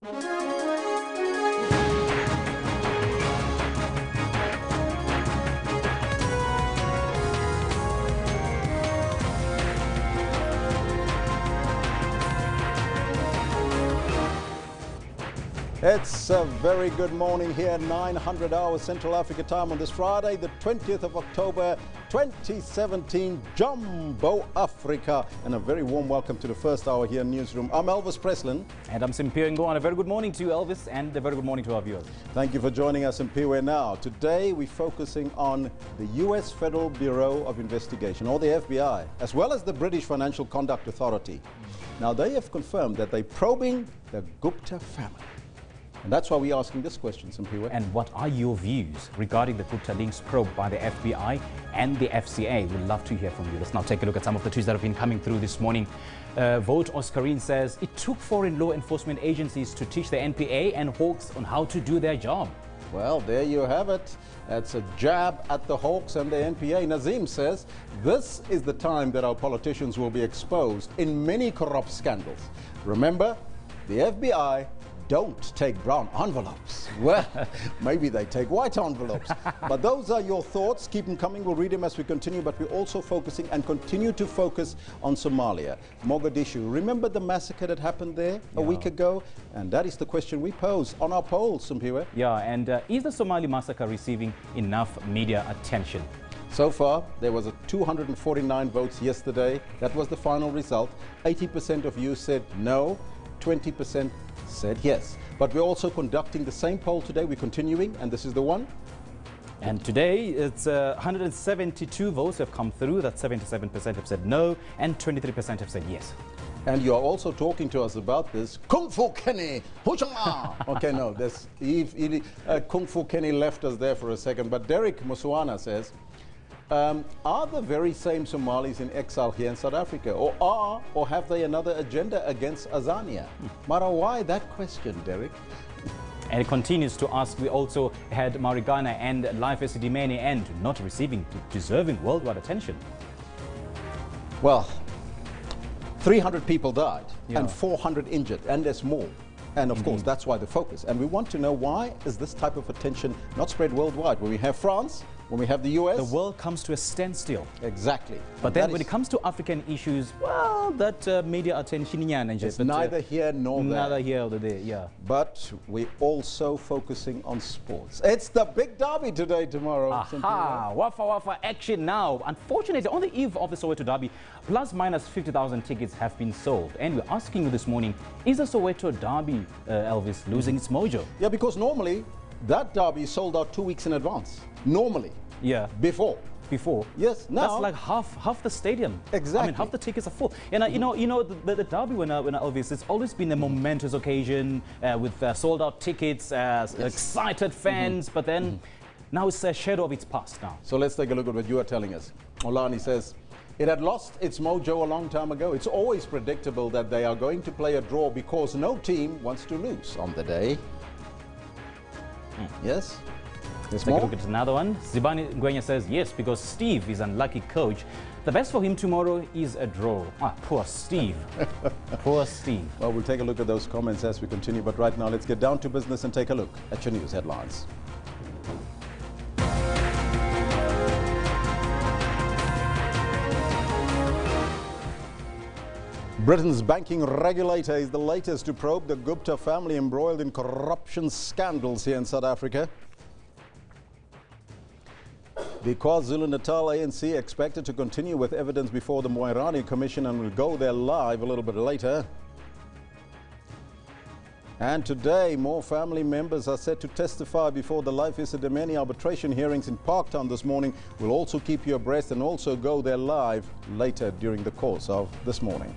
It's a very good morning here, 900 hours Central Africa time on this Friday, the 20th of October, 2017, Jumbo Africa. And a very warm welcome to the first hour here in Newsroom. I'm Elvis Preslin. And I'm Simpiwe Ngwane. A very good morning to you, Elvis, and a very good morning to our viewers. Thank you for joining us, Simpiwe. Now, today we're focusing on the U.S. Federal Bureau of Investigation, or the FBI, as well as the British Financial Conduct Authority. Now, they have confirmed that they're probing the Gupta family. And that's why we're asking this question, Simpiwe. And what are your views regarding the Gupta links probe by the FBI and the FCA? We'd love to hear from you. Let's now take a look at some of the tweets that have been coming through this morning. Vote Oscarine says, it took foreign law enforcement agencies to teach the NPA and Hawks on how to do their job. Well, there you have it. That's a jab at the Hawks and the NPA. Nazim says, this is the time that our politicians will be exposed in many corrupt scandals. Remember, the FBI don't take brown envelopes. Well, maybe they take white envelopes. But those are your thoughts. Keep them coming. We'll read them as we continue. But we're also focusing and continue to focus on Somalia, Mogadishu. Remember the massacre that happened there a week ago? And that is the question we pose on our poll, Simpiwe. Yeah, and is the Somali massacre receiving enough media attention? So far, there was 249 votes yesterday. That was the final result. 80% of you said no, 20% said yes. But we're also conducting the same poll today. We're continuing, and this is the one. And today, it's 172 votes have come through. That 77% have said no, and 23% have said yes. And you're also talking to us about this. Kung Fu Kenny! Okay, no, there's Kung Fu Kenny left us there for a second. But Derek Muswana says, are the very same Somalis in exile here in South Africa, or have they another agenda against Azania? Mara, why that question, Derek? And it continues to ask, we also had Marigana and Life Esidimeni and not receiving deserving worldwide attention. Well, 300 people died and 400 injured, and there's more. And of course, that's why the focus. And we want to know, why is this type of attention not spread worldwide? When we have France, when we have the US, the world comes to a standstill. Exactly. But then when it comes to African issues, well, that media attention is neither here nor there. Neither here or there, yeah. But we're also focusing on sports. It's the big derby today, tomorrow. Aha, Wafa action now. Unfortunately, on the eve of the Soweto Derby, plus minus 50,000 tickets have been sold. And we're asking you this morning, is the Soweto Derby, Elvis, losing its mojo? Yeah, because normally that derby is sold out 2 weeks in advance. Normally. Yeah. Before. Yes. Now that's like half the stadium. Exactly. I mean, half the tickets are full. And the derby when Elvis, it's always been a momentous occasion with sold out tickets, excited fans. But then now it's a shadow of its past now. So let's take a look at what you are telling us. Olani says, it had lost its mojo a long time ago. It's always predictable that they are going to play a draw because no team wants to lose on the day. Yes? Let's take a look at another one. Zibani Ngwenya says, yes, because Steve is an unlucky coach. The best for him tomorrow is a draw. Poor Steve. Poor Steve. Well, we'll take a look at those comments as we continue. But right now, let's get down to business and take a look at your news headlines. Britain's banking regulator is the latest to probe the Gupta family embroiled in corruption scandals here in South Africa. The KwaZulu-Natal ANC expected to continue with evidence before the Moerane Commission and will go there live a little bit later. And today, more family members are set to testify before the Life Esidimeni arbitration hearings in Parktown this morning. We'll also keep you abreast and also go there live later during the course of this morning.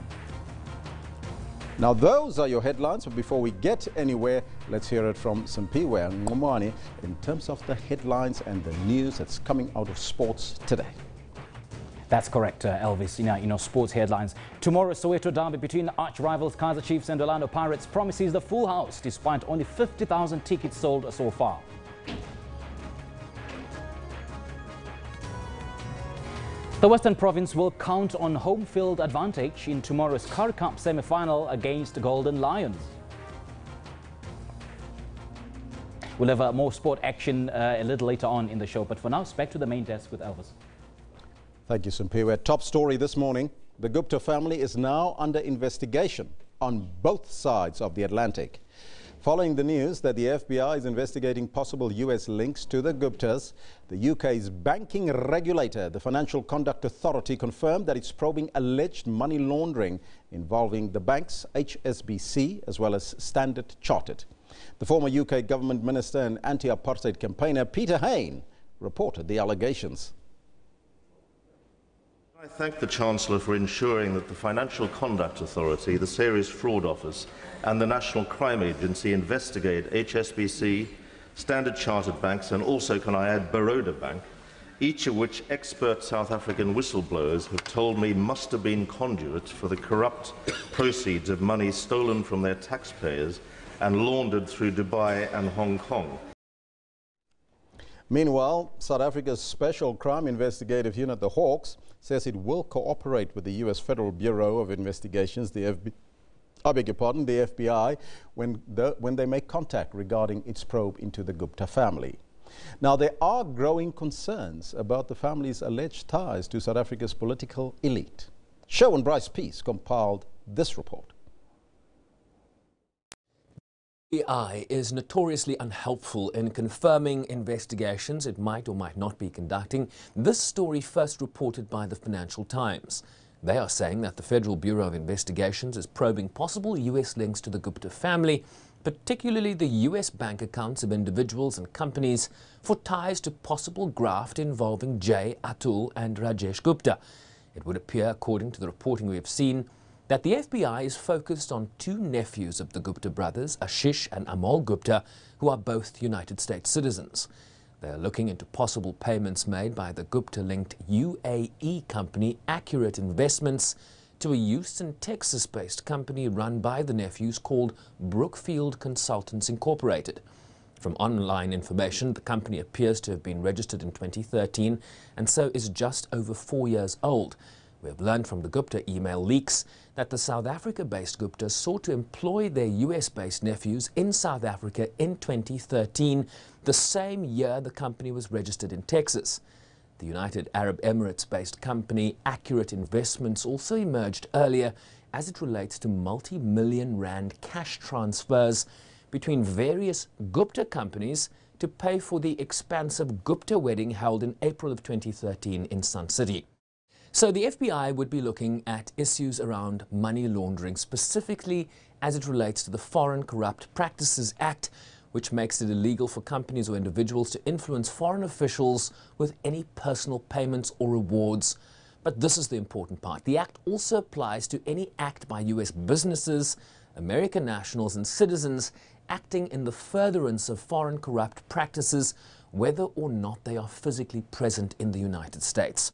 Now, those are your headlines, but before we get anywhere, let's hear it from Simpiwe Ngwane in terms of the headlines and the news that's coming out of sports today. That's correct, Elvis. Sports headlines. Tomorrow, Soweto Derby between arch rivals Kaizer Chiefs and Orlando Pirates promises the full house despite only 50,000 tickets sold so far. The Western Province will count on home field advantage in tomorrow's Currie Cup semi-final against Golden Lions. We'll have more sport action a little later on in the show. But for now, it's back to the main desk with Elvis. Thank you, Simpiwe. Top story this morning. The Gupta family is now under investigation on both sides of the Atlantic. Following the news that the FBI is investigating possible U.S. links to the Guptas, the UK's banking regulator, the Financial Conduct Authority, confirmed that it's probing alleged money laundering involving the banks HSBC as well as Standard Chartered. The former UK government minister and anti-apartheid campaigner Peter Hain reported the allegations. I thank the Chancellor for ensuring that the Financial Conduct Authority, the Serious Fraud Office and the National Crime Agency investigate HSBC, Standard Chartered banks and also, can I add, Baroda Bank, each of which expert South African whistleblowers have told me must have been conduits for the corrupt proceeds of money stolen from their taxpayers and laundered through Dubai and Hong Kong. Meanwhile, South Africa's Special Crime Investigative Unit, the Hawks, says it will cooperate with the U.S. Federal Bureau of Investigations, the FBI, when they make contact regarding its probe into the Gupta family. Now, there are growing concerns about the family's alleged ties to South Africa's political elite. Sherwin Bryce Peace compiled this report. The FBI is notoriously unhelpful in confirming investigations it might or might not be conducting. This story first reported by the Financial Times. They are saying that the Federal Bureau of Investigations is probing possible U.S. links to the Gupta family, particularly the U.S. bank accounts of individuals and companies for ties to possible graft involving Jay, Atul and Rajesh Gupta. It would appear, according to the reporting we have seen, that the FBI is focused on two nephews of the Gupta brothers, Ashish and Amol Gupta, who are both United States citizens. They are looking into possible payments made by the Gupta-linked UAE company Accurate Investments to a Houston, Texas-based company run by the nephews called Brookfield Consultants Incorporated. From online information, the company appears to have been registered in 2013 and so is just over 4 years old. We have learned from the Gupta email leaks that the South Africa-based Guptas sought to employ their US-based nephews in South Africa in 2013, the same year the company was registered in Texas. The United Arab Emirates-based company Accurate Investments also emerged earlier as it relates to multi-million rand cash transfers between various Gupta companies to pay for the expansive Gupta wedding held in April of 2013 in Sun City. So the FBI would be looking at issues around money laundering, specifically as it relates to the Foreign Corrupt Practices Act, which makes it illegal for companies or individuals to influence foreign officials with any personal payments or rewards. But this is the important part. The act also applies to any act by U.S. businesses, American nationals and citizens acting in the furtherance of foreign corrupt practices, whether or not they are physically present in the United States.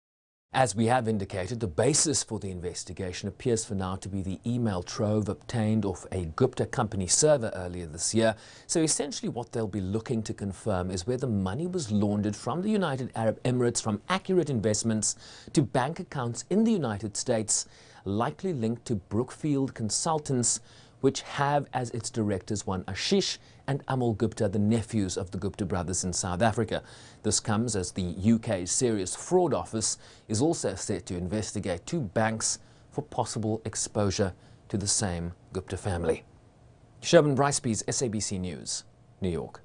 As we have indicated, the basis for the investigation appears for now to be the email trove obtained off a Gupta company server earlier this year. So essentially what they'll be looking to confirm is where the money was laundered from the United Arab Emirates from Accurate Investments to bank accounts in the United States, likely linked to Brookfield Consultants, which have as its directors one Ashish and Amol Gupta, the nephews of the Gupta brothers in South Africa. This comes as the UK's Serious Fraud Office is also set to investigate two banks for possible exposure to the same Gupta family. Sherwin Brycepe's SABC News, New York.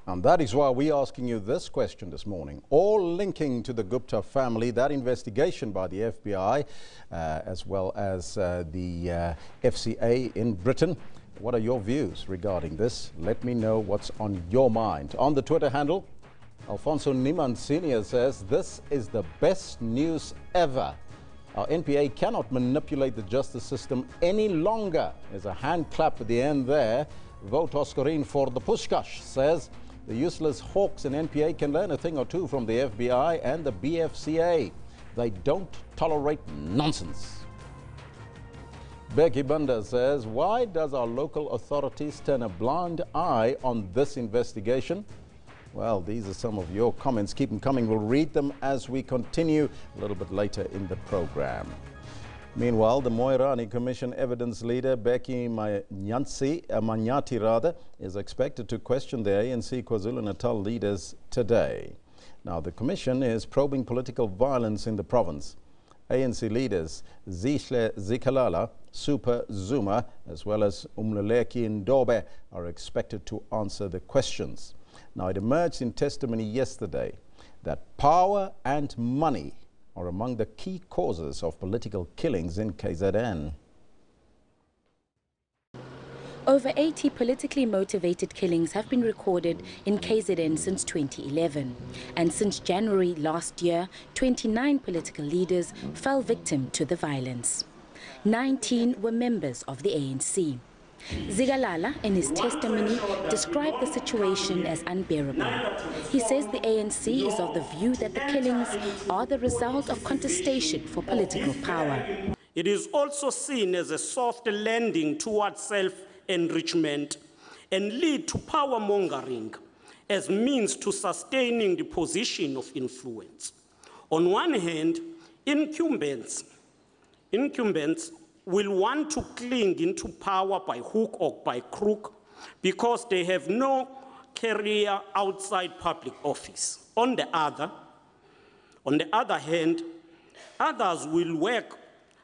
And that is why we're asking you this question this morning. All linking to the Gupta family, that investigation by the FBI, as well as the FCA in Britain. What are your views regarding this? Let me know what's on your mind. On the Twitter handle, Alfonso Niman Sr. says, this is the best news ever. Our NPA cannot manipulate the justice system any longer. There's a hand clap at the end there. Vote Oscarine for the Pushkash, says, the useless hawks in NPA can learn a thing or two from the FBI and the BFCA. They don't tolerate nonsense. Becky Bunda says, why does our local authorities turn a blind eye on this investigation? Well, these are some of your comments. Keep them coming. We'll read them as we continue a little bit later in the program. Meanwhile, the Moerane Commission evidence leader Becky Manyati is expected to question the ANC KwaZulu-Natal leaders today. Now, the commission is probing political violence in the province. ANC leaders Zihle Zikalala, Super Zuma, as well as Umluleki Ndobe are expected to answer the questions. Now, it emerged in testimony yesterday that power and money are among the key causes of political killings in KZN. Over 80 politically motivated killings have been recorded in KZN since 2011. And since January last year, 29 political leaders fell victim to the violence. 19 were members of the ANC. Zikalala, in his testimony, described the situation as unbearable. He says the ANC is of the view that the killings are the result of contestation for political power. It is also seen as a soft landing towards self-enrichment and lead to power mongering as means to sustaining the position of influence. On one hand, incumbents will want to cling into power by hook or by crook because they have no career outside public office. On the other hand, others will work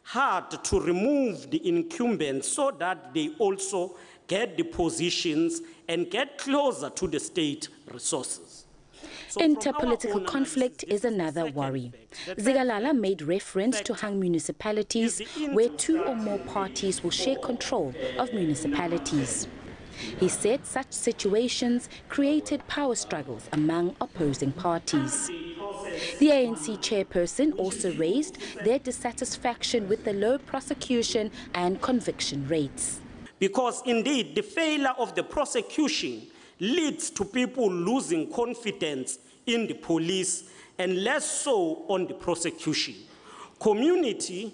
hard to remove the incumbents so that they also get the positions and get closer to the state resources. Interpolitical conflict is another worry. Zikalala made reference to hung municipalities where 2 or more parties will share control of municipalities. He said such situations created power struggles among opposing parties. The ANC chairperson also raised their dissatisfaction with the low prosecution and conviction rates. Because indeed, the failure of the prosecution leads to people losing confidence in the police and less so on the prosecution. Communities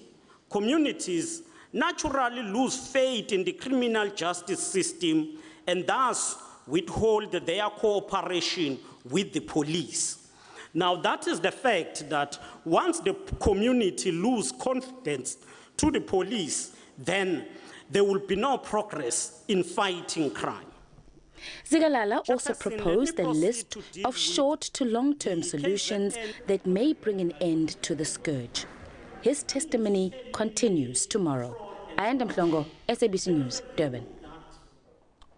naturally lose faith in the criminal justice system and thus withhold their cooperation with the police. Now, that is the fact that once the community loses confidence to the police, then there will be no progress in fighting crime. Zikalala also proposed a list of short to long-term solutions that may bring an end to the scourge. His testimony continues tomorrow. Ayanda Mhlongo, SABC News, Durban.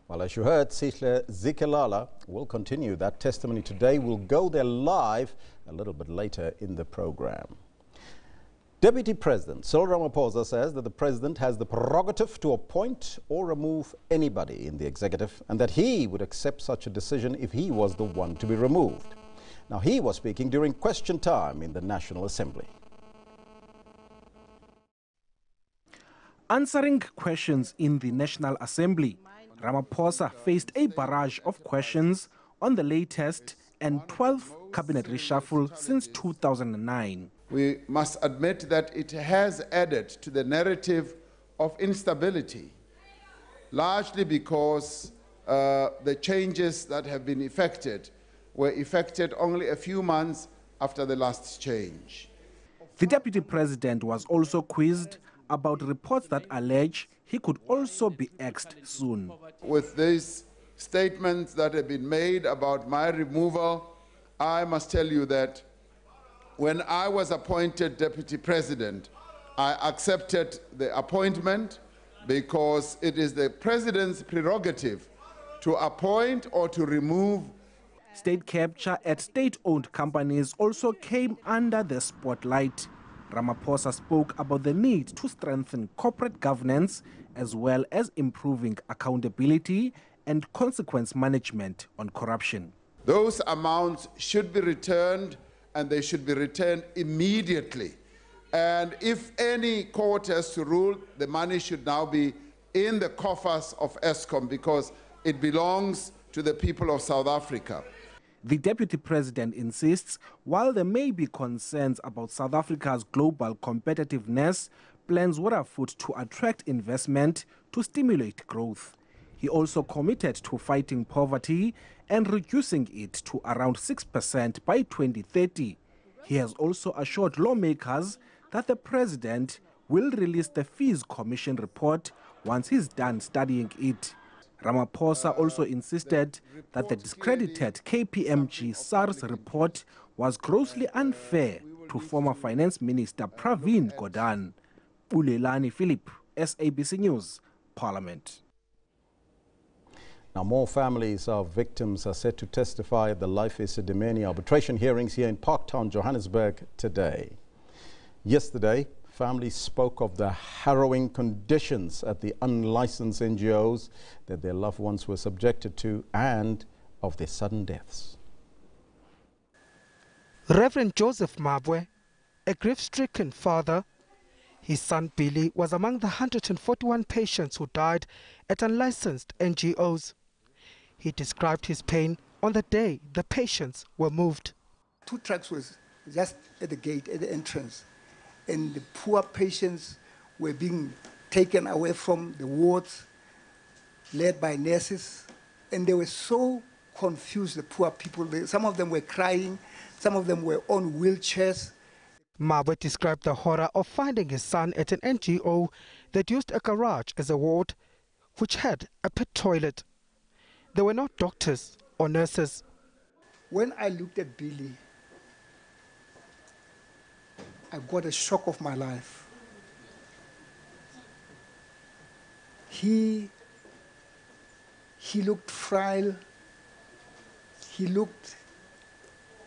Well, as you heard, Zihle Zikalala will continue that testimony today. We'll go there live a little bit later in the program. Deputy President Cyril Ramaphosa says that the president has the prerogative to appoint or remove anybody in the executive and that he would accept such a decision if he was the one to be removed. Now, he was speaking during question time in the National Assembly. Answering questions in the National Assembly, Ramaphosa faced a barrage of questions on the latest and 12th cabinet reshuffle since 2009. We must admit that it has added to the narrative of instability, largely because the changes that have been effected were effected only a few months after the last change. The Deputy President was also quizzed about reports that allege he could also be axed soon. With these statements that have been made about my removal, I must tell you that when I was appointed Deputy President, I accepted the appointment because it is the President's prerogative to appoint or to remove. State capture at state-owned companies also came under the spotlight. Ramaphosa spoke about the need to strengthen corporate governance as well as improving accountability and consequence management on corruption. Those amounts should be returned, and they should be returned immediately. And if any court has to rule, the money should now be in the coffers of Eskom because it belongs to the people of South Africa. The Deputy President insists while there may be concerns about South Africa's global competitiveness, plans were afoot to attract investment to stimulate growth. He also committed to fighting poverty and reducing it to around 6% by 2030. He has also assured lawmakers that the president will release the Fees Commission report once he's done studying it. Ramaphosa also insisted that the discredited KPMG SARS report was grossly unfair to former Finance Minister Pravin Gordhan. Ulelani Philip, SABC News, Parliament. Now, more families of victims are set to testify at the Life Esidimeni arbitration hearings here in Parktown, Johannesburg today. Yesterday, families spoke of the harrowing conditions at the unlicensed NGOs that their loved ones were subjected to and of their sudden deaths. Reverend Joseph Mabwe, a grief-stricken father, his son Billy was among the 141 patients who died at unlicensed NGOs. He described his pain on the day the patients were moved. 2 trucks was just at the gate, at the entrance, and the poor patients were being taken away from the wards, led by nurses, and they were so confused, the poor people. Some of them were crying, some of them were on wheelchairs. Mabwe described the horror of finding his son at an NGO that used a garage as a ward, which had a pit toilet. There were not doctors or nurses. When I looked at Billy, I got a shock of my life. He looked frail. He looked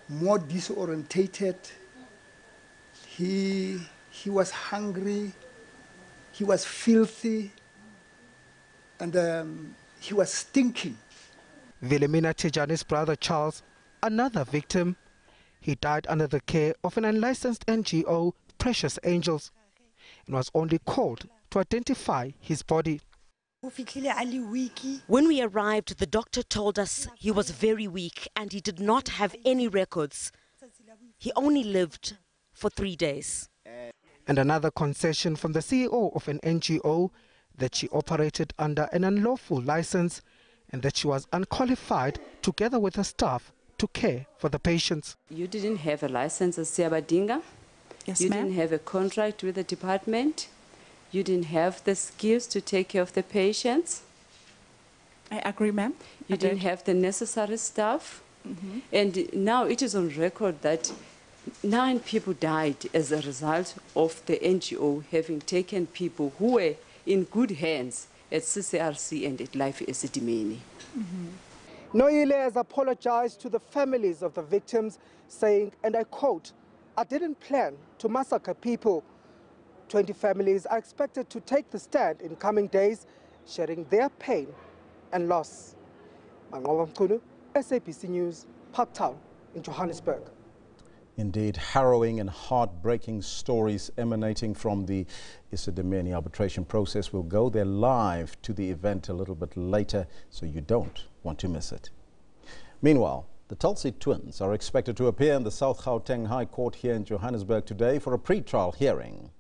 more disorientated. He was hungry. He was filthy. And he was stinking. Wilhelmina Tijani's brother Charles, another victim, he died under the care of an unlicensed NGO, Precious Angels, and was only called to identify his body. When we arrived, the doctor told us he was very weak and he did not have any records. He only lived for 3 days. And another concession from the CEO of an NGO that she operated under an unlawful license and that she was unqualified, together with her staff, to care for the patients. You didn't have a license as Siabadinga. Yes, you ma'am. didn't have a contract with the department. You didn't have the skills to take care of the patients. I agree, ma'am. You didn't have the necessary staff. And now it is on record that 9 people died as a result of the NGO having taken people who were in good hands at CCRC and at Life Esidimeni. Noile has apologized to the families of the victims, saying, and I quote, "I didn't plan to massacre people." 20 families are expected to take the stand in coming days, sharing their pain and loss. Manqoba Mkhulu, SABC News, Parktown in Johannesburg. Indeed, harrowing and heartbreaking stories emanating from the Esidimeni arbitration process. Will go there live to the event a little bit later, so you don't want to miss it. Meanwhile, the Thulsie twins are expected to appear in the South Gauteng High Court here in Johannesburg today for a pre-trial hearing.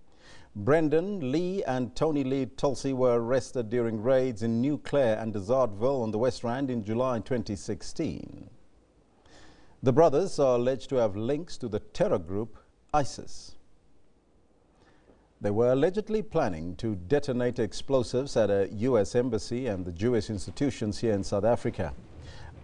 Brendan Lee and Tony Lee Thulsie were arrested during raids in New Clare and Sharpeville on the West Rand in July 2016. The brothers are alleged to have links to the terror group ISIS. They were allegedly planning to detonate explosives at a U.S. embassy and the Jewish institutions here in South Africa.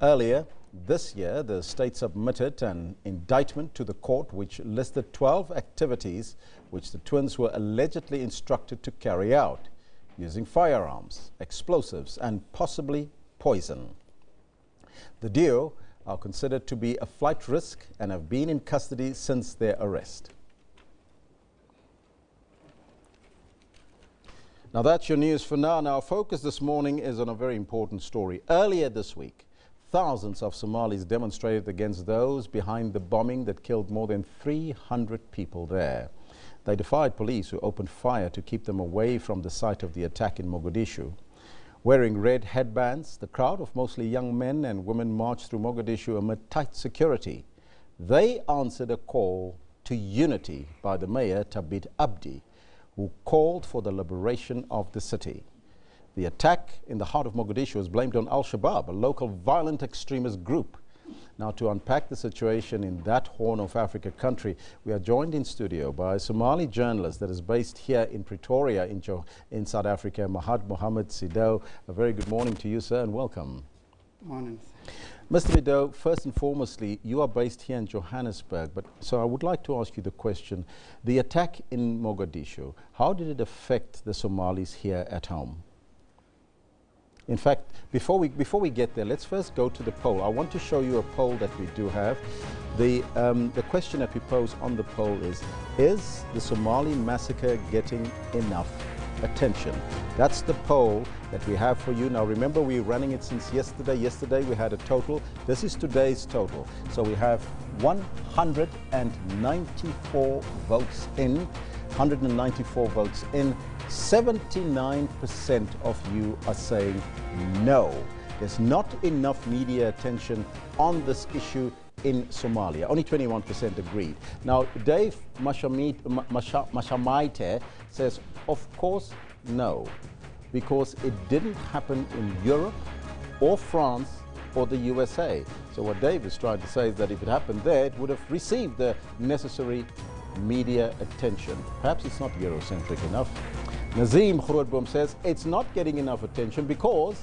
Earlier this year, the state submitted an indictment to the court which listed 12 activities which the twins were allegedly instructed to carry out, using firearms, explosives and possibly poison. The duo are considered to be a flight risk and have been in custody since their arrest. Now that's your news for now. Now our focus this morning is on a very important story. Earlier this week, thousands of Somalis demonstrated against those behind the bombing that killed more than 300 people there. They defied police who opened fire to keep them away from the site of the attack in Mogadishu. Wearing red headbands, the crowd of mostly young men and women marched through Mogadishu amid tight security. They answered a call to unity by the mayor, Tabit Abdi, who called for the liberation of the city. The attack in the heart of Mogadishu was blamed on Al-Shabaab, a local violent extremist group. Now, to unpack the situation in that Horn of Africa country, we are joined in studio by a Somali journalist that is based here in Pretoria in South Africa, Mohammed Sido. A very good morning to you, sir, and welcome. Morning. Mr. Midday, first and foremostly, you are based here in Johannesburg, so I would like to ask you the question, the attack in Mogadishu, how did it affect the Somalis here at home? In fact, before we get there, let's first go to the poll. I want to show you a poll that we do have. The question that we pose on the poll is the Somali massacre getting enough attention? That's the poll that we have for you. Now remember, we're running it since yesterday. Yesterday we had a total. This is today's total. So we have 194 votes in. 194 votes in. 79% of you are saying no. There's not enough media attention on this issue in Somalia. Only 21% agreed. Now, Dave Mashamaite says, of course, no, because it didn't happen in Europe or France or the USA. So what Dave is trying to say is that if it happened there, it would have received the necessary media attention. Perhaps it's not Eurocentric enough. Nazim Khurudboom says it's not getting enough attention because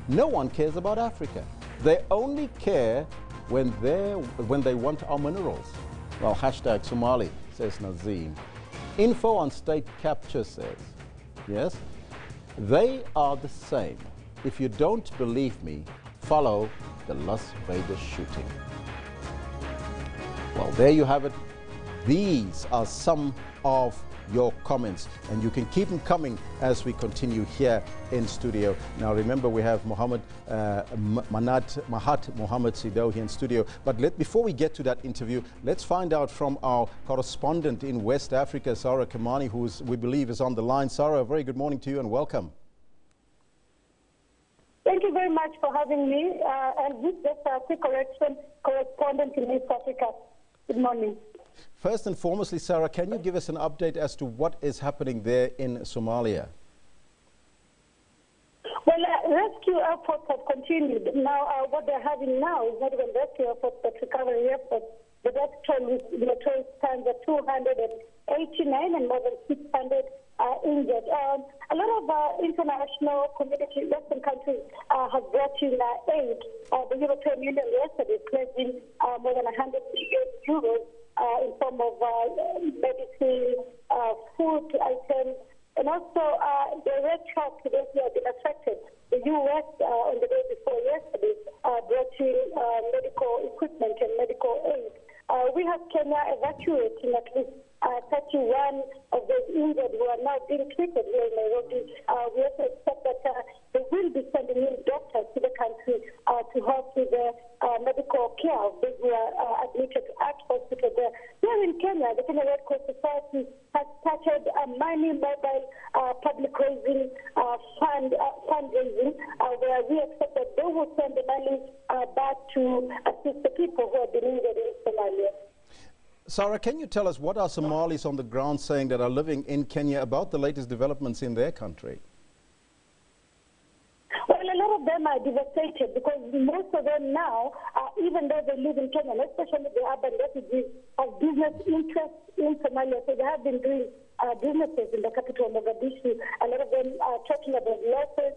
no one cares about Africa. They only care when they want our minerals. Well, hashtag Somali, says Nazim. Info on state capture says, yes, they are the same. If you don't believe me, follow the Las Vegas shooting. Well, there you have it. These are some of your comments, and you can keep them coming as we continue here in studio. Now remember, we have Mohammed Sido here in studio, but before we get to that interview, let's find out from our correspondent in West Africa, Sarah Kamani, who we believe is on the line. Sarah, a very good morning to you and welcome. Thank you very much for having me, and this is a quick correction, correspondent in East Africa. Good morning. First and foremostly, Sarah, can you give us an update as to what is happening there in Somalia? Well, rescue efforts have continued. Now, what they're having now is not even rescue efforts, but recovery efforts. The death toll stands at 289 and more than 600 injured. A lot of international community, Western countries have brought in aid. The European Union yesterday pledging more than 100 million euros in form of medicine, food items, and also the Red Cross to those who have been affected. The U.S. On the day before yesterday brought in medical equipment and medical aid. We have Kenya evacuating at least 31 of those injured who are now being treated here in Nairobi. We also expect that they will be sending in doctors to the country to help with the medical care of those who are admitted at hospital there. Here in Kenya, the Kenya Red Cross Society has started a mini mobile public raising fundraising where we expect that they will send the money back to assist the people who have been injured in Somalia. Sarah, can you tell us what are Somalis on the ground saying that are living in Kenya about the latest developments in their country? Well, a lot of them are devastated because most of them now, even though they live in Kenya, especially the urban refugees, have business interests in Somalia. So they have been doing businesses in the capital, Mogadishu. A lot of them are talking about losses.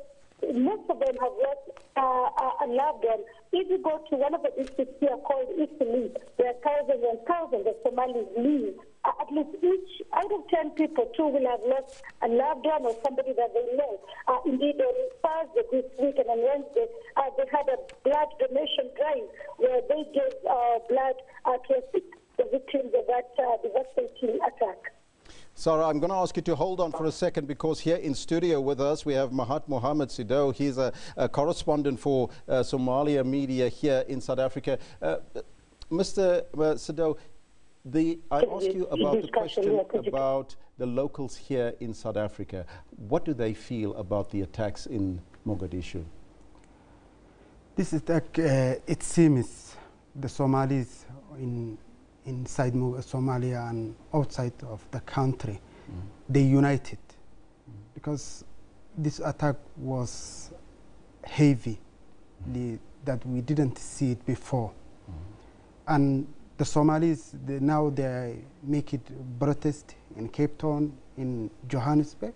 Most of them have lost a loved one. If you go to one of the districts here called Esidimeni, where thousands and thousands of Somalis live, at least each out of 10 people, 2 will have lost a loved one or somebody that they know. Indeed, on Thursday this week and on Wednesday, they had a blood donation drive where they gave blood to assist the victims of that devastating attack. Sarah, I'm going to ask you to hold on for a second because here in studio with us we have Mohammed Sido. He's a correspondent for Somalia media here in South Africa. Mr. Sido, I asked you about the question about the locals here in South Africa. What do they feel about the attacks in Mogadishu? This is it seems the Somalis inside Somalia and outside of the country, they united because this attack was heavy, that we didn't see it before. And the Somalis, now they make it protest in Cape Town, in Johannesburg.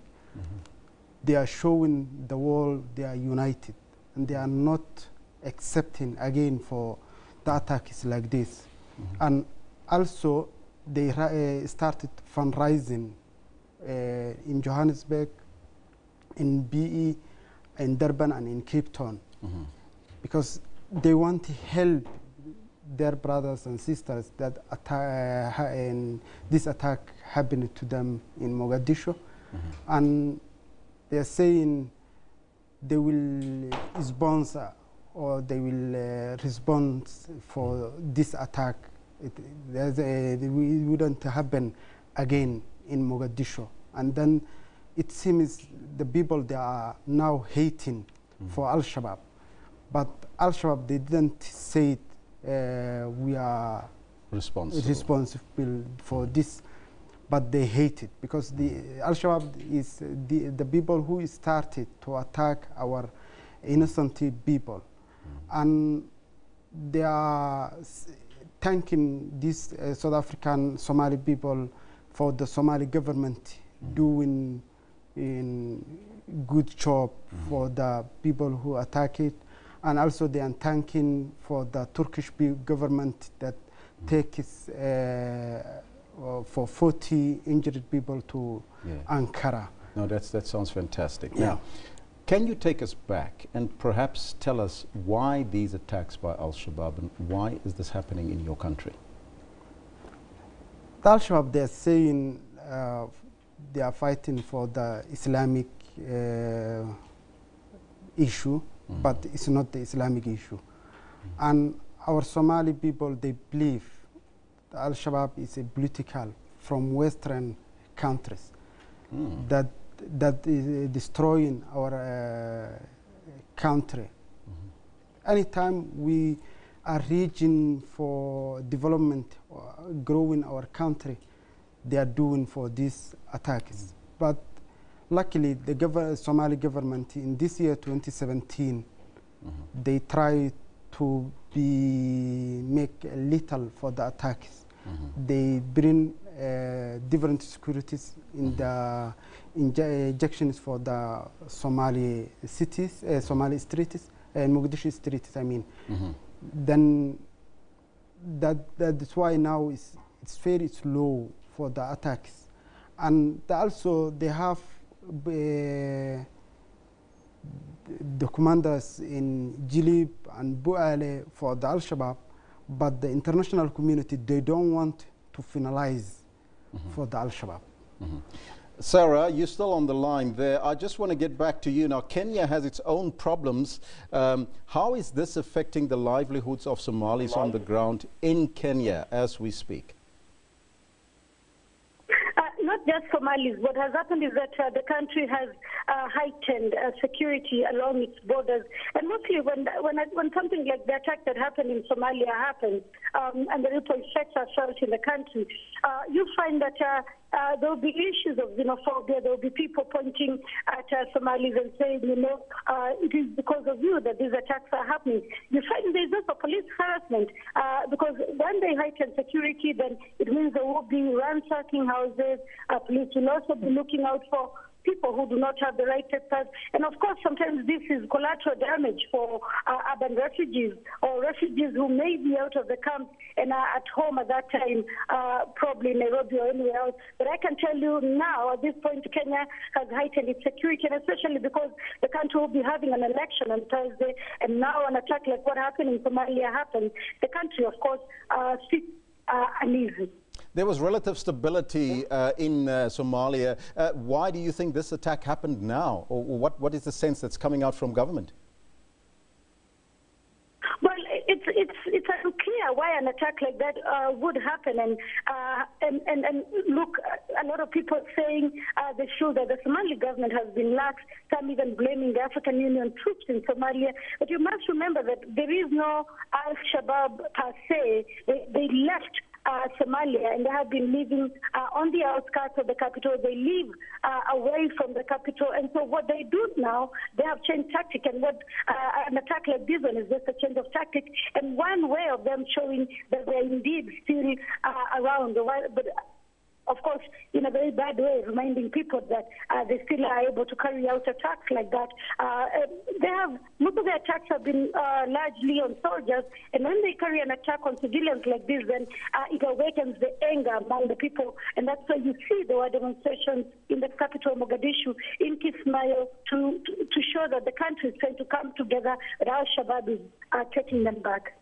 They are showing the world they are united, and they are not accepting again for the attacks like this. And also, they started fundraising in Johannesburg, in BE, in Durban, and in Cape Town, because they want to help their brothers and sisters that this attack happened to them in Mogadishu. And they're saying they will sponsor or they will respond for this attack. It wouldn't happen again in Mogadishu. And then it seems the people they are now hating for Al-Shabaab. But Al-Shabaab, they didn't say we are responsible for this, but they hate it because the Al-Shabaab is the people who started to attack our innocent people. And they are thanking these South African Somali people for the Somali government doing a good job for the people who attack it. And also they are thanking for the Turkish government that takes for 40 injured people to Ankara. No, that sounds fantastic. Yeah. Now, can you take us back and perhaps tell us why these attacks by Al-Shabaab and why is this happening in your country? The Al-Shabaab, they're saying they are fighting for the Islamic issue, but it's not the Islamic issue. And our Somali people, they believe the Al-Shabaab is a political from Western countries that is destroying our country. Anytime we are reaching for development, growing our country, they are doing for these attacks. But luckily, the Somali government in this year, 2017, they try to make a little for the attacks. They bring different securities in the injections for the Somali cities, Somali streets, and Mogadishu streets, I mean. Then that's why now it's very slow for the attacks. And also they have the commanders in Jilib and Bu'ale for the Al-Shabaab, but the international community, they don't want to finalize for the Al-Shabaab. Sarah, you're still on the line there. I just want to get back to you. Now, Kenya has its own problems. How is this affecting the livelihoods of Somalis on the ground in Kenya as we speak? Not just Somalis. What has happened is that the country has heightened security along its borders. And mostly when something like the attack that happened in Somalia happens, and the ripple effects are felt in the country, you find that there will be issues of xenophobia. There will be people pointing at Somalis and saying, it is because of you that these attacks are happening. You find there's also police harassment because when they heighten security, then it means there will be ransacking houses. Police will also be looking out for people who do not have the right papers. And of course, sometimes this is collateral damage for urban refugees or refugees who may be out of the camp and are at home at that time, probably in Nairobi or anywhere else. But I can tell you now, at this point, Kenya has heightened its security, and especially because the country will be having an election on Thursday, and now an attack like what happened in Somalia happened. The country, of course, sits uneasy. There was relative stability in Somalia. Why do you think this attack happened now? Or what is the sense that's coming out from government? Well, it's unclear why an attack like that would happen. And look, a lot of people saying they feel that the Somali government has been lax, some even blaming the African Union troops in Somalia. But you must remember that there is no Al-Shabaab per se. They left Somalia, and they have been living on the outskirts of the capital. They live away from the capital, and so what they do now, they have changed tactic, and what an attack like this one is just a change of tactic, and one way of them showing that they're indeed still around, but of course, in a very bad way, reminding people that they still are able to carry out attacks like that. Most of the attacks have been largely on soldiers, and when they carry an attack on civilians like this, then it awakens the anger among the people, and that's why you see there were demonstrations in the capital, Mogadishu, in Kismayo, to show that the country is trying to come together, but Al-Shabaab is taking them back.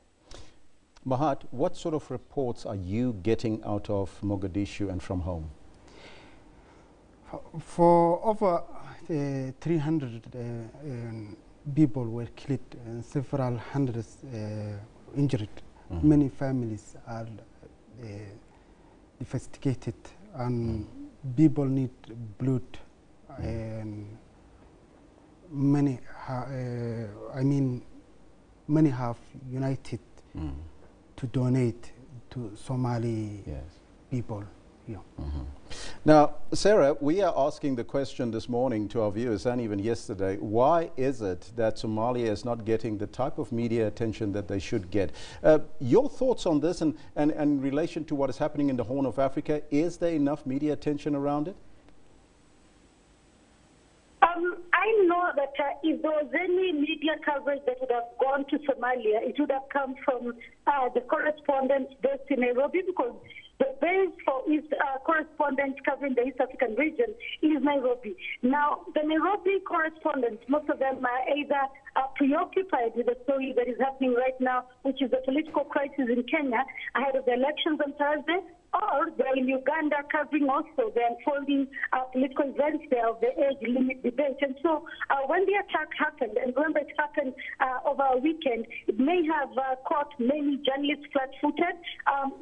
Mahat, what sort of reports are you getting out of Mogadishu and from home? For over 300 people were killed and several hundreds injured. Many families are devastated, and people need blood, and many have united to donate to Somali people. Yeah. Now, Sarah, we are asking the question this morning to our viewers, and even yesterday, why is it that Somalia is not getting the type of media attention that they should get? Your thoughts on this, and in relation to what is happening in the Horn of Africa, is there enough media attention around it? I know that if there was any media coverage that would have gone to Somalia, it would have come from the correspondents based in Nairobi, because the base for correspondents covering the East African region is Nairobi. Now, the Nairobi correspondents, most of them are either preoccupied with the story that is happening right now, which is the political crisis in Kenya ahead of the elections on Thursday, or they're in Uganda covering also the unfolding political events there of the age limit debate. And so when the attack happened, and remember it happened over a weekend, it may have caught many journalists flat-footed.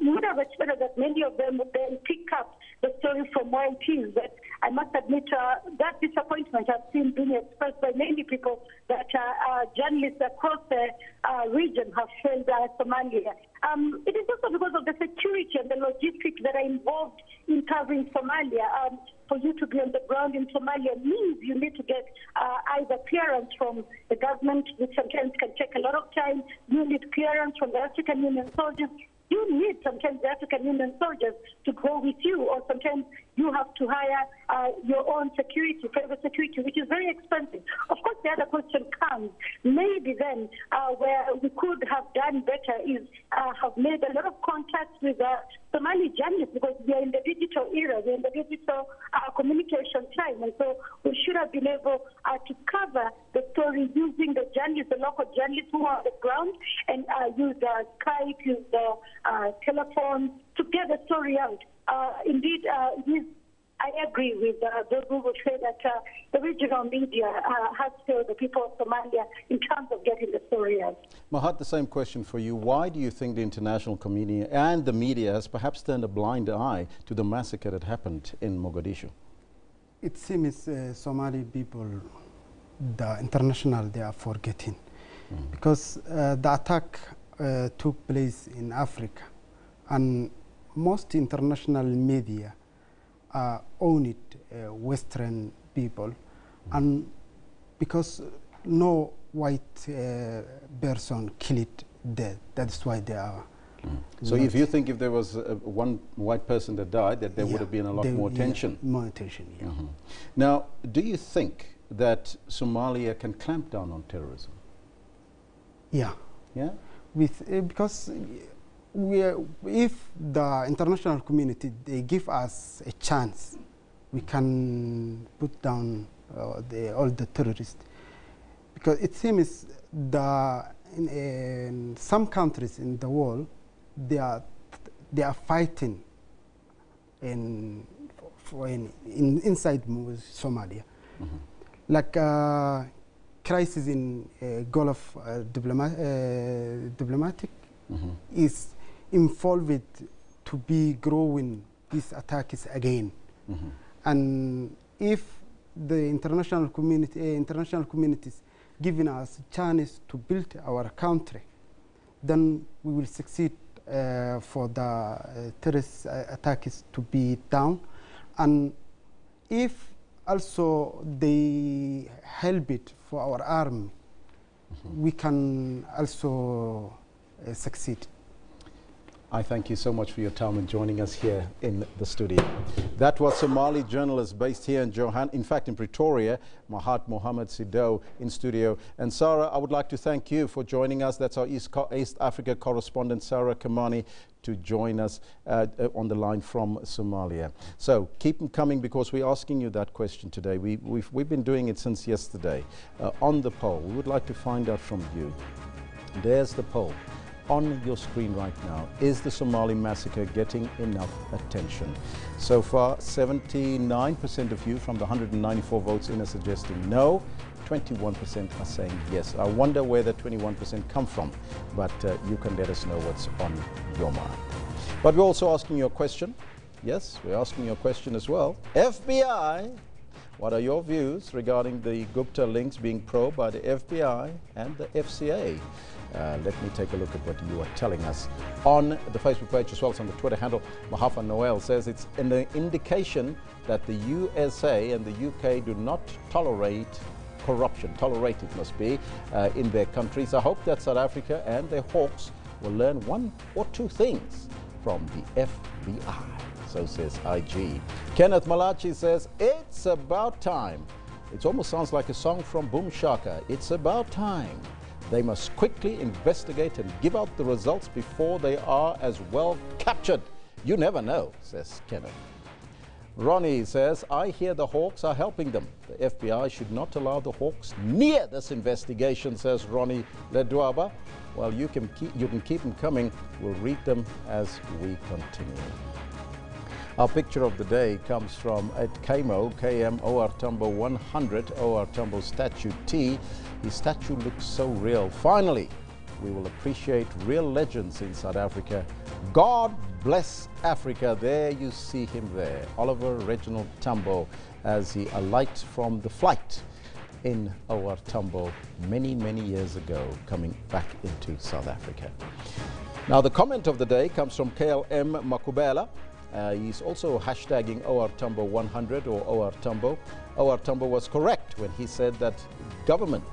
You would have expected that many of them would then pick up the story from where it is. But I must admit that disappointment I've seen being expressed by many people that journalists across the region have failed Somalia. It is also because of the security and the logistics that are involved in covering Somalia. For you to be on the ground in Somalia means you need to get either clearance from the government, which sometimes can take a lot of time. You need clearance from the African Union soldiers. You need sometimes the African Union soldiers to go with you, or sometimes you have to hire your own security, private security, which is very expensive. Of course, the other question comes, maybe then where we could have done better is have made a lot of contacts with Somali journalists, because we are in the digital era, we are in the digital communication time, and so we should have been able to cover the story using the journalists, the local journalists who are on the ground, and use Skype, use telephone to get the story out. Indeed, I agree with those who would say that the regional media has failed the people of Somalia in terms of getting the story out. Mahat, the same question for you. Why do you think the international community and the media has perhaps turned a blind eye to the massacre that happened in Mogadishu? It seems Somali people, the international, they are forgetting. Because the attack took place in Africa, and most international media own it, Western people, and because no white person killed dead, that's why they are. So if you think if there was one white person that died, that there would have been a lot more tension? More tension, yeah. Now, do you think that Somalia can clamp down on terrorism? Yeah. Yeah? Because if the international community, they give us a chance, we can put down all the terrorists. Because it seems in some countries in the world, they are fighting inside Somalia. Like crisis in Gulf diplomatic is involved to be growing these attacks again. And if the international communities giving us a chance to build our country, then we will succeed for the terrorist attacks to be down. And if also they help it for our army, we can also succeed. I thank you so much for your time and joining us here in the studio. That was Somali journalist based here in Pretoria, Mahat Mohammed Sido in studio. And Sarah, I would like to thank you for joining us. That's our East Africa correspondent, Sarah Kamani, to join us on the line from Somalia. So keep them coming, because we're asking you that question today. We've been doing it since yesterday. On the poll, we would like to find out from you. There's the poll on your screen right now. Is the Somali massacre getting enough attention? So far, 79% of you from the 194 votes in are suggesting no. 21% are saying yes. I wonder where the 21% come from, but you can let us know what's on your mind. But we're also asking you a question. Yes, we're asking you a question as well. FBI, what are your views regarding the Gupta links being probed by the FBI and the FCA? Let me take a look at what you are telling us on the Facebook page as well as on the Twitter handle. Mahafa Noel says it's an indication that the USA and the UK do not tolerate corruption. Tolerate it must be in their countries. I hope that South Africa and their hawks will learn one or two things from the FBI. So says IG. Kenneth Malachi says it's about time. It almost sounds like a song from Boom Shaka. It's about time. They must quickly investigate and give out the results before they are as well captured. You never know, says Kenneth. Ronnie says, I hear the Hawks are helping them. The FBI should not allow the Hawks near this investigation, says Ronnie Ledwaba. Well, you can keep them coming. We'll read them as we continue. Our picture of the day comes from at KMO, KM OR Tambo 100, OR Tambo Statue T. His statue looks so real. Finally, we will appreciate real legends in South Africa. God bless Africa. There you see him there. Oliver Reginald Tambo as he alights from the flight in OR Tambo many, many years ago, coming back into South Africa. Now, the comment of the day comes from KLM Makubela. He's also hashtagging OR Tambo 100 or OR Tambo. OR Tambo was correct when he said that government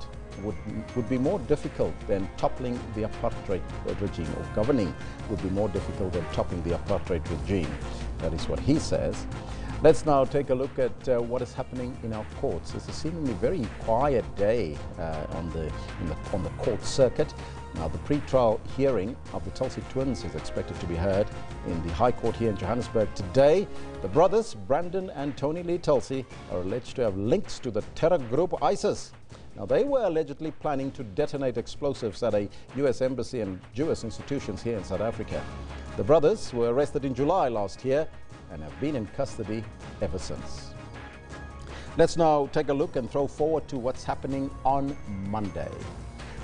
would be more difficult than toppling the apartheid regime, or governing would be more difficult than toppling the apartheid regime. That is what he says. Let's now take a look at what is happening in our courts. It's a seemingly very quiet day on the court circuit. Now, the pre-trial hearing of the Thulsie twins is expected to be heard in the High Court here in Johannesburg today. The brothers, Brandon and Tony Lee Thulsie, are alleged to have links to the terror group ISIS. Now, they were allegedly planning to detonate explosives at a U.S. embassy and Jewish institutions here in South Africa. The brothers were arrested in July last year and have been in custody ever since. Let's now take a look and throw forward to what's happening on Monday.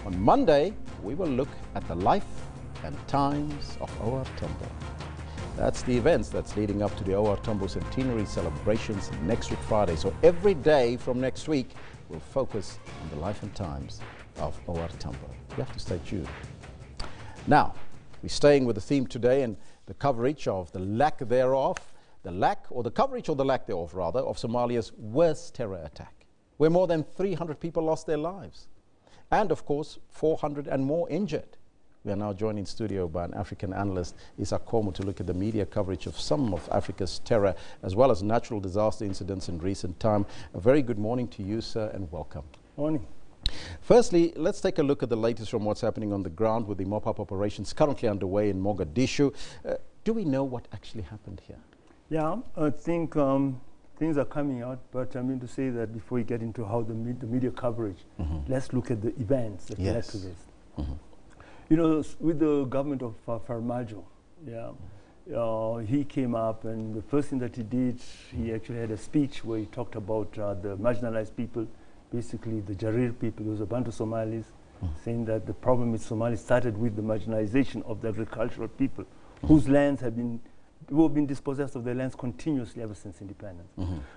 On Monday, we will look at the life and times of OR Tambo. That's the events that's leading up to the OR Tambo centenary celebrations next week Friday. So every day from next week, we'll focus on the life and times of OR Tambo. You have to stay tuned. Now, we're staying with the theme today and the coverage of the lack thereof, the coverage or the lack thereof rather, of Somalia's worst terror attack, where more than 300 people lost their lives. And of course, 400 and more injured. We are now joined in studio by an African analyst, Isak Komo, to look at the media coverage of some of Africa's terror, as well as natural disaster incidents in recent time. A very good morning to you, sir, and welcome. Morning. Firstly, let's take a look at the latest from what's happening on the ground with the mop-up operations currently underway in Mogadishu. Do we know what actually happened here? Yeah, I think things are coming out, but I mean to say that before we get into how the media coverage, let's look at the events that led to this. You know, with the government of Farmajo, he came up, and the first thing that he did, he actually had a speech where he talked about the marginalized people, basically the Jarir people, those are Bantu Somalis, saying that the problem with Somalia started with the marginalization of the agricultural people, whose lands have been dispossessed of their lands continuously ever since independence.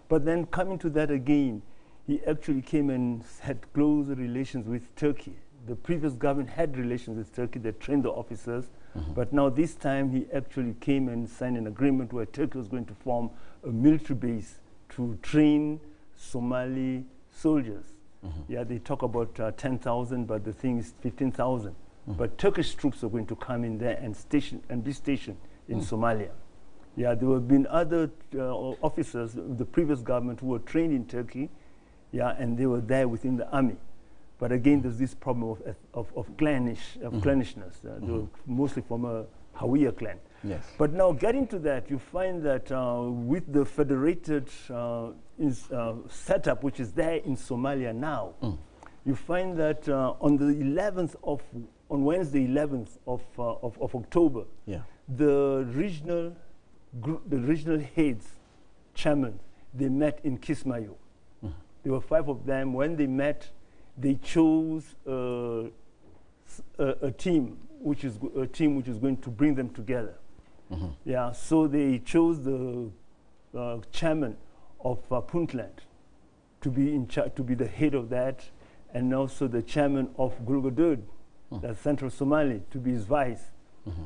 But then coming to that again, he actually came and had closer relations with Turkey, The previous government had relations with Turkey. They trained the officers. But now this time he actually came and signed an agreement where Turkey was going to form a military base to train Somali soldiers. Yeah, they talk about 10,000, but the thing is 15,000. But Turkish troops are going to come in there and be stationed in Somalia. Yeah, there have been other officers of the previous government who were trained in Turkey, yeah, and they were there within the army. But again, there's this problem of clannishness. They were mostly from a Hawiya clan. Yes. But now getting to that, you find that with the federated setup which is there in Somalia now, you find that on Wednesday 11th of October, the regional heads, chairmen, they met in Kismayo. There were 5 of them. When they met, they chose a team which is going to bring them together. Yeah, so they chose the chairman of Puntland to be in charge, to be the head of that, and also the chairman of Gulgadud, that's Central Somali, to be his vice.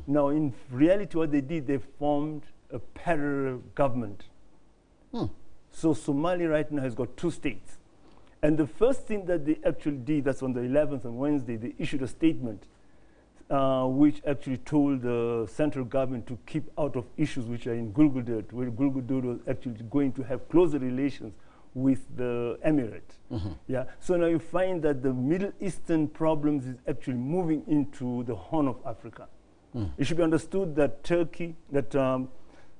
Now, in reality, what they did, they formed a parallel government. So Somalia right now has got 2 states. And the first thing that they actually did, that's on the 11th, on Wednesday, they issued a statement which actually told the central government to keep out of issues which are in Gulgadud, where Gulgadud was actually going to have closer relations with the Emirate. Yeah. So now you find that the Middle Eastern problems is actually moving into the Horn of Africa. It should be understood that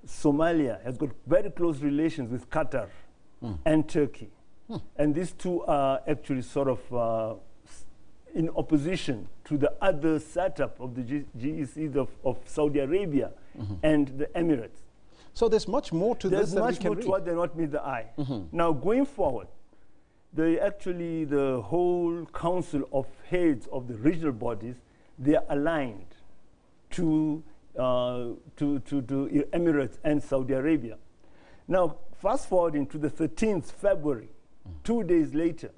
Somalia has got very close relations with Qatar and Turkey. And these two are actually sort of in opposition to the other setup of the GEC of Saudi Arabia and the Emirates. So there's much more to this than we can read. There's much more to what they not meet the eye. Now, going forward, the whole council of heads of the regional bodies, they are aligned to Emirates and Saudi Arabia. Now, fast forwarding to the 13th February, 2 days later,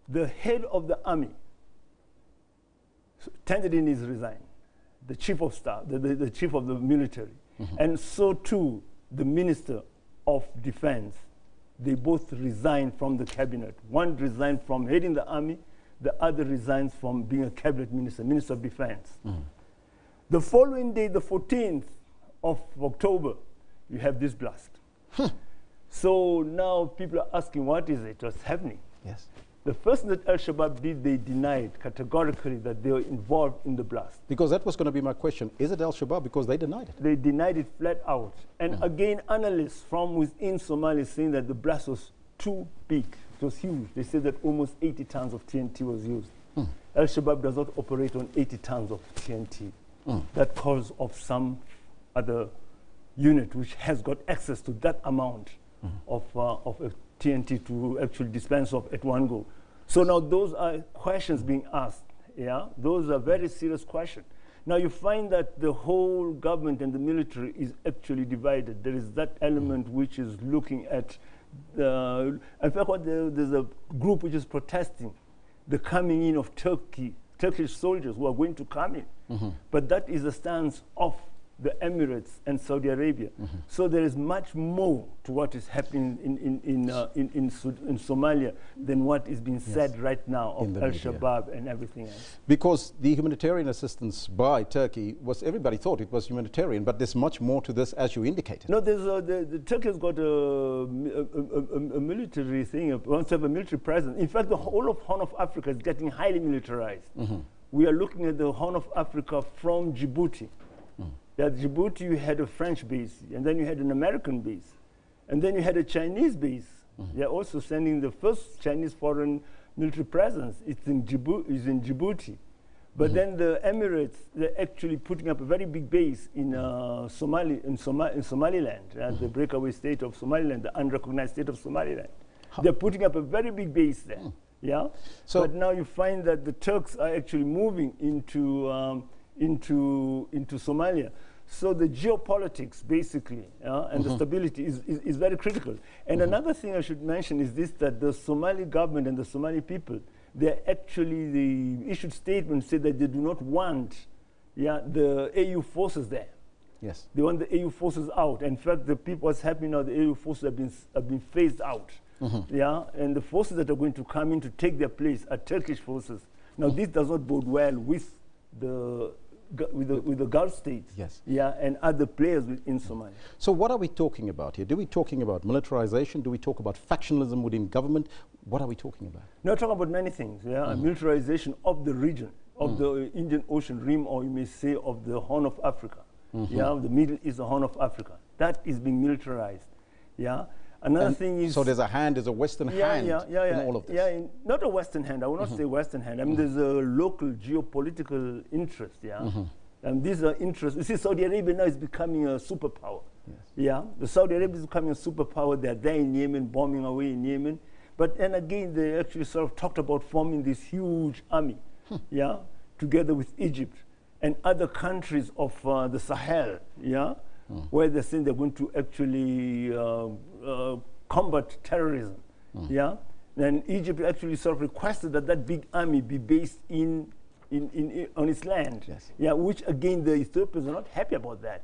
the head of the army tendered in his resign, the chief of staff, the chief of the military, and so too the minister of defense. They both resigned from the cabinet. One resigned from heading the army, the other resigns from being a cabinet minister, minister of defense. The following day, the 14th of October, you have this blast. So now people are asking, what is it? What's happening? Yes. The first thing that Al-Shabaab did, they denied categorically that they were involved in the blast. Because that was going to be my question. Is it Al-Shabaab? Because they denied it. They denied it flat out. And again, analysts from within Somalia saying that the blast was too big. It was huge. They said that almost 80 tons of TNT was used. Al-Shabaab does not operate on 80 tons of TNT. That calls of some other unit which has got access to that amount of TNT to actually dispense of at one go. So now those are questions being asked. Yeah, those are very serious questions. Now you find that the whole government and the military is actually divided. There is that element which is looking at in fact, there's a group which is protesting the coming in of Turkish soldiers who are going to come in. But that is the stance of the Emirates and Saudi Arabia. So there is much more to what is happening in Somalia than what is being said right now of Al-Shabaab and everything else. Because the humanitarian assistance by Turkey everybody thought it was humanitarian, but there's much more to this, as you indicated. No, there's the Turkey has got a military thing, wants to have a military presence. In fact, the whole of Horn of Africa is getting highly militarized. We are looking at the Horn of Africa from Djibouti. At Djibouti, you had a French base, and then you had an American base, and then you had a Chinese base. They're also sending the first Chinese foreign military presence. It's in Djibouti. But then the Emirates, they're actually putting up a very big base in Somaliland, the breakaway state of Somaliland, the unrecognized state of Somaliland. They're putting up a very big base there. Yeah. But now you find that the Turks are actually moving into Somalia. So the geopolitics, basically, and the stability is very critical. And another thing I should mention is this, that the Somali government and the Somali people, they issued statements said that they do not want the AU forces there. Yes. They want the AU forces out. In fact, what's happening now, the AU forces have been phased out. And the forces that are going to come in to take their place are Turkish forces. Now, this does not bode well with the Gulf states, and other players in Somalia. So what are we talking about here? Do we talking about militarization? Do we talk about factionalism within government? What are we talking about? No, talking about many things. Militarization of the region, of the Indian Ocean Rim, or you may say of the Horn of Africa. The Middle East, the Horn of Africa. That is being militarized. Another thing is... So there's a Western hand in all of this? Not a Western hand. I will not say Western hand. I mean, there's a local geopolitical interest, and these are interests. You see, Saudi Arabia now is becoming a superpower. The Saudi Arabia is becoming a superpower. They're there in Yemen, bombing away in Yemen. But then again, they actually sort of talked about forming this huge army, together with Egypt and other countries of the Sahel, where they're saying they're going to actually combat terrorism. Then Egypt actually sort of requested that that big army be based on its land. Which again the Ethiopians are not happy about that.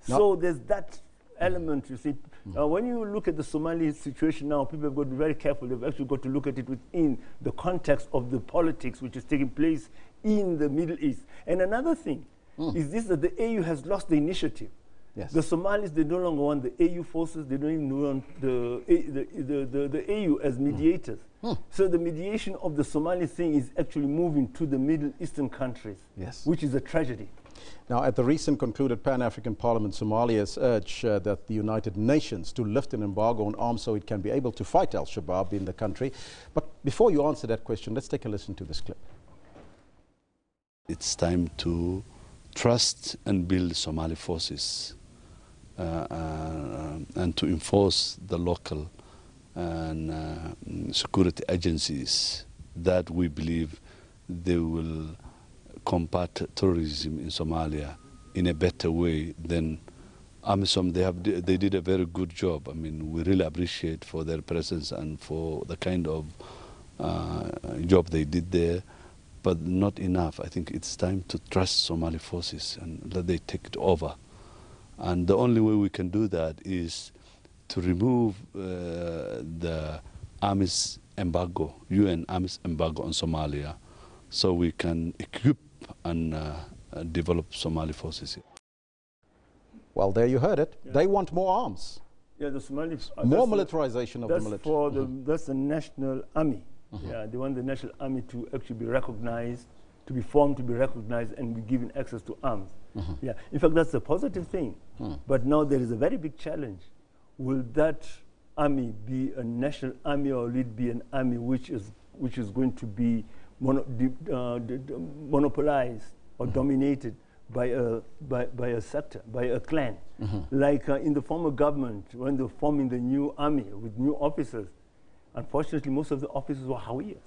So there's that element, you see. When you look at the Somali situation now, people have got to be very careful. They've actually got to look at it within the context of the politics which is taking place in the Middle East. And another thing is this, that the AU has lost the initiative. The Somalis, they no longer want the AU forces, they don't even want the AU as mediators. So the mediation of the Somali thing is actually moving to the Middle Eastern countries, which is a tragedy. Now, at the recent concluded Pan-African Parliament, Somalia has urged that the United Nations to lift an embargo on arms so it can be able to fight Al-Shabaab in the country. But before you answer that question, let's take a listen to this clip. It's time to trust and build Somali forces and to enforce the local and security agencies that we believe they will combat terrorism in Somalia in a better way than AMISOM. They did a very good job. I mean, we really appreciate for their presence and for the kind of job they did there, but not enough. I think it's time to trust Somali forces and let they take it over. And the only way we can do that is to remove the army's embargo, UN army's embargo on Somalia, so we can equip and develop Somali forces. Well, there you heard it. They want more arms. The Somali... more militarization of the military. That's the national army. They want the national army to actually be recognized, to be formed, to be recognized, and be given access to arms. In fact, that's a positive thing. But now there is a very big challenge. Will that army be a national army, or will it be an army which is going to be monopolized or dominated by a sector, by a clan? Like in the former government, when they were forming the new army with new officers, unfortunately, most of the officers were Hawiyas.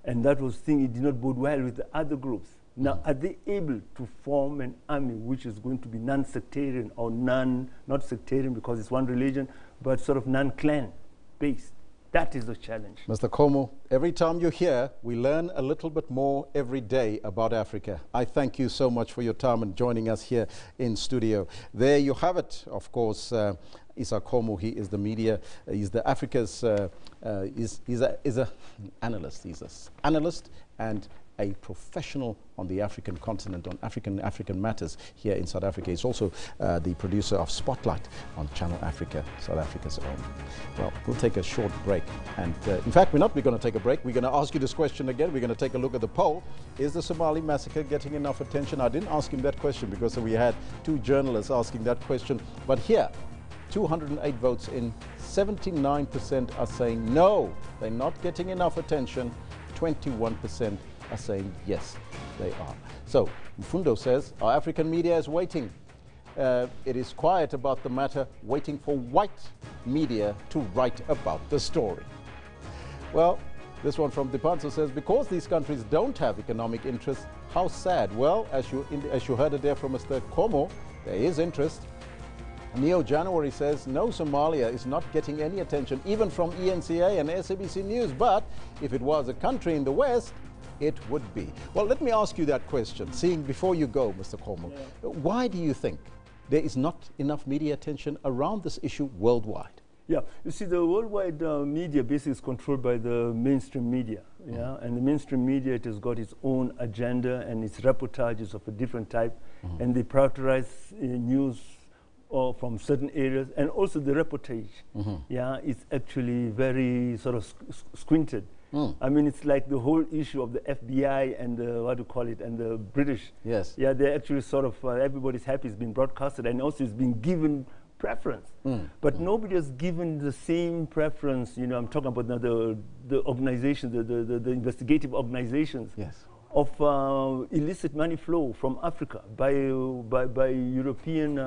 And that was thing, it did not bode well with the other groups. Now, are they able to form an army which is going to be non-sectarian or not sectarian because it's one religion, but sort of non-clan based? That is the challenge. Mr. Como, every time you're here, we learn a little bit more every day about Africa. I thank you so much for your time and joining us here in studio. There you have it, of course. Isa Como, he is the media, he's the Africa's, he's a analyst. He's an analyst and a professional on the African continent, on African matters here in South Africa. He's also the producer of Spotlight on Channel Africa, South Africa's own. Well, we'll take a short break. And in fact, we're going to take a break. We're going to ask you this question again. We're going to take a look at the poll. Is the Somali massacre getting enough attention? I didn't ask him that question because we had two journalists asking that question. But here, 208 votes in, 79% are saying no, they're not getting enough attention. 21% are saying yes, they are. So Mfundo says our African media is waiting. It is quiet about the matter, waiting for white media to write about the story. Well, this one from Dipanso says, because these countries don't have economic interest, how sad. Well, as you heard it there from Mr. Como, there is interest. Neo January says, no, Somalia is not getting any attention, even from ENCA and SABC News. But if it was a country in the West, it would be. Well, let me ask you that question, seeing before you go, Mr. Como. Why do you think there is not enough media attention around this issue worldwide? Yeah, you see, the worldwide media basically is controlled by the mainstream media. Yeah, and the mainstream media, it has got its own agenda and its reportages of a different type, and they prioritize news from certain areas, and also the reportage. Yeah, it's actually very sort of squinted. I mean, it's like the whole issue of the FBI and the, what do you call it, and the British. Yes. Yeah, they're actually sort of, everybody's happy it's been broadcasted, and also it's been given preference. But nobody has given the same preference, you know, I'm talking about now the organizations, the investigative organizations. Yes. Of illicit money flow from Africa by European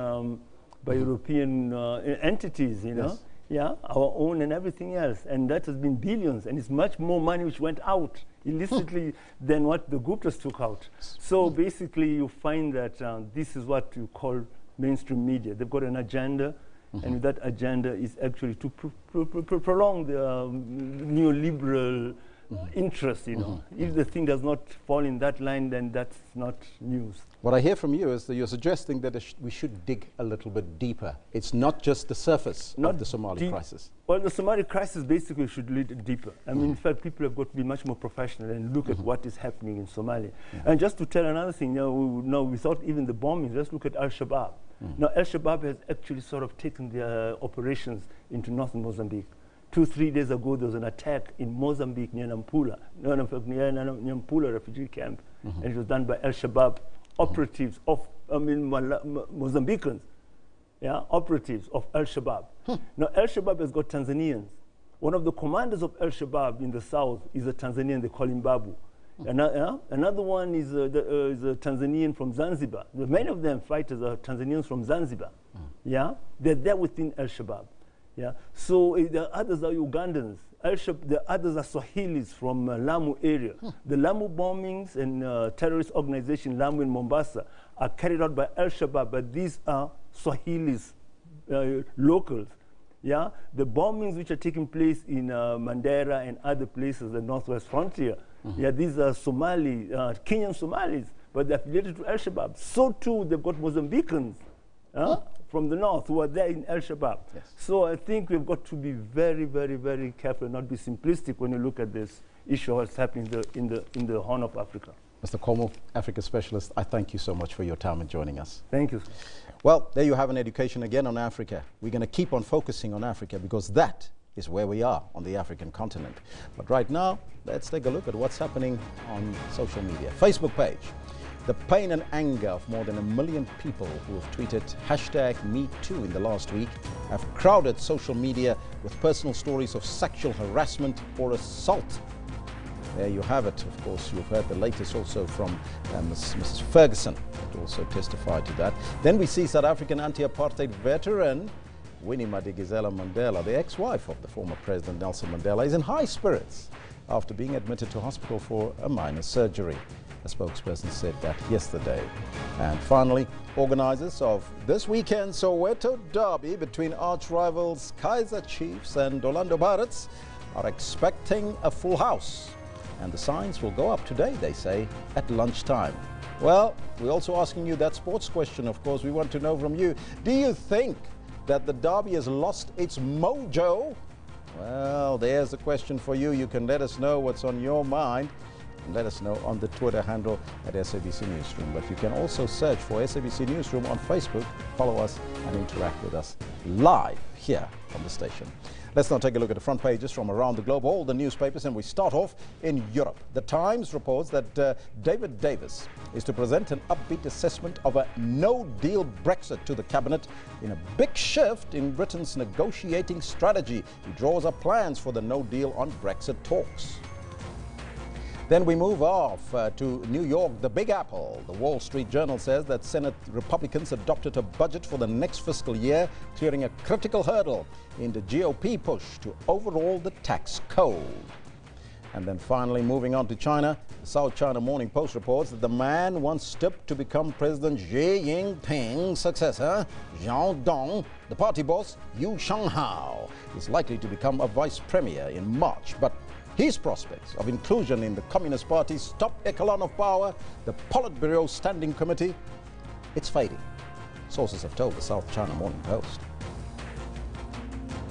entities, you know. Yes. Yeah, our own and everything else, and that has been billions, and it's much more money which went out illicitly than what the Guptas took out. So basically, you find that this is what you call mainstream media. They've got an agenda, and that agenda is actually to prolong the neoliberal interest, you know. If the thing does not fall in that line, then that's not news. What I hear from you is that you're suggesting that we should dig a little bit deeper. It's not just the surface of the Somali crisis. Well, the Somali crisis basically should lead deeper. I mean, in fact, people have got to be much more professional and look at what is happening in Somalia. And just to tell another thing, you know, without even the bombings, let's look at Al-Shabaab. Now, Al-Shabaab has actually sort of taken their operations into northern Mozambique. 2-3 days ago, there was an attack in Mozambique near Nampula, near Nampula refugee camp, and it was done by Al-Shabaab operatives of, Mozambicans, yeah, operatives of Al-Shabaab. Now, Al-Shabaab has got Tanzanians. One of the commanders of Al-Shabaab in the south is a Tanzanian, they call him Babu. Another one is a Tanzanian from Zanzibar. Many of them fighters are Tanzanians from Zanzibar. Yeah, they're there within Al-Shabaab. Yeah, so the others are Ugandans. The others are Swahilis from Lamu area. The Lamu bombings and terrorist organization Lamu in Mombasa are carried out by Al-Shabaab, but these are Swahilis, locals. Yeah, the bombings which are taking place in Mandera and other places, the northwest frontier, yeah, these are Somali, Kenyan Somalis, but they're affiliated to Al-Shabaab. So too, they've got Mozambicans from the north who are there in Al-Shabaab. Yes. So I think we've got to be very, very, very careful and not be simplistic when you look at this issue that's happening in the Horn of Africa. Mr. Como, Africa Specialist, I thank you so much for your time and joining us. Thank you. Well, there you have an education again on Africa. We're going to keep on focusing on Africa because that is where we are on the African continent. But right now, let's take a look at what's happening on social media. Facebook page. The pain and anger of more than 1 million people who have tweeted #MeToo in the last week have crowded social media with personal stories of sexual harassment or assault. There you have it. Of course, you've heard the latest also from Mrs. Ferguson, that also testified to that. Then we see South African anti-apartheid veteran Winnie Madikizela Mandela, the ex-wife of the former President Nelson Mandela, is in high spirits after being admitted to hospital for a minor surgery. A spokesperson said that yesterday. And finally, organizers of this weekend's Soweto Derby between arch-rivals Kaizer Chiefs and Orlando Pirates are expecting a full house. And the signs will go up today, they say, at lunchtime. Well, we're also asking you that sports question, of course. We want to know from you. Do you think that the Derby has lost its mojo? Well, there's a question for you. You can let us know what's on your mind. And let us know on the Twitter handle at SABC Newsroom. But you can also search for SABC Newsroom on Facebook, follow us and interact with us live here on the station. Let's now take a look at the front pages from around the globe, all the newspapers, and we start off in Europe. The Times reports that David Davis is to present an upbeat assessment of a no-deal Brexit to the cabinet in a big shift in Britain's negotiating strategy. He draws up plans for the no-deal on Brexit talks. Then we move off to New York, the Big Apple. The Wall Street Journal says that Senate Republicans adopted a budget for the next fiscal year, clearing a critical hurdle in the GOP push to overhaul the tax code. And then finally, moving on to China, the South China Morning Post reports that the man once stepped to become President Xi Jinping's successor, Zhao Dong, the party boss, Yu Shanghao, is likely to become a vice premier in March. But his prospects of inclusion in the Communist Party's top echelon of power, the Politburo Standing Committee, it's fading. Sources have told the South China Morning Post.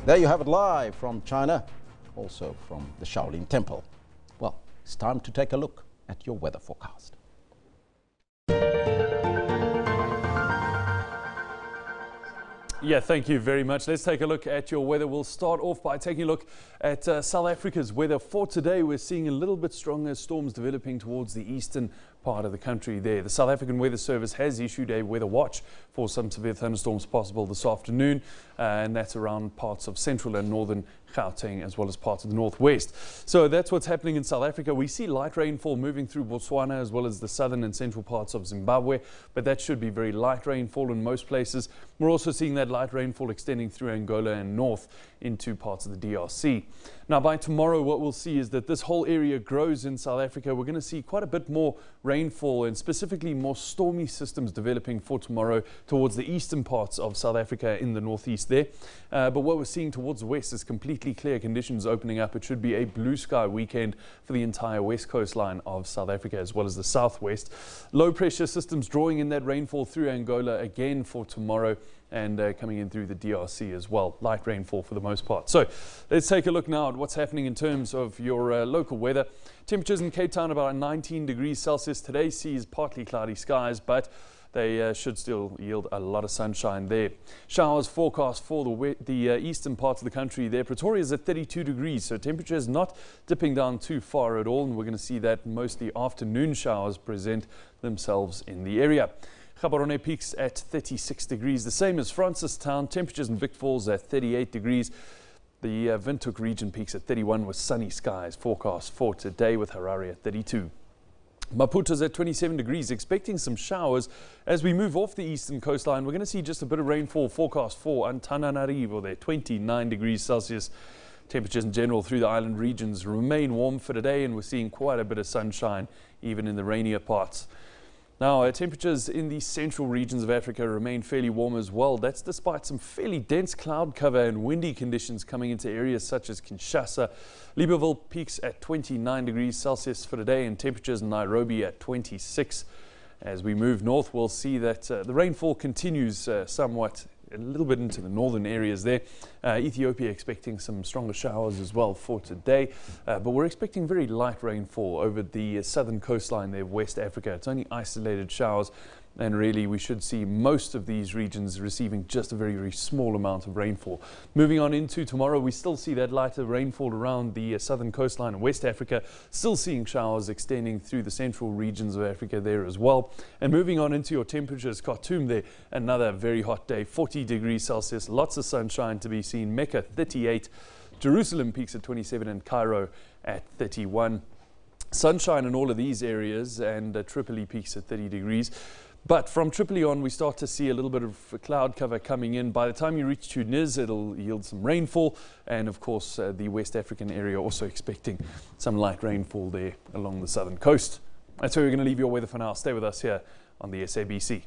There you have it live from China, also from the Shaolin Temple. Well, it's time to take a look at your weather forecast. Yeah, thank you very much. Let's take a look at your weather. We'll start off by taking a look at South Africa's weather. For today, we're seeing a little bit stronger storms developing towards the eastern part of the country there. The South African Weather Service has issued a weather watch for some severe thunderstorms possible this afternoon, and that's around parts of central and northern Gauteng as well as parts of the northwest. So that's what's happening in South Africa. We see light rainfall moving through Botswana as well as the southern and central parts of Zimbabwe, but that should be very light rainfall in most places. We're also seeing that light rainfall extending through Angola and north into parts of the DRC. Now by tomorrow, what we'll see is that this whole area grows in South Africa. We're going to see quite a bit more rainfall and specifically more stormy systems developing for tomorrow towards the eastern parts of South Africa in the northeast there. But what we're seeing towards the west is completely clear conditions opening up. It should be a blue sky weekend for the entire west coastline of South Africa as well as the southwest. Low pressure systems drawing in that rainfall through Angola again for tomorrow, and coming in through the DRC as well. Light rainfall for the most part. So let's take a look now at what's happening in terms of your local weather. Temperatures in Cape Town about 19 degrees Celsius. Today sees partly cloudy skies, but they should still yield a lot of sunshine there. Showers forecast for the eastern parts of the country there. Pretoria is at 32 degrees, so temperature is not dipping down too far at all, and we're going to see that mostly afternoon showers present themselves in the area. Gaborone peaks at 36 degrees, the same as Francistown. Temperatures in Vic Falls at 38 degrees. The Windhoek region peaks at 31 with sunny skies forecast for today, with Harare at 32. Maputo's at 27 degrees, expecting some showers. As we move off the eastern coastline, we're going to see just a bit of rainfall forecast for Antananarivo there, 29 degrees Celsius. Temperatures in general through the island regions remain warm for today, and we're seeing quite a bit of sunshine even in the rainier parts. Now, temperatures in the central regions of Africa remain fairly warm as well. That's despite some fairly dense cloud cover and windy conditions coming into areas such as Kinshasa. Libreville peaks at 29 degrees Celsius for today, and temperatures in Nairobi at 26. As we move north, we'll see that the rainfall continues somewhat a little bit into the northern areas there. Ethiopia expecting some stronger showers as well for today, but we're expecting very light rainfall over the southern coastline there of West Africa. It's only isolated showers, and really we should see most of these regions receiving just a very, very small amount of rainfall. Moving on into tomorrow, we still see that lighter rainfall around the southern coastline of West Africa, still seeing showers extending through the central regions of Africa there as well. And moving on into your temperatures, Khartoum there, another very hot day, 40 degrees Celsius, lots of sunshine to be seen. Mecca 38, Jerusalem peaks at 27, and Cairo at 31. Sunshine in all of these areas, and Tripoli peaks at 30 degrees. But from Tripoli on, we start to see a little bit of cloud cover coming in. By the time you reach Tunis, it'll yield some rainfall. And of course, the West African area also expecting some light rainfall there along the southern coast. That's where we're going to leave your weather for now. Stay with us here on the SABC.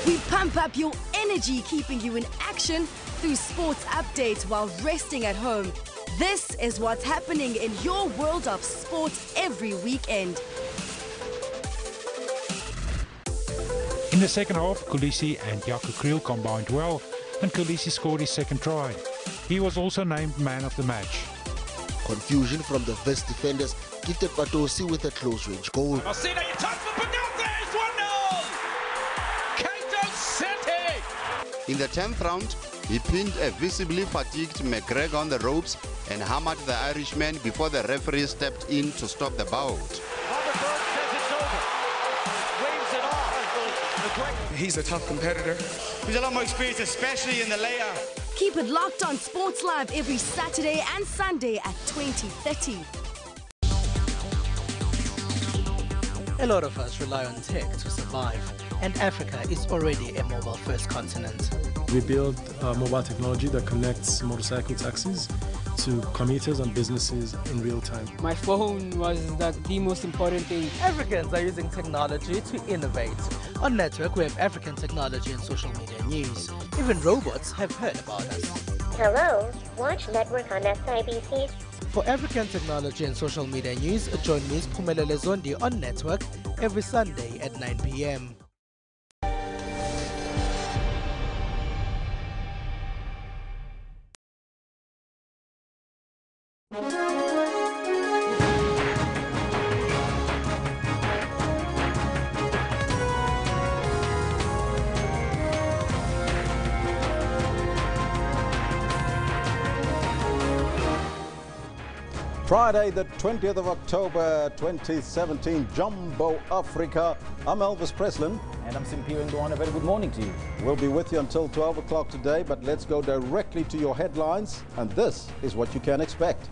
We pump up your energy, keeping you in action through sports updates while resting at home. This is what's happening in your world of sports every weekend. In the second half, Thulsie and Jaco Kriel combined well, and Thulsie scored his second try. He was also named man of the match. Confusion from the West defenders gifted Patronage with a close-range goal. In the 10th round, he pinned a visibly fatigued McGregor on the ropes and hammered the Irishman before the referee stepped in to stop the bout. He's a tough competitor. He's a lot more experienced, especially in the layout. Keep it locked on Sports Live every Saturday and Sunday at 20:30. A lot of us rely on tech to survive, and Africa is already a mobile-first continent. We build mobile technology that connects motorcycle taxis to commuters and businesses in real time. My phone was the most important thing. Africans are using technology to innovate. On Network, we have African technology and social media news. Even robots have heard about us. Hello, watch Network on SABC. For African technology and social media news, join Ms. Phumelele Zondi on Network every Sunday at 9 p.m. Friday, the 20th of October, 2017, Jumbo Africa. I'm Elvis Preslin. And I'm Simpiwe Ngwane. A very good morning to you. We'll be with you until 12 o'clock today, but let's go directly to your headlines, and this is what you can expect.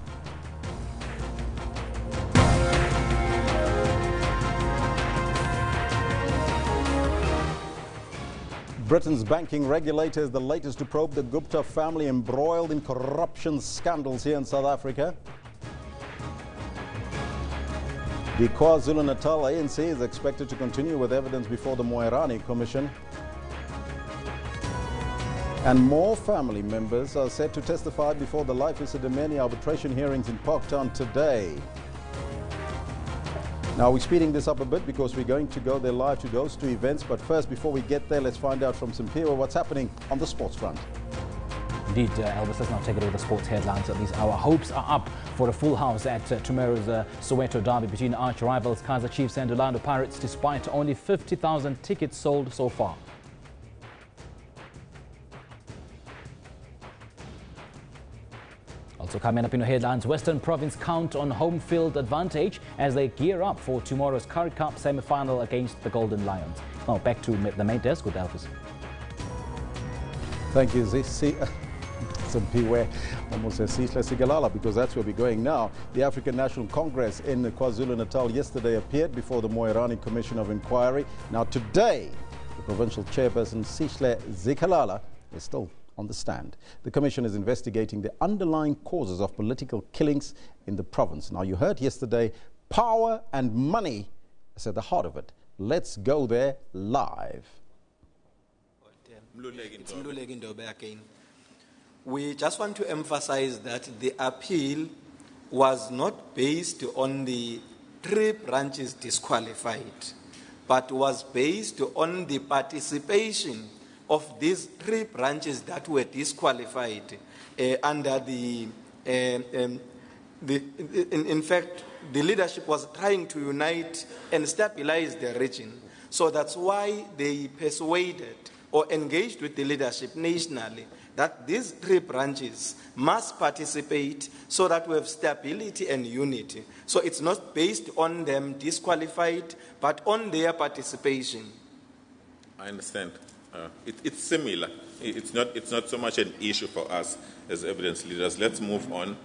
Britain's banking regulator is the latest to probe the Gupta family embroiled in corruption scandals here in South Africa. The KwaZulu-Natal ANC is expected to continue with evidence before the Moerane Commission. And more family members are set to testify before the Life Esidimeni arbitration hearings in Parktown today. Now, we're speeding this up a bit because we're going to go there live to those two events. But first, before we get there, let's find out from Simpiwe what's happening on the sports front. Indeed, Elvis has now taken over the sports headlines of these hour. Hopes are up for a full house at tomorrow's Soweto Derby between arch rivals Kaizer Chiefs and Orlando Pirates, despite only 50,000 tickets sold so far. Also coming up in your headlines, Western Province count on home field advantage as they gear up for tomorrow's Currie Cup semi-final against the Golden Lions. Now back to the main desk with Elvis. Thank you, Simpiwe, almost as Sigalala, because that's where we're going now. The African National Congress in KwaZulu-Natal yesterday appeared before the Moerane Commission of Inquiry. Now today, the provincial chairperson Sihle Zikalala is still on the stand. The commission is investigating the underlying causes of political killings in the province. Now you heard yesterday, power and money is at the heart of it. Let's go there live. We just want to emphasize that the appeal was not based on the 3 branches disqualified, but was based on the participation of these 3 branches that were disqualified under the, in fact, the leadership was trying to unite and stabilize the region. So that's why they persuaded or engaged with the leadership nationally that these 3 branches must participate so that we have stability and unity. So it's not based on them disqualified, but on their participation. I understand. It's similar. It's not so much an issue for us as evidence leaders. Let's move on.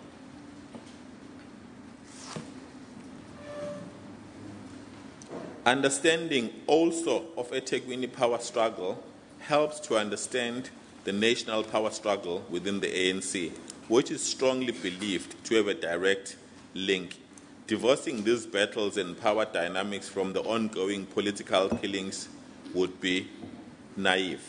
Understanding also of a eThekwini power struggle helps to understand the national power struggle within the ANC, which is strongly believed to have a direct link. Divorcing these battles and power dynamics from the ongoing political killings would be naive.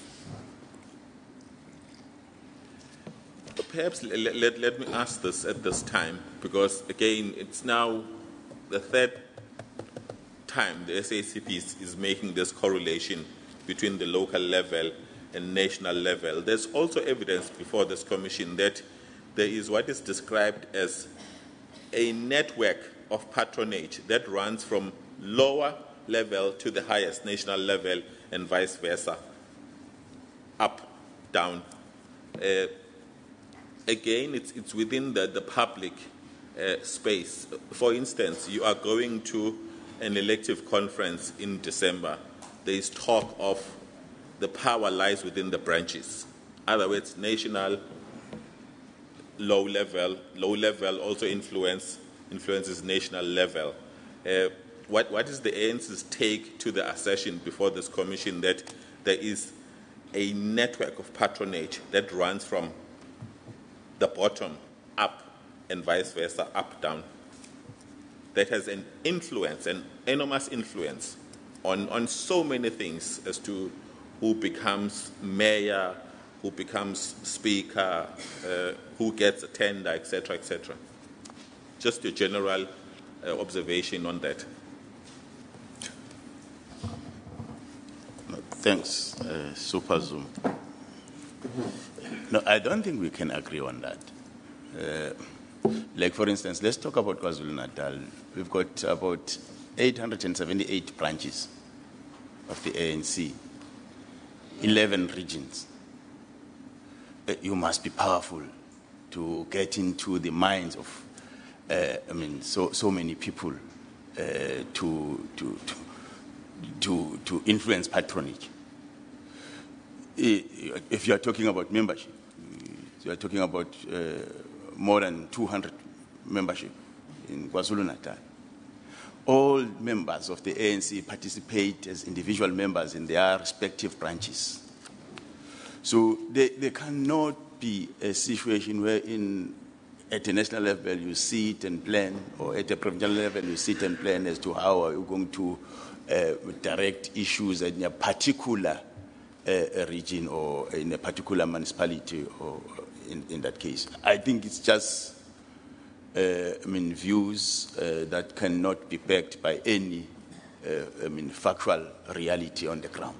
Perhaps let me ask this at this time, because again, it's now the 3rd time the SACP is making this correlation between the local level and national level. There's also evidence before this commission that there is what is described as a network of patronage that runs from lower level to the highest national level and vice versa, up, down. Again, it's within the public space. For instance, you are going to an elective conference in December. There is talk of the power lies within the branches. In other words, national, low level also influences national level. What is the ANC's take to the assertion before this commission that there is a network of patronage that runs from the bottom up and vice versa, up down, that has an influence, an enormous influence on so many things as to who becomes mayor, who becomes speaker, who gets a tender, etc., etc. Just a general observation on that. Thanks, Super Zoom. No, I don't think we can agree on that. Like, for instance, let's talk about KwaZulu-Natal. We've got about 878 branches of the ANC, 11 regions. You must be powerful to get into the minds of, so many people to influence patronage. If you are talking about membership, you are talking about more than 200 membership in KwaZulu-Natal. All members of the ANC participate as individual members in their respective branches. So there cannot be a situation where at a national level you sit and plan, or at a provincial level you sit and plan as to how are you going to direct issues in a particular region or in a particular municipality, or in that case. I think it's just views that cannot be backed by any factual reality on the ground.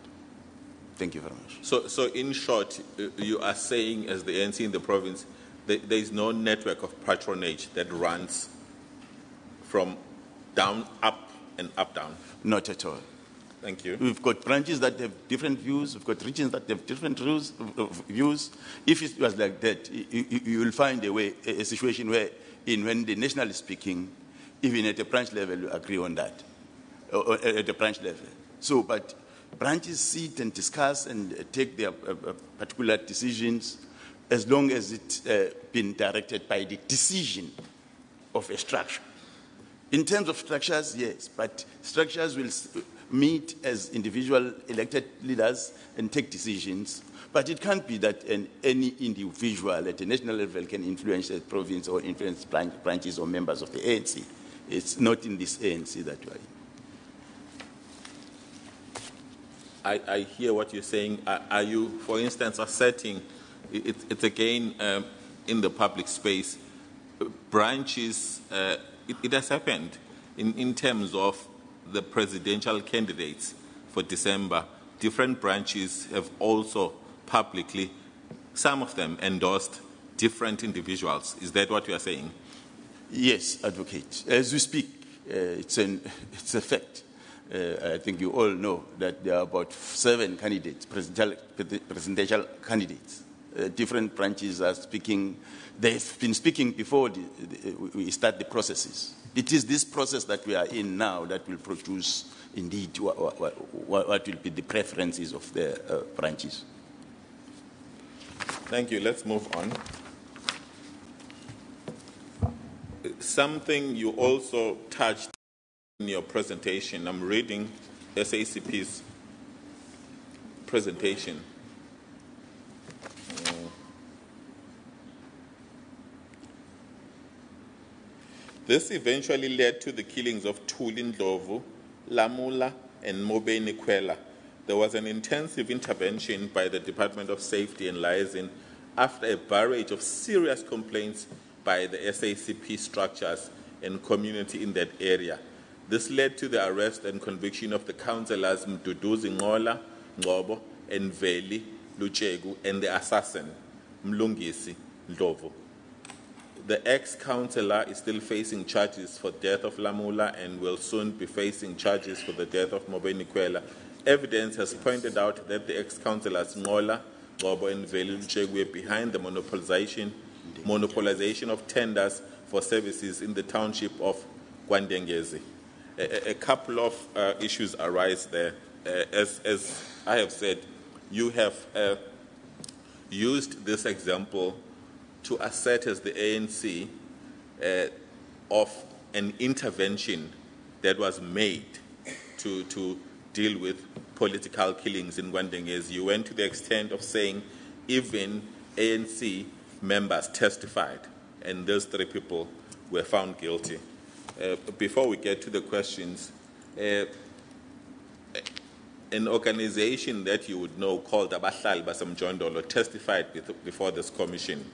Thank you very much. So in short, you are saying, as the ANC in the province, there is no network of patronage that runs from down up and up down? Not at all. Thank you. We've got branches that have different views. We've got regions that have different views. If it was like that, you will find a situation where, when the national is speaking, even at a branch level, you agree on that, or at a branch level. So, but branches sit and discuss and take their particular decisions, as long as it's been directed by the decision of a structure. In terms of structures, yes, but structures will meet as individual elected leaders and take decisions. But it can't be that any individual at a national level can influence a province or influence branches or members of the ANC. It's not in this ANC that we are in. I hear what you're saying. Are you, for instance, asserting, it's again in the public space, branches, it has happened in terms of the presidential candidates for December. Different branches have also publicly, some of them endorsed different individuals. Is that what you are saying? Yes, Advocate. As we speak, it's a fact. I think you all know that there are about 7 candidates, presidential candidates. Different branches are speaking. They've been speaking before we start the processes. It is this process that we are in now that will produce, indeed, what will be the preferences of the branches. Thank you. Let's move on. Something you also touched in your presentation. I'm reading SACP's presentation. This eventually led to the killings of Thulsie Ndlovu, Lamula, and Moerane Commission. There was an intensive intervention by the Department of Safety and Liaison after a barrage of serious complaints by the SACP structures and community in that area. This led to the arrest and conviction of the councillors Mduduzi Ngola, Ngobo, and Veli Luchegu, and the assassin, Mlungisi Ndlovu. The ex-councillor is still facing charges for death of Lamula and will soon be facing charges for the death of Moerane Commission. Evidence has pointed out that the ex-councillors Ngola, Ngobo, and Veli Luchegu were behind the monopolization of tenders for services in the township of Kwandengezi. A couple of issues arise there. As I have said, you have used this example to assert as the ANC of an intervention that was made to deal with political killings in Gwandengezi. You went to the extent of saying even ANC members testified, and those 3 people were found guilty. Before we get to the questions, an organization that you would know called Abahlali Basamjondolo testified before this commission.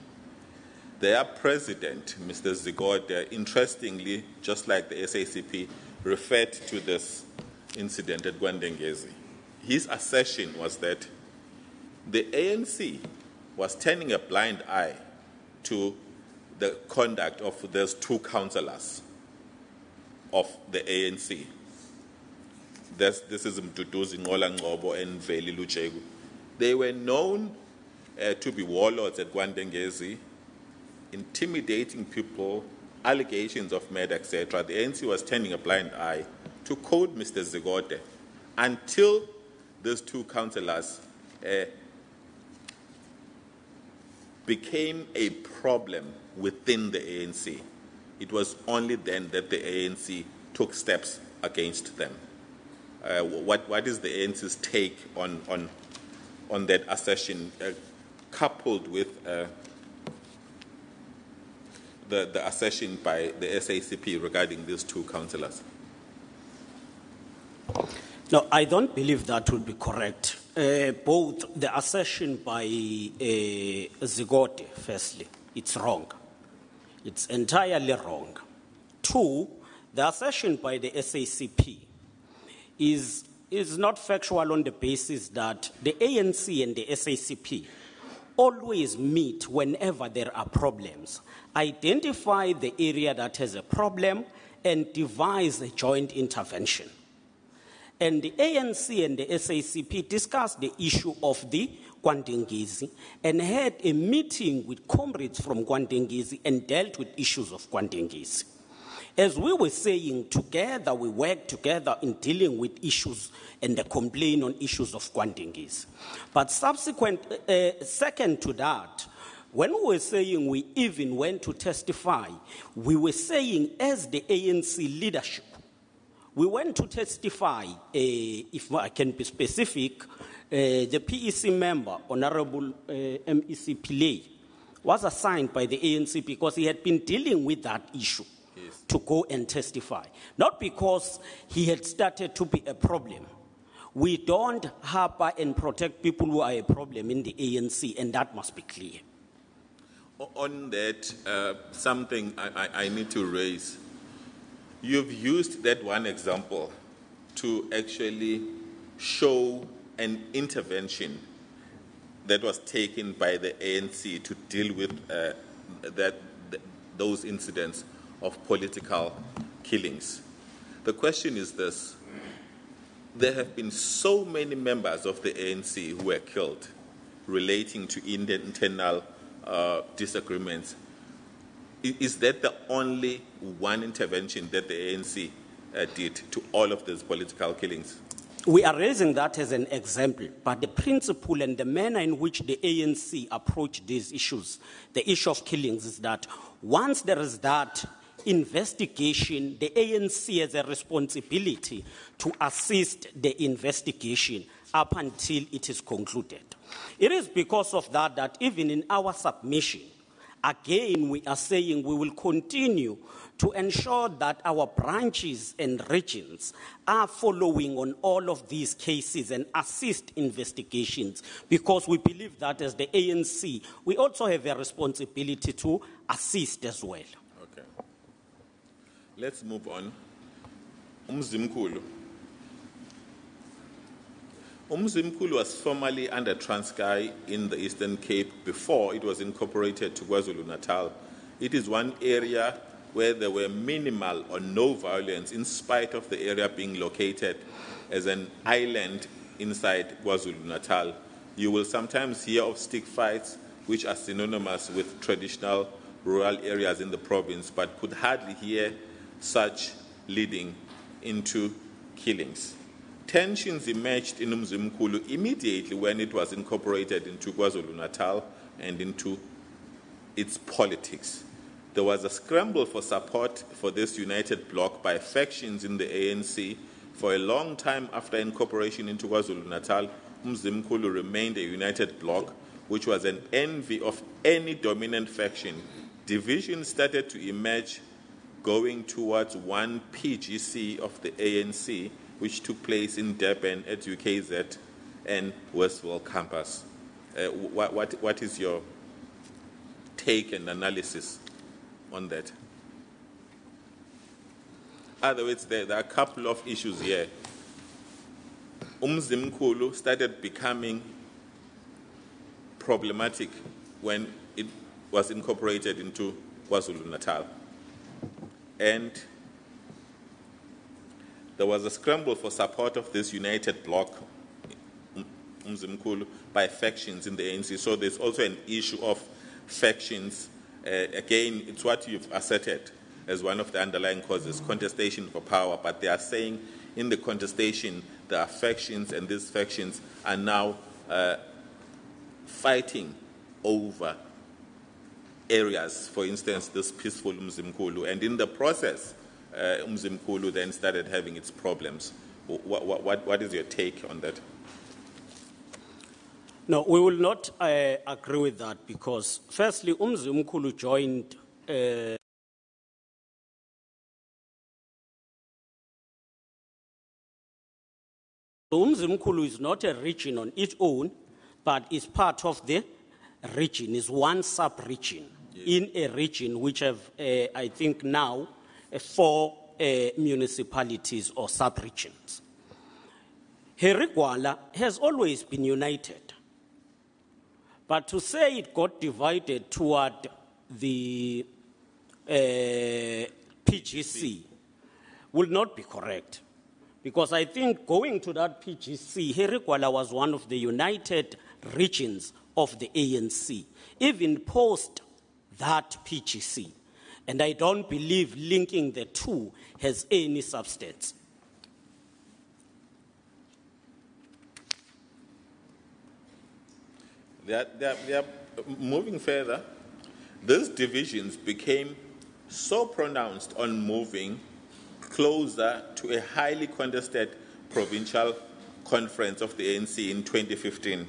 Their president, Mr. Zigode, interestingly, just like the SACP, referred to this incident at Gwandengezi. His assertion was that the ANC was turning a blind eye to the conduct of those 2 councillors of the ANC. This is Mduduzi Ngola Ngobo and Veli Luchegu. They were known to be warlords at Gwandengezi, intimidating people, allegations of murder, etc. The ANC was turning a blind eye, to quote Mr. Zigode, until those 2 councillors became a problem within the ANC. It was only then that the ANC took steps against them. What is the ANC's take on that assertion, coupled with the assertion by the SACP regarding these 2 councillors? No, I don't believe that would be correct. Both the assertion by Zigode, firstly, it's wrong. It's entirely wrong. 2, the assertion by the SACP is not factual on the basis that the ANC and the SACP always meet whenever there are problems, identify the area that has a problem, and devise a joint intervention. And the ANC and the SACP discussed the issue of the Gwandengezi and had a meeting with comrades from Gwandengezi and dealt with issues of Gwandengezi. As we were saying, together we worked together in dealing with issues and the complaint on issues of Gwandengezi. But second to that, when we were saying we even went to testify, we were saying as the ANC leadership, we went to testify, if I can be specific, the PEC member, Honorable MEC Pillay, was assigned by the ANC because he had been dealing with that issue to go and testify. Not because he had started to be a problem. We don't harbor and protect people who are a problem in the ANC, and that must be clear. On that, something I need to raise. You've used that one example to actually show an intervention that was taken by the ANC to deal with those incidents of political killings. The question is this: there have been so many members of the ANC who were killed relating to internal disagreements. Is that the only one intervention that the ANC did to all of these political killings? We are raising that as an example, but the principle and the manner in which the ANC approach these issues, the issue of killings, is that once there is that investigation, the ANC has a responsibility to assist the investigation up until it is concluded. It is because of that even in our submission, again, we are saying we will continue to ensure that our branches and regions are following on all of these cases and assist investigations, because we believe that as the ANC, we also have a responsibility to assist as well. Okay. Let's move on. Umzimkhulu. Umzimkhulu was formerly under Transkei in the Eastern Cape before it was incorporated to KwaZulu-Natal. It is one area where there were minimal or no violence in spite of the area being located as an island inside KwaZulu-Natal. You will sometimes hear of stick fights, which are synonymous with traditional rural areas in the province, but could hardly hear such leading into killings. tensions emerged in Umzimkhulu immediately when it was incorporated into KwaZulu-Natal and into its politics. There was a scramble for support for this united bloc by factions in the ANC. For a long time after incorporation into KwaZulu-Natal, Umzimkhulu remained a united bloc, which was an envy of any dominant faction. Divisions started to emerge going towards one PGC of the ANC, which took place in Durban at UKZ and Westville campus. What is your take and analysis on that? Other words, there are a couple of issues here. Umzimkhulu started becoming problematic when it was incorporated into KwaZulu-Natal. And there was a scramble for support of this united bloc, Umzimkhulu, by factions in the ANC. So there's also an issue of factions. Again, it's what you've asserted as one of the underlying causes, contestation for power. But they are saying in the contestation there are factions, and these factions are now fighting over areas, for instance, this peaceful Umzimkhulu. And in the process, Umzimkhulu then started having its problems. What is your take on that? No, we will not agree with that because, firstly, Umzimkhulu joined Umzimkhulu is not a region on its own, but is part of the region, is one sub-region in a region which have, I think now, 4 municipalities or sub-regions. Herigwala has always been united. But to say it got divided toward the PGC will not be correct. Because I think going to that PGC, Herigwala was one of the united regions of the ANC, even post that PGC. And I don't believe linking the two has any substance. Moving further, these divisions became so pronounced on moving closer to a highly contested provincial conference of the ANC in 2015.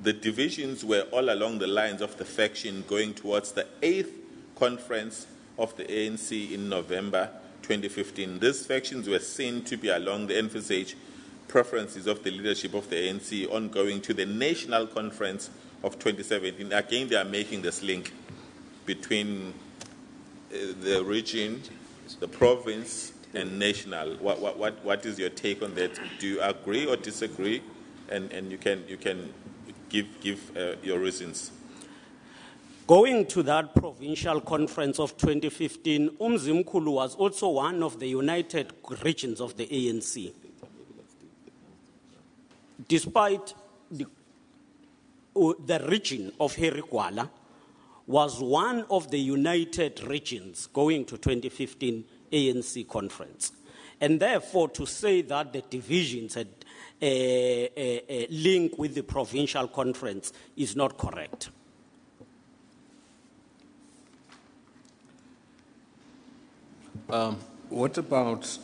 The divisions were all along the lines of the faction going towards the 8th conference of the ANC in November 2015. These factions were seen to be along the envisaged preferences of the leadership of the ANC on going to the national conference of 2017. Again, they are making this link between the region, the province, and national. What is your take on that? Do you agree or disagree? And you can give your reasons. Going to that provincial conference of 2015, Umzimkhulu was also one of the united regions of the ANC. Despite the region of Herigwala was one of the united regions going to 2015 ANC conference. And therefore, to say that the divisions had a link with the provincial conference is not correct. What about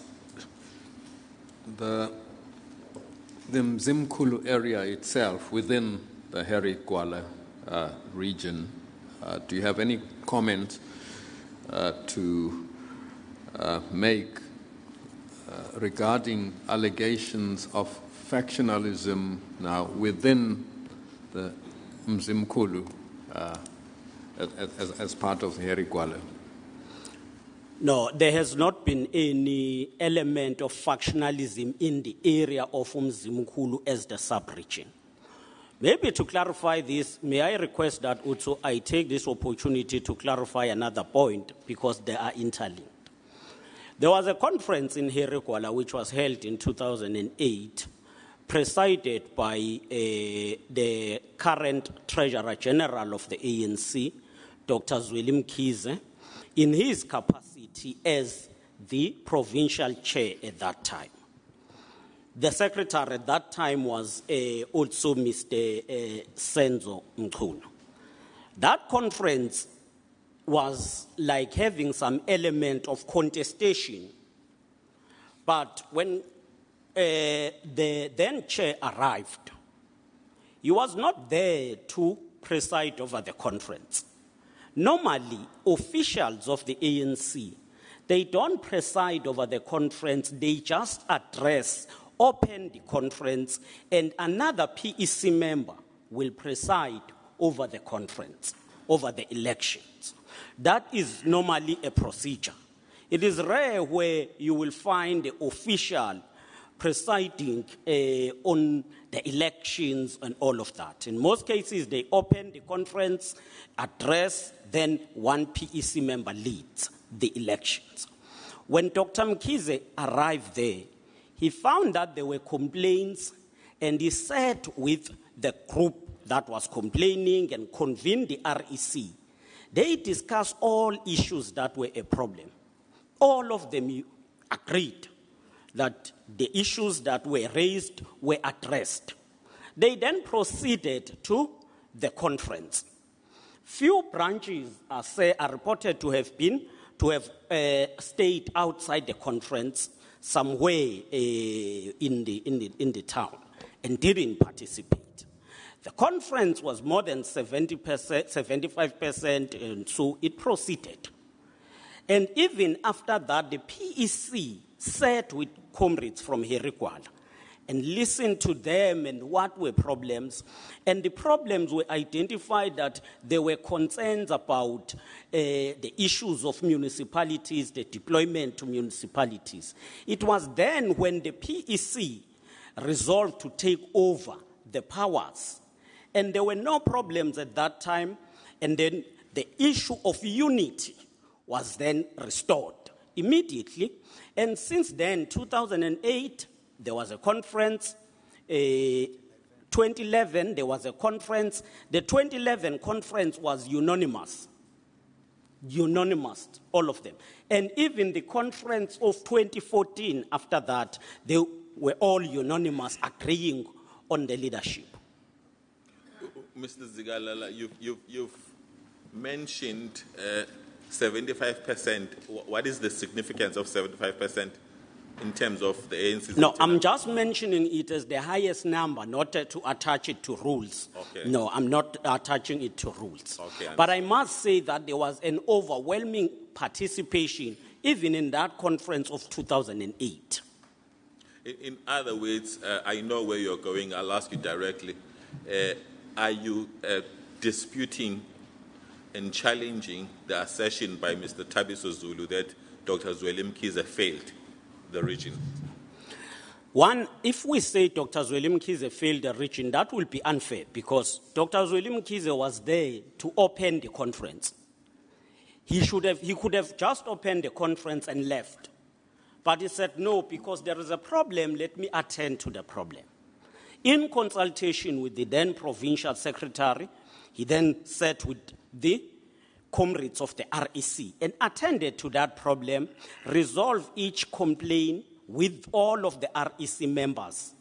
the Mzimkhulu area itself within the Herigwala region? Do you have any comment to make regarding allegations of factionalism now within the Mzimkhulu as part of Herigwala? No, there has not been any element of factionalism in the area of Umzimkhulu as the sub-region. Maybe to clarify this, may I request that also I take this opportunity to clarify another point because they are interlinked. There was a conference in Herigwala which was held in 2008, presided by the current Treasurer General of the ANC, Dr. Zweli Mkhize, in his capacity as the provincial chair at that time. The secretary at that time was also Mr. Senzo Mkhulu. That conference was like having some element of contestation. But when the then chair arrived, he was not there to preside over the conference. Normally, officials of the ANC, they don't preside over the conference, they just address, open the conference, and another PEC member will preside over the conference, over the elections. That is normally a procedure. It is rare where you will find the official presiding on the elections and all of that. In most cases, they open the conference, address, then one PEC member leads the elections. When Dr. Mkhize arrived there, he found that there were complaints, and he sat with the group that was complaining and convened the REC. They discussed all issues that were a problem. All of them agreed that the issues that were raised were addressed. They then proceeded to the conference. Few branches are reported to have stayed outside the conference somewhere in the town and didn't participate. The conference was more than 70%, 75%, and so it proceeded. And even after that, the PEC sat with comrades from Herikwala and listened to them and what were problems. And the problems were identified that there were concerns about the issues of municipalities, the deployment to municipalities. It was then when the PEC resolved to take over the powers. And there were no problems at that time. And then the issue of unity was then restored immediately. And since then, 2008, there was a conference. 2011, there was a conference. The 2011 conference was unanimous. Unanimous, all of them. And even the conference of 2014, after that, they were all unanimous, agreeing on the leadership. Mr. Zigalala, you've mentioned 75%. What is the significance of 75% in terms of the ANC's? No, I'm just mentioning it as the highest number, not to attach it to rules. Okay. No, I'm not attaching it to rules. Okay, but I must say that there was an overwhelming participation even in that conference of 2008. In other words, I know where you're going. I'll ask you directly. Are you disputing and challenging the assertion by Mr. Thabiso Zulu that Dr. Zweli Mkhize failed the region? One, if we say Dr. Zweli Mkhize failed the region, that will be unfair because Dr. Zweli Mkhize was there to open the conference. He could have just opened the conference and left. But he said, no, because there is a problem, let me attend to the problem. In consultation with the then provincial secretary, he then sat with the comrades of the REC and attended to that problem, resolved each complaint with all of the REC members,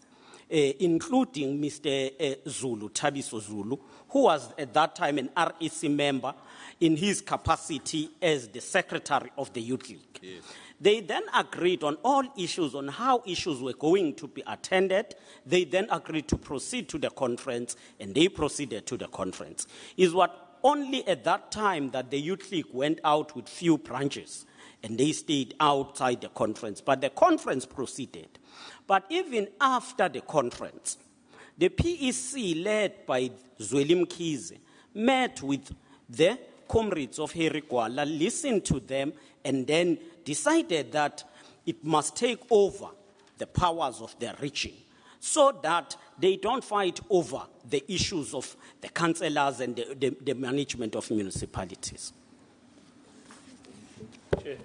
including Mr. Zulu, Thabiso Zulu, who was at that time an REC member in his capacity as the secretary of the Youth League. Yes. They then agreed on all issues, on how issues were going to be attended. They then agreed to proceed to the conference, and they proceeded to the conference. Is what only at that time that the Youth League went out with few branches, and they stayed outside the conference. But the conference proceeded. But even after the conference, the PEC, led by Zweli Mkhize, met with the comrades of Herikwala, listened to them, and then decided that it must take over the powers of the region so that they don't fight over the issues of the councillors and the management of municipalities. Chair,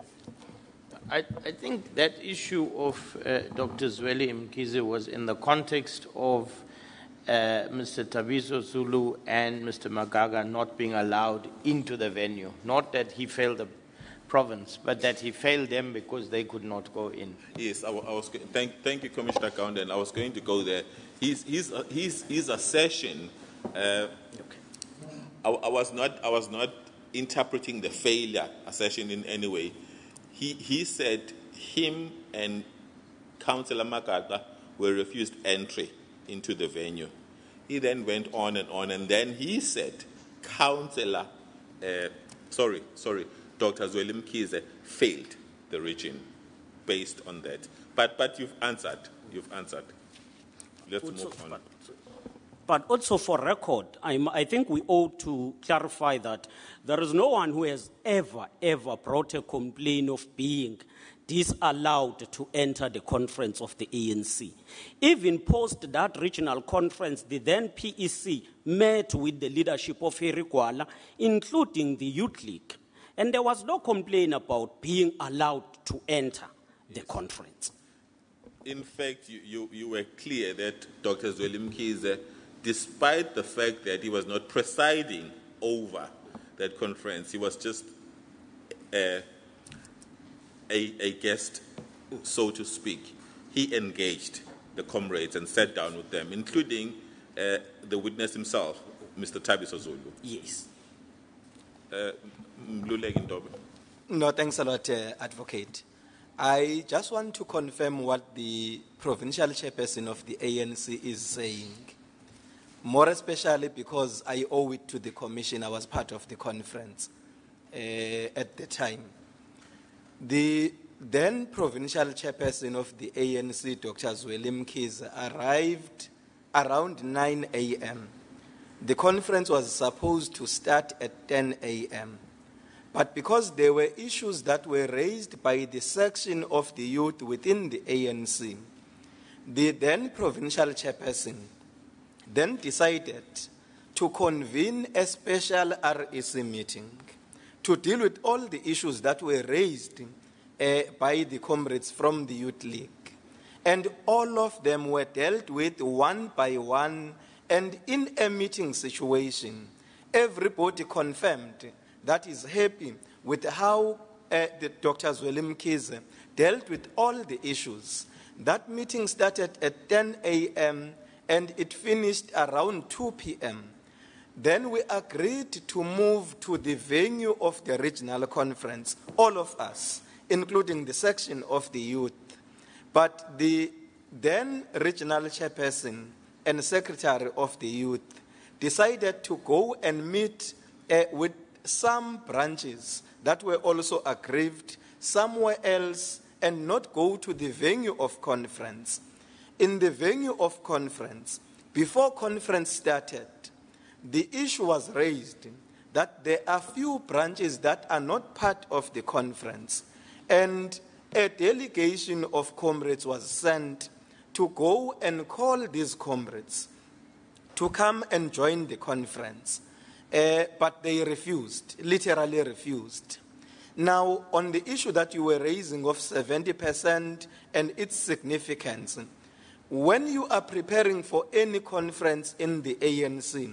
I think that issue of Dr. Zweli Mkhize was in the context of Mr. Thabiso Zulu and Mr. Magaga not being allowed into the venue, not that he failed the province, but that he failed them because they could not go in. Yes, thank you, Commissioner Counden. I was going to go there. His assertion. I was not interpreting the failure assertion in any way. He said him and Councillor Makata were refused entry into the venue. He then went on, and then he said Councillor, Dr. Zweli Mkhize failed the region based on that. But you've answered. Let's move on. But also for record, I think we ought to clarify that there is no one who has ever brought a complaint of being disallowed to enter the conference of the ANC. Even post that regional conference, the then PEC met with the leadership of Harry Gwala, including the Youth League. And there was no complaint about being allowed to enter the conference. In fact, you were clear that Dr. Zweli Mkhize, despite the fact that he was not presiding over that conference, he was just a guest, so to speak. He engaged the comrades and sat down with them, including the witness himself, Mr. Thabiso Zulu. Yes. No, thanks a lot, Advocate. I just want to confirm what the provincial chairperson of the ANC is saying, more especially because I owe it to the commission. I was part of the conference at the time. The then provincial chairperson of the ANC, Dr. Zweli Mkhize, arrived around 9 a.m. The conference was supposed to start at 10 a.m. But because there were issues that were raised by the section of the youth within the ANC, the then provincial chairperson then decided to convene a special REC meeting to deal with all the issues that were raised by the comrades from the Youth League. And all of them were dealt with one by one, and in a meeting situation, everybody confirmed that is happy with how the Dr. Zweli Mkhize dealt with all the issues. That meeting started at 10 a.m. and it finished around 2 p.m. Then we agreed to move to the venue of the regional conference, all of us, including the section of the youth. But the then regional chairperson and secretary of the youth decided to go and meet with some branches that were also aggrieved somewhere else and not go to the venue of conference. In the venue of conference, before conference started, the issue was raised that there are few branches that are not part of the conference, and a delegation of comrades was sent to go and call these comrades to come and join the conference. But they refused, literally refused. Now, on the issue that you were raising of 70% and its significance, when you are preparing for any conference in the ANC,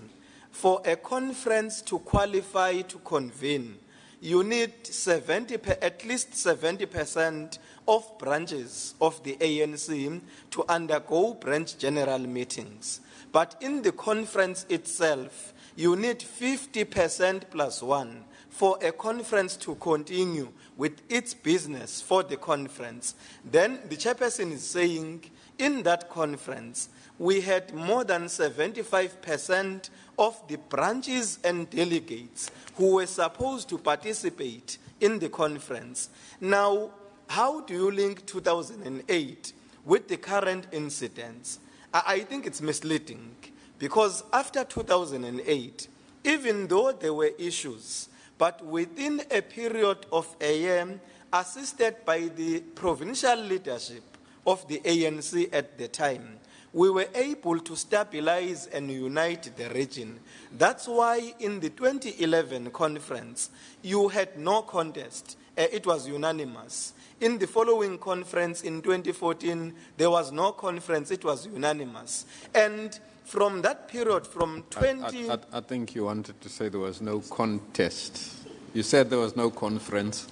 for a conference to qualify to convene, you need at least 70% of branches of the ANC to undergo branch general meetings. But in the conference itself, you need 50% plus one for a conference to continue with its business for the conference. Then the chairperson is saying, in that conference, we had more than 75% of the branches and delegates who were supposed to participate in the conference. Now, how do you link 2008 with the current incidents? I think it's misleading, because after 2008, even though there were issues, but within a period of a year, assisted by the provincial leadership of the ANC at the time, we were able to stabilize and unite the region. That's why in the 2011 conference, you had no contest. It was unanimous. In the following conference in 2014, there was no conference. It was unanimous. And from that period, from 20... I think you wanted to say there was no contest. You said there was no conference.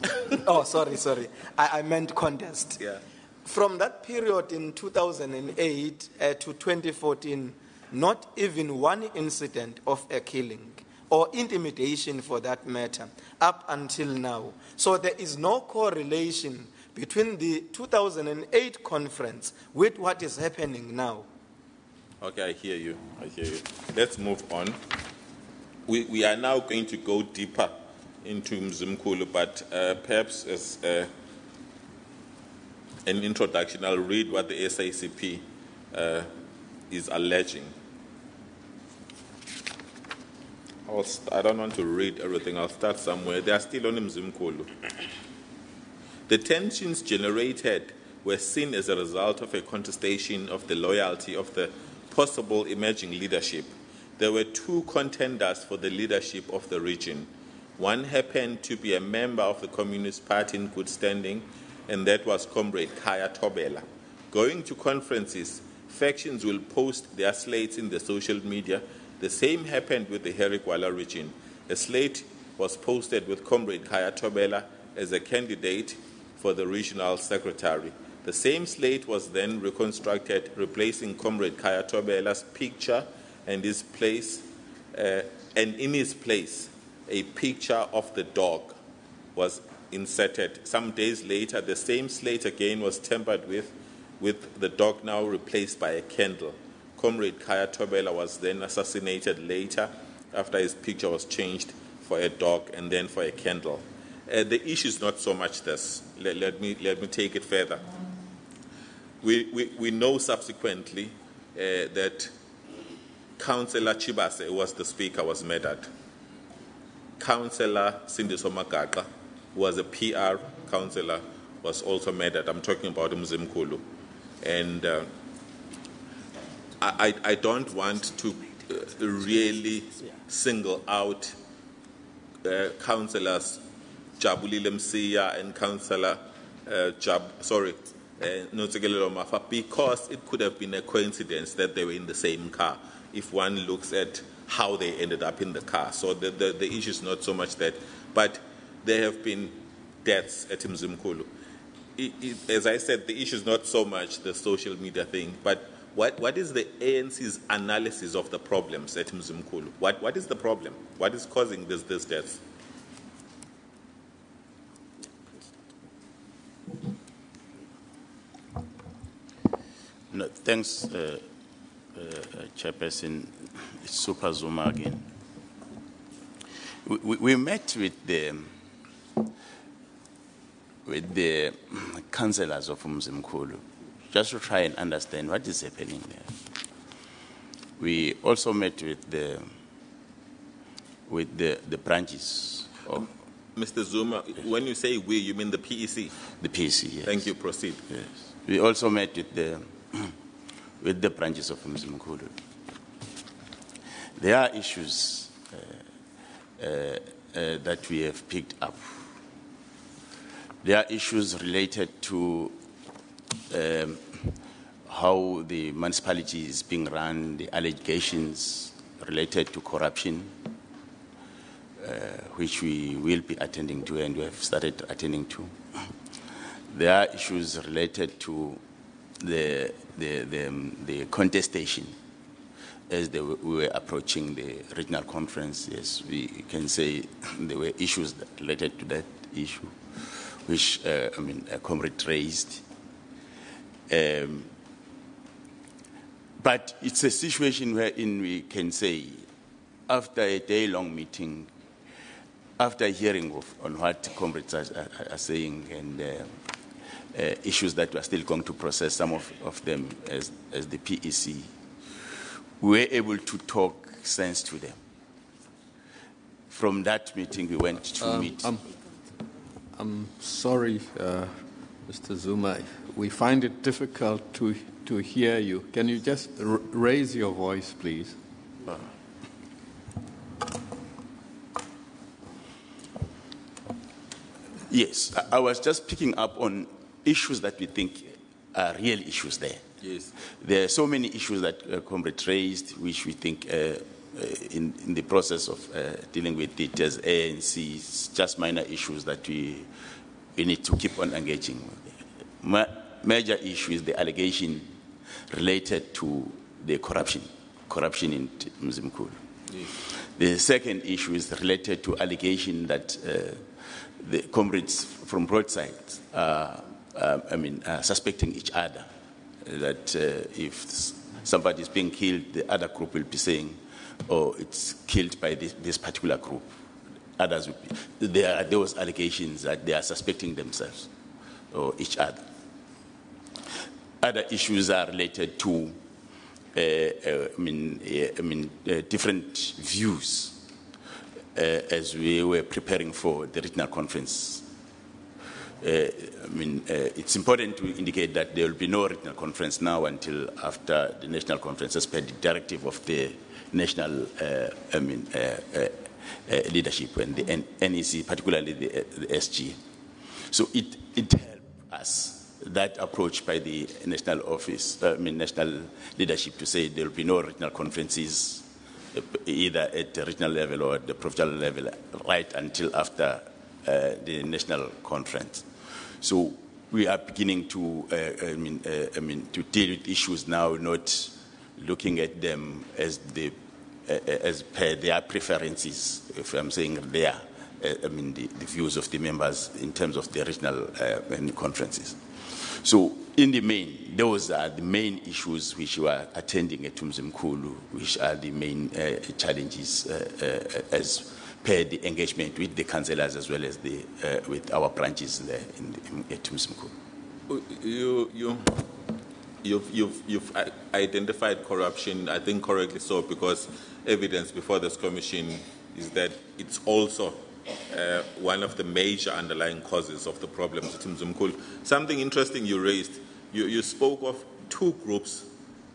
Oh, sorry. I meant contest. Yeah. From that period in 2008 to 2014, not even one incident of a killing or intimidation for that matter up until now. So there is no correlation between the 2008 conference with what is happening now. Okay, I hear you. Let's move on. We are now going to go deeper into Mzimkhulu, but perhaps as an introduction, I'll read what the SACP is alleging. I don't want to read everything. I'll start somewhere. They are still on Mzimkhulu. The tensions generated were seen as a result of a contestation of the loyalty of the possible emerging leadership. There were two contenders for the leadership of the region. One happened to be a member of the Communist Party in good standing, and that was Comrade Khaya Thobela. Going to conferences, factions will post their slates in the social media. The same happened with the Herikwala region. A slate was posted with Comrade Khaya Thobela as a candidate for the regional secretary. The same slate was then reconstructed, replacing Comrade Khaya Thobela's picture and in his place, a picture of the dog was inserted. Some days later, the same slate again was tampered with the dog now replaced by a candle. Comrade Khaya Thobela was then assassinated later after his picture was changed for a dog and then for a candle. The issue is not so much this. Let me take it further. We know subsequently that Councillor Chibase, who was the speaker, was murdered. Councillor Sindiso Magaqa, who was a PR councillor, was also murdered. I'm talking about Mzimkhulu. And I don't want to really single out councillors Jabulile Msiya and Councillor Notsekelelo Mafa, because it could have been a coincidence that they were in the same car if one looks at how they ended up in the car. So the issue is not so much that, but there have been deaths at Mzimkhulu. As I said, the issue is not so much the social media thing, but what is the ANC's analysis of the problems at Mzimkhulu? What is the problem? What is causing this deaths? No, thanks, Chairperson. It's Super Zuma again. We met with the councillors of Mzimkhulu just to try and understand what is happening there. We also met with the branches of. Mr. Zuma, when you say we, you mean the PEC? The PEC, yes. Thank you. Proceed. Yes. We also met with the branches of Mzimkhulu. There are issues that we have picked up. There are issues related to how the municipality is being run, the allegations related to corruption, which we will be attending to and we have started attending to. There are issues related to the contestation as we were approaching the regional conference. Yes, we can say there were issues related to that issue, which a comrade raised. But it's a situation wherein we can say, after a day-long meeting, after hearing on what comrades are saying and issues that we are still going to process, some of them as the PEC, we were able to talk sense to them. From that meeting, we went to meet. I'm sorry, Mr. Zuma. We find it difficult to hear you. Can you just raise your voice, please? Yes, I was just picking up on issues that we think are real issues there. Yes. There are so many issues that comrade raised, which we think in the process of dealing with it as ANC. It's just minor issues that we need to keep on engaging. Major issue is the allegation related to the corruption in Mzimkhulu. Yes. The second issue is related to allegation that the comrades from both sides are suspecting each other, that if somebody is being killed, the other group will be saying, oh, it's killed by this particular group. Others would be. There are those allegations that they are suspecting themselves or each other. Other issues are related to different views as we were preparing for the regional conference. It's important to indicate that there will be no regional conference now until after the national conference, as per the directive of the national leadership and the NEC, particularly the SG. So it helped us, that approach by the national office, national leadership, to say there will be no regional conferences, either at the regional level or at the provincial level, right until after the national conference. So we are beginning to, to deal with issues now, not looking at them as per their preferences. If I'm saying their, the views of the members in terms of the regional conferences. So in the main, those are the main issues which we are attending at Mzimkhulu, which are the main challenges as per the engagement with the councillors as well as the with our branches there at Mzimkhulu. You've identified corruption, I think correctly so, because evidence before this commission is that it's also one of the major underlying causes of the problems at Mzimkhulu. Something interesting you raised, you spoke of two groups.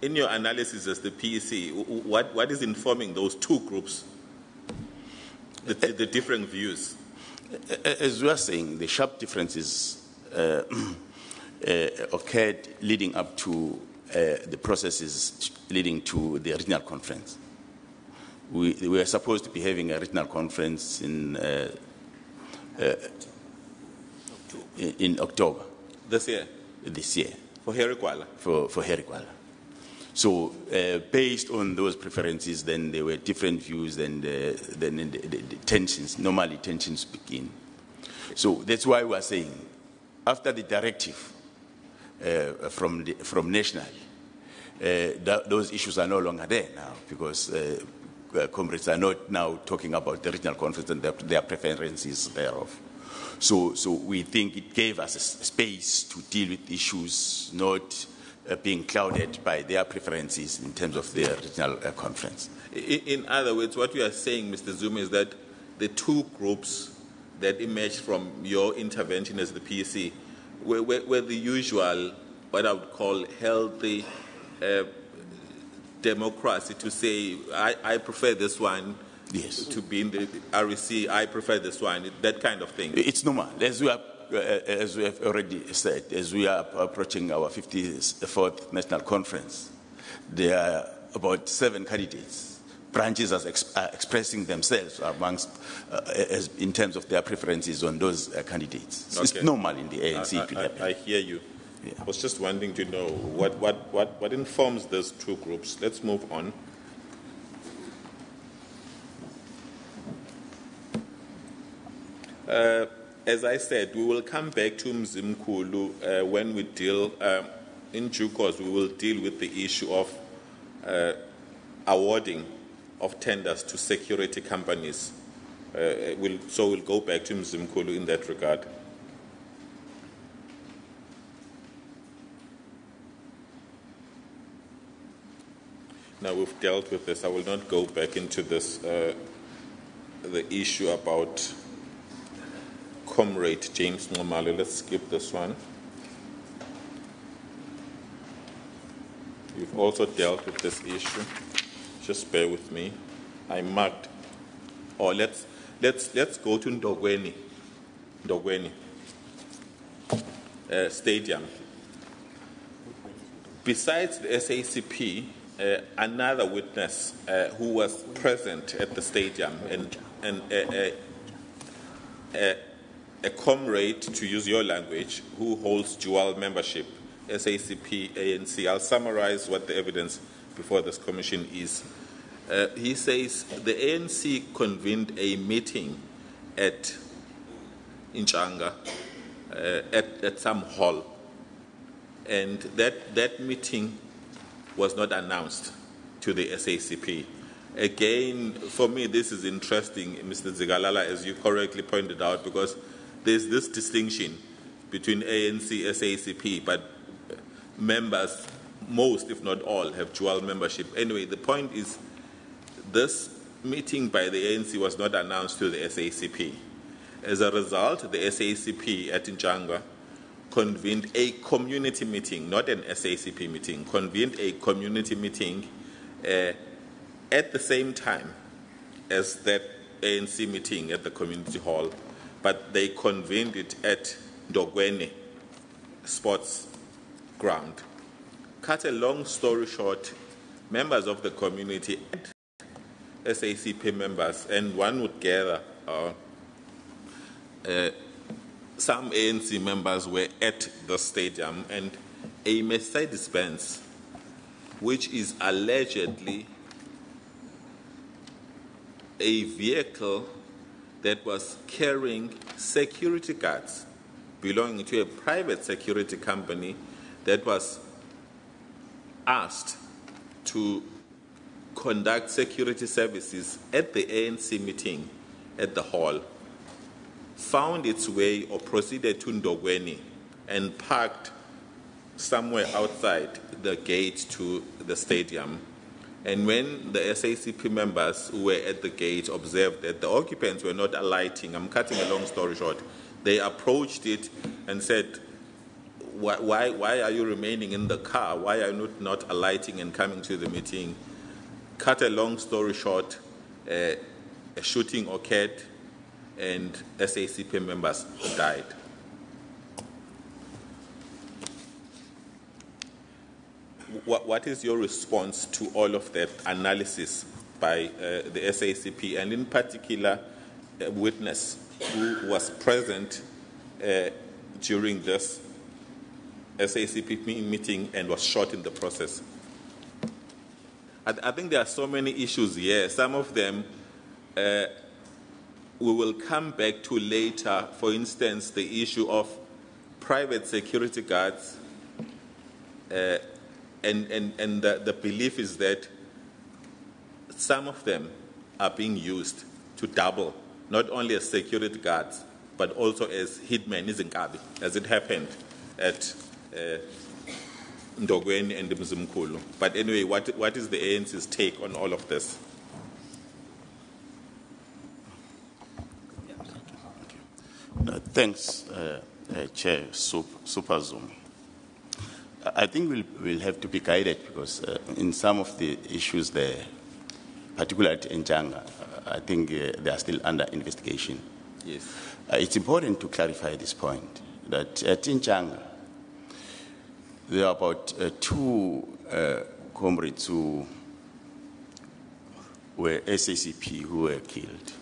In your analysis as the PEC, what is informing those two groups, the different views? As we are saying, the sharp differences occurred leading up to the processes leading to the regional conference. We were supposed to be having a regional conference in October. This year? This year. For Herikwala? For Herikwala. So based on those preferences, then there were different views, and then the tensions, normally tensions begin. So that's why we are saying, after the directive from national, those issues are no longer there now, because comrades are not now talking about the regional conference and their preferences thereof. So we think it gave us a space to deal with issues not being clouded by their preferences in terms of their regional conference. In other words, what we are saying, Mr. Zuma, is that the two groups that emerged from your intervention as the PEC were the usual, what I would call healthy democracy, to say, I prefer this one. Yes. To be in the REC, I prefer this one, that kind of thing. It's normal. As we have already said, as we are approaching our 54th national conference, there are about 7 candidates. Branches are expressing themselves amongst, in terms of their preferences on those candidates. Okay. It's normal in the ANC. I hear you. Yeah. I was just wanting to know what informs those two groups. Let's move on. As I said, we will come back to Mzimkhulu when we deal, in due course, we will deal with the issue of awarding of tenders to security companies. So we'll go back to Mzimkhulu in that regard. Now we've dealt with this. I will not go back into this, the issue about Comrade James Somali. Let's skip this one. You've also dealt with this issue. Just bear with me. I marked. Or let's go to Ndogweni Stadium. Besides the SACP, another witness who was present at the stadium and a comrade, to use your language, who holds dual membership, SACP, ANC. I'll summarize what the evidence before this commission is. He says the ANC convened a meeting at Inchanga at some hall, and that meeting was not announced to the SACP. Again, for me, this is interesting, Mr. Zigalala, as you correctly pointed out, because there's this distinction between ANC, SACP, but members, most if not all, have dual membership. Anyway, the point is this meeting by the ANC was not announced to the SACP. As a result, the SACP at Inchanga convened a community meeting, not an SACP meeting, convened a community meeting at the same time as that ANC meeting at the community hall, but they convened it at Ndogweni Sports Ground. Cut a long story short, members of the community and SACP members, and one would gather some ANC members were at the stadium, and a Mercedes-Benz, which is allegedly a vehicle that was carrying security guards belonging to a private security company that was asked to conduct security services at the ANC meeting at the hall, found its way or proceeded to Ndogweni and parked somewhere outside the gate to the stadium. And when the SACP members who were at the gate observed that the occupants were not alighting, I'm cutting a long story short, they approached it and said, why are you remaining in the car? Why are you not alighting and coming to the meeting? Cut a long story short, a shooting occurred and SACP members died. What is your response to all of that analysis by the SACP, and in particular a witness who was present during this SACP meeting and was shot in the process? I think there are so many issues here. Some of them we will come back to later. For instance, the issue of private security guards, and the belief is that some of them are being used to double, not only as security guards, but also as hitmen, as it happened at Ndogweni and Mzimkhulu. But anyway, what is the ANC's take on all of this? Thanks, Chair Super Zoom. I think we'll have to be guided because in some of the issues there, particularly in Njanga, I think they are still under investigation. Yes. It's important to clarify this point, that at Njanga, there are about two comrades who were SACP who were killed.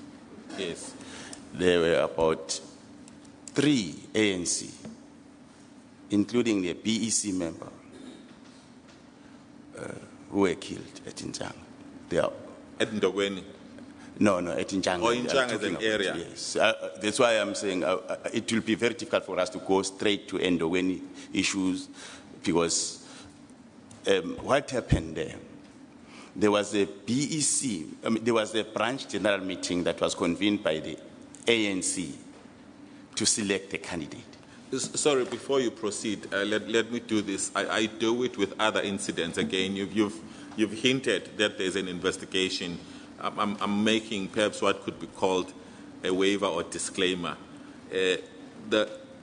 Yes. There were about 3 ANC, including the BEC member, who were killed at Njanga. They are at Ndogweni? No, at Njanga. Or Njanga as an area? Yes. That's why I'm saying it will be very difficult for us to go straight to Ndogweni issues, because what happened there? There was a BEC, there was a branch general meeting that was convened by the ANC to select a candidate. Sorry, before you proceed, let me do this. I do it with other incidents. Again, you've hinted that there's an investigation. I'm making perhaps what could be called a waiver or disclaimer.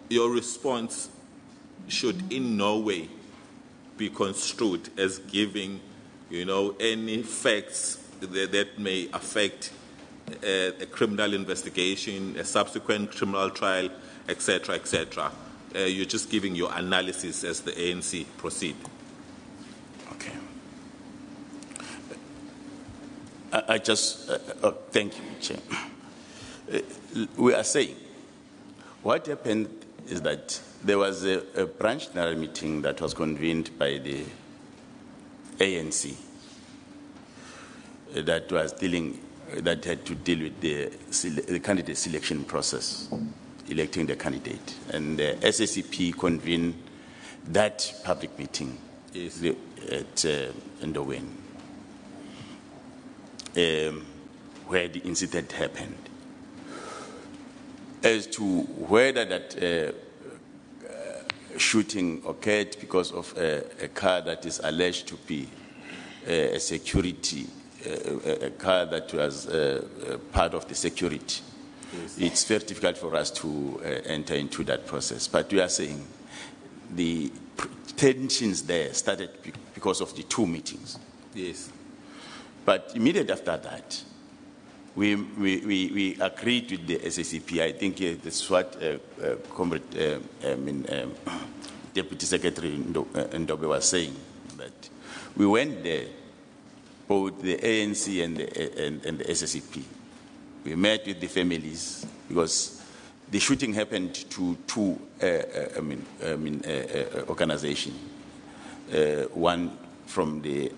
Your response should in no way be construed as giving, any facts that may affect a criminal investigation, a subsequent criminal trial, etc., etc. You're just giving your analysis as the ANC proceed. Okay. Thank you, Chair. We are saying what happened is that there was a branch general meeting that was convened by the ANC that had to deal with the candidate selection process, electing the candidate. And the SACP convened that public meeting at Moerane, where the incident happened. As to whether that shooting occurred because of a car that is alleged to be a security, a car that was part of the security, it's very difficult for us to enter into that process. But we are saying the tensions there started because of the two meetings. Yes. But immediately after that, we agreed with the SACP. I think that's what Deputy Secretary Ndobe was saying, that we went there, both the ANC and the SACP. We met with the families because the shooting happened to two organizations. One from the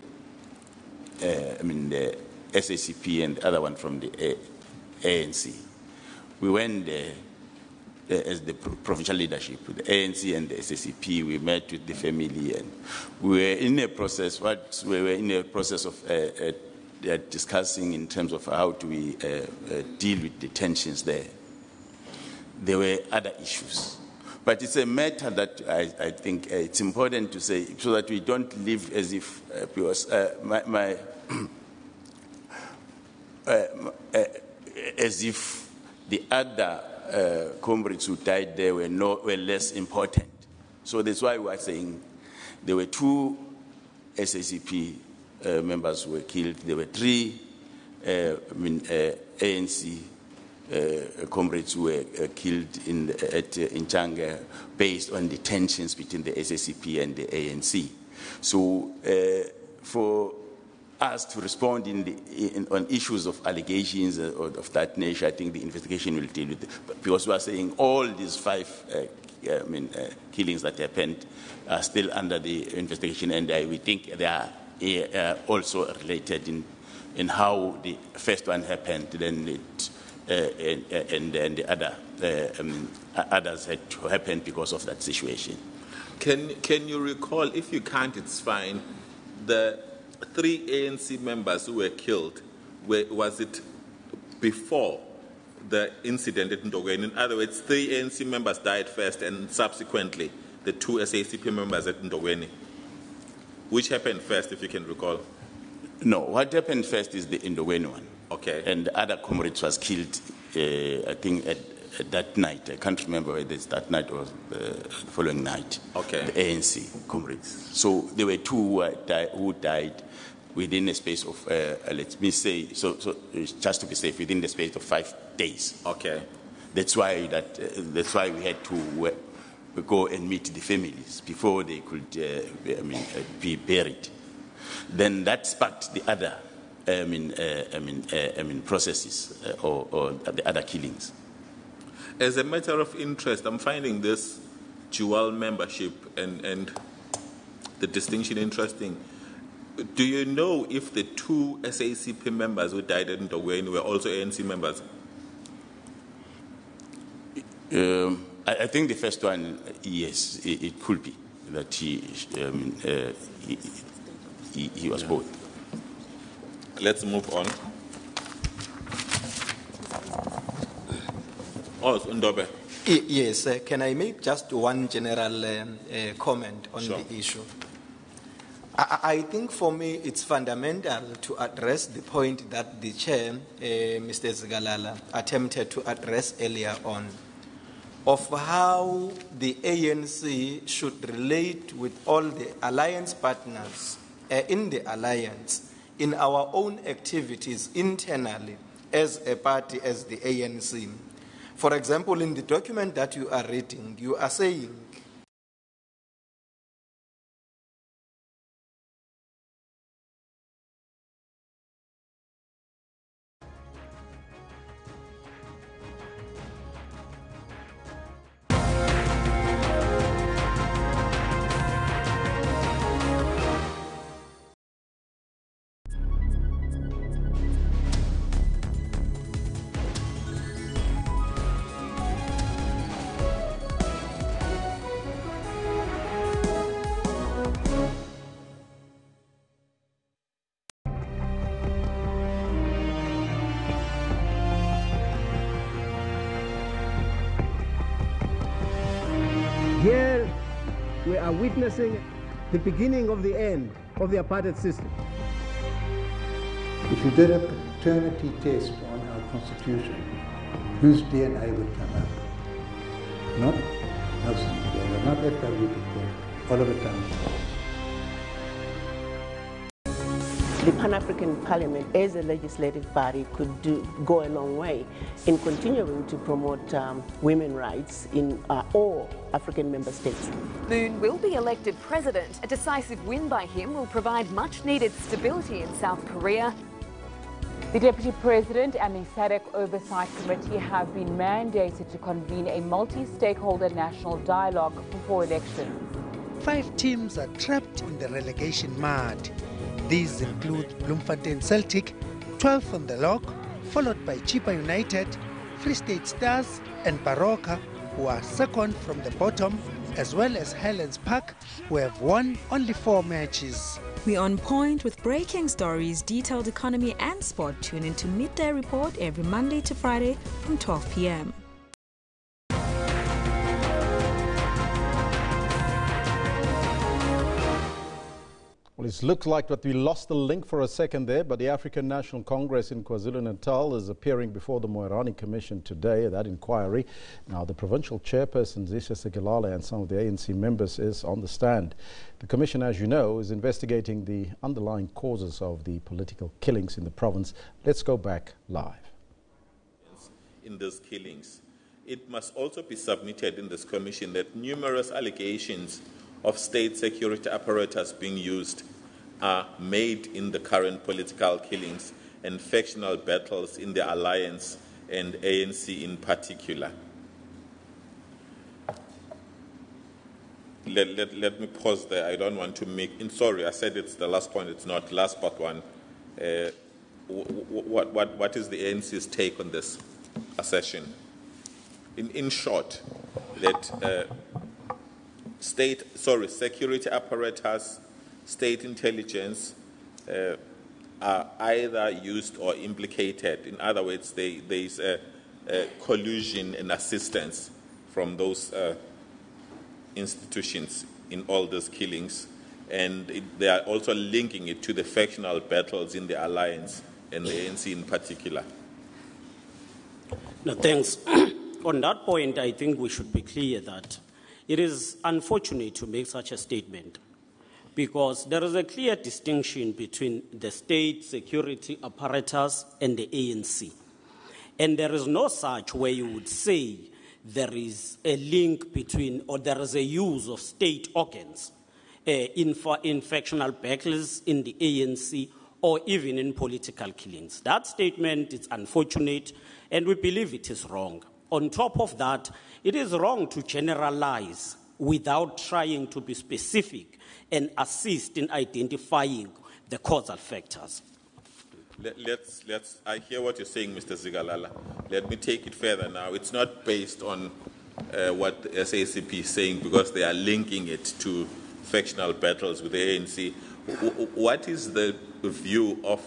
SACP and the other one from the ANC. We went there as the provincial leadership, with the ANC and the SACP. We met with the family, and we were in a process. Of discussing in terms of how do we deal with the tensions there. There were other issues, but it's a matter that I think it's important to say so that we don't live as if because as if the other comrades who died there were less important. So that's why we are saying there were two SACP members who were killed. There were three ANC comrades who were killed in Changa based on the tensions between the SACP and the ANC. So for us to respond on issues of allegations of that nature, I think the investigation will deal with it. Because we are saying all these five killings that happened are still under the investigation, and we think they are also related in how the first one happened, then and the other others had to happen because of that situation. Can you recall, if you can't, it's fine, the three ANC members who were killed, was it before the incident at Moerane? In other words, three ANC members died first and subsequently the two SACP members at Moerane. Which happened first, if you can recall? No, what happened first is the Moerane one. Okay. And the other comrades was killed, I think, at that night. I can't remember whether it's that night or the following night. Okay. The ANC comrades. So there were two who died within a space of, let me say, so just to be safe, within the space of 5 days. Okay. That's why we had to go and meet the families before they could be buried. Then that sparked the other processes or the other killings. As a matter of interest, I'm finding this dual membership and the distinction interesting. Do you know if the two SACP members who died in Moerane were also ANC members? I think the first one, yes, it could be that he was both. Let's move on. Oh, Ndobe. Yes, can I make just one general comment on the issue? I think for me it's fundamental to address the point that the chair, Mr. Zigalala, attempted to address earlier on, of how the ANC should relate with all the alliance partners in the alliance in our own activities internally as a party, as the ANC. For example, in the document that you are reading, you are saying are witnessing the beginning of the end of the apartheid system. If you did a paternity test on our constitution, whose DNA would come up? Not Nelson Mandela, not F.W. de Klerk, Oliver Tambo. The Pan-African Parliament as a legislative body could go a long way in continuing to promote women's rights in all African member states. Moon will be elected president. A decisive win by him will provide much-needed stability in South Korea. The Deputy President and the SADC Oversight Committee have been mandated to convene a multi-stakeholder national dialogue before elections. 5 teams are trapped in the relegation mud. These include Bloemfontein Celtic, 12th on the log, followed by Chipa United, Free State Stars and Baroka, who are second from the bottom, as well as Highlands Park, who have won only 4 matches. We're on point with breaking stories, detailed economy and sport. Tune into Midday Report every Monday to Friday from 12 p.m. Well, it looks like that we lost the link for a second there, but the African National Congress in KwaZulu-Natal is appearing before the Moerane Commission today, that inquiry. Now, the provincial chairperson, Zisha Segelala, and some of the ANC members is on the stand. The commission, as you know, is investigating the underlying causes of the political killings in the province. Let's go back live. In those killings, it must also be submitted in this commission that numerous allegations of state security apparatus being used are made in the current political killings and factional battles in the alliance and ANC in particular. Let me pause there. I don't want to make, sorry, I said it's the last point, it's not last but one. What is the ANC's take on this assertion? In short, that security apparatus, state intelligence are either used or implicated. In other words, there is a collusion and assistance from those institutions in all these killings, and they are also linking it to the factional battles in the alliance and the ANC in particular. No, thanks. On that point, I think we should be clear that it is unfortunate to make such a statement because there is a clear distinction between the state security apparatus and the ANC. And there is no such way you would say there is a link between, or there is a use of state organs in factional battles in the ANC or even in political killings. That statement is unfortunate and we believe it is wrong. On top of that, it is wrong to generalize without trying to be specific and assist in identifying the causal factors. I hear what you're saying, Mr. Zigalala. Let me take it further now. It's not based on what the SACP is saying because they are linking it to factional battles with the ANC. What is the view of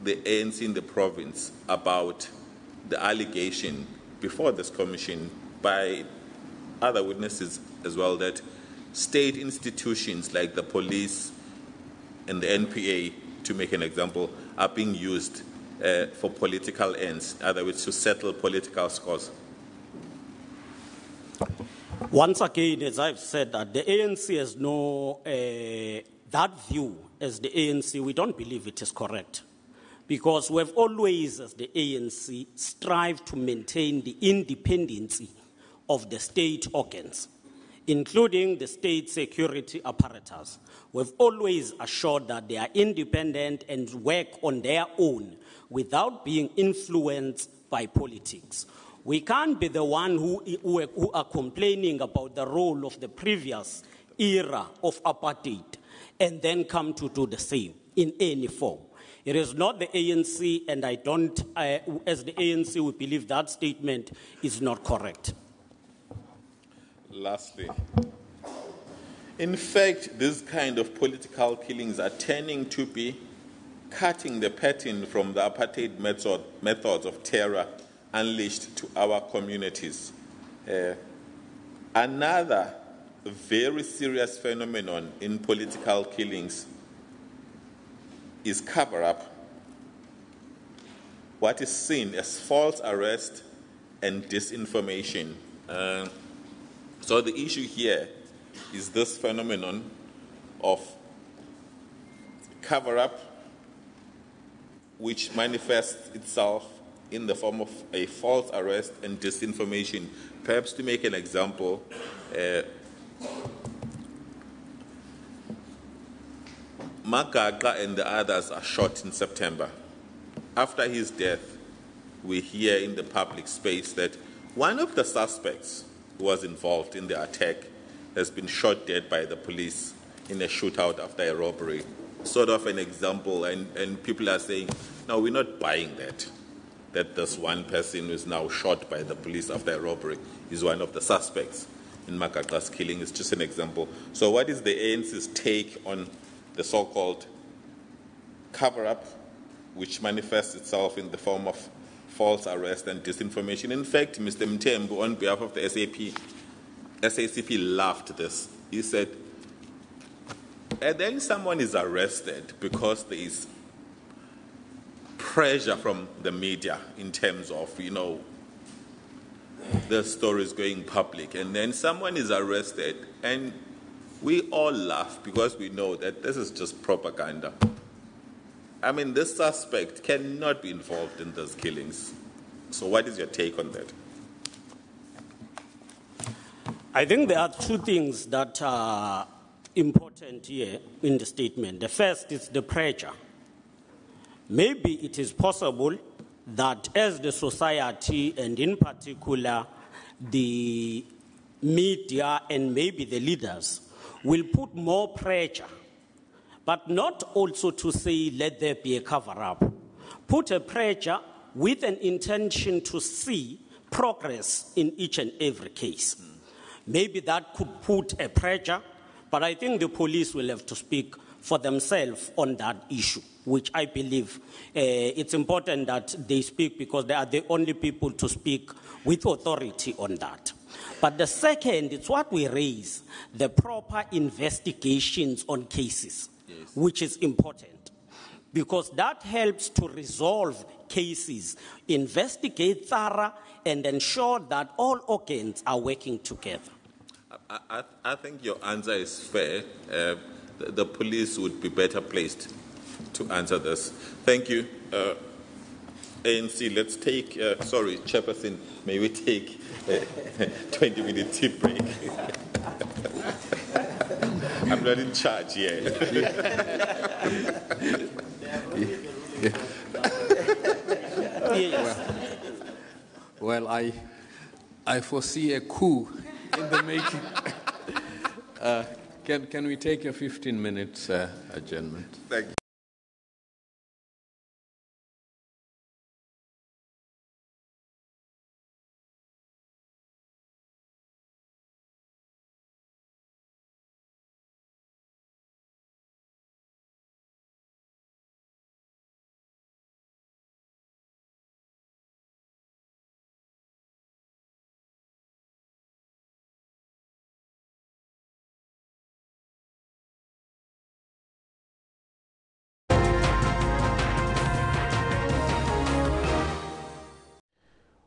the ANC in the province about the allegation before this commission by other witnesses as well that state institutions like the police and the NPA, to make an example, are being used for political ends, in other words, to settle political scores? Once again, as I've said, that the ANC has no, that view as the ANC, we don't believe it is correct. Because we've always, as the ANC, strived to maintain the independence of the state organs, including the state security apparatus. We've always assured that they are independent and work on their own without being influenced by politics. We can't be the one who are complaining about the role of the previous era of apartheid and then come to do the same in any form. It is not the ANC, and I don't, as the ANC, we believe that statement is not correct. Lastly, in fact, these kind of political killings are tending to be cutting the pattern from the apartheid methods of terror unleashed to our communities. Another a very serious phenomenon in political killings is cover-up, what is seen as false arrest and disinformation. So the issue here is this phenomenon of cover-up, which manifests itself in the form of a false arrest and disinformation. Perhaps to make an example, Magaga and the others are shot in September. After his death, we hear in the public space that one of the suspects who was involved in the attack has been shot dead by the police in a shootout after a robbery. Sort of an example, and people are saying, no, we're not buying that this one person who is now shot by the police after a robbery is one of the suspects in Magaga's killing. It's just an example. So what is the ANC's take on the so-called cover-up, which manifests itself in the form of false arrest and disinformation? In fact, Mr. Mthembu, on behalf of the SACP, laughed this. He said, and then someone is arrested because there is pressure from the media in terms of, the stories going public, and then someone is arrested, and we all laugh because we know that this is just propaganda. I mean, this suspect cannot be involved in those killings. So what is your take on that? I think there are two things that are important here in the statement. The first is the pressure. Maybe it is possible that as the society, and in particular the media and maybe the leaders, will put more pressure, but not also to say let there be a cover-up. Put a pressure with an intention to see progress in each and every case. Maybe that could put a pressure, but I think the police will have to speak for themselves on that issue, which I believe it's important that they speak because they are the only people to speak with authority on that. But the second, it's what we raise, the proper investigations on cases, yes, which is important, because that helps to resolve cases, investigate thorough, and ensure that all organs are working together. I think your answer is fair. The police would be better placed to answer this. Thank you. ANC, let's take, Chairperson, may we take a 20-minute tea break? I'm not in charge here. Well, I foresee a coup in the making. Can we take a 15-minute adjournment? Thank you.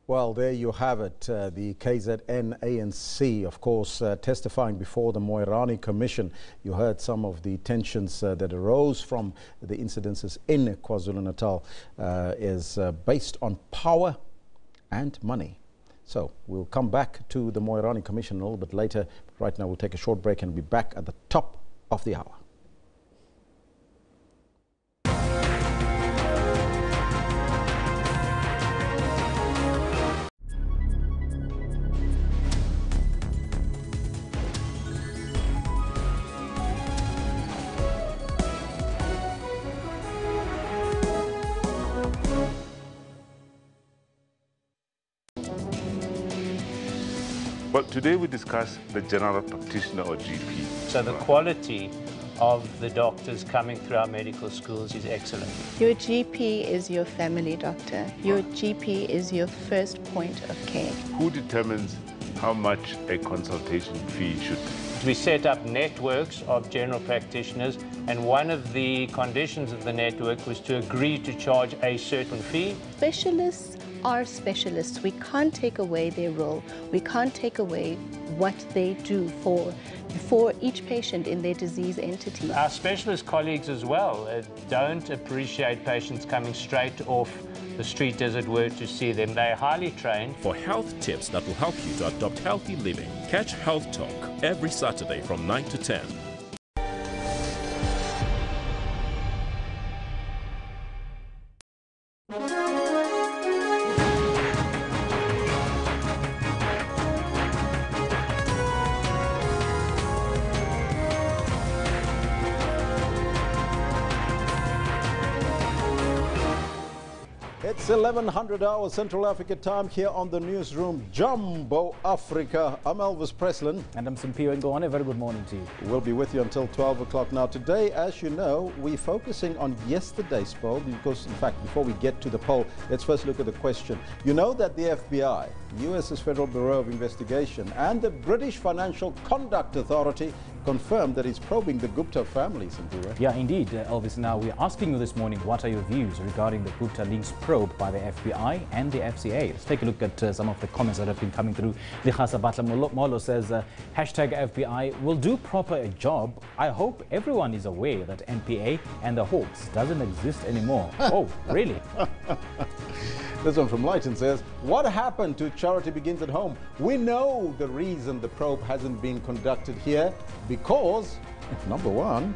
Well, there you have it. The KZN ANC, of course, testifying before the Moerane Commission. You heard some of the tensions that arose from the incidences in KwaZulu-Natal is based on power and money. So we'll come back to the Moerane Commission a little bit later. Right now we'll take a short break and be back at the top of the hour. Well, today we discuss the general practitioner or GP. So the quality of the doctors coming through our medical schools is excellent. Your GP is your family doctor. Your GP is your first point of care. Who determines how much a consultation fee should be. We set up networks of general practitioners, and one of the conditions of the network was to agree to charge a certain fee. Specialists are specialists. We can't take away their role. We can't take away what they do for each patient in their disease entity. Our specialist colleagues as well don't appreciate patients coming straight off the street, as it were, to see them. They're highly trained. For health tips that will help you to adopt healthy living, catch Health Talk every Saturday from 9 to 10. It's 1100 hours Central Africa time here on the Newsroom, Jumbo Africa. I'm Elvis Preslin. And I'm Simpiwe Ngone. Very good morning to you. We'll be with you until 12 o'clock. Now today, as you know, we're focusing on yesterday's poll because, in fact, before we get to the poll, let's first look at the question. You know that the FBI, US's Federal Bureau of Investigation, and the British Financial Conduct Authority confirmed that it's probing the Gupta family, Simpiwe. Yeah, indeed, Elvis. Now, we're asking you this morning, what are your views regarding the Gupta links probe by the FBI and the FCA? Let's take a look at some of the comments that have been coming through. Likhasa Batla Molo says, hashtag FBI will do proper a job. I hope everyone is aware that NPA and the Hawks doesn't exist anymore. Oh, really? This one from Lighton says, what happened to Charity Begins at Home? We know the reason the probe hasn't been conducted here because, number one,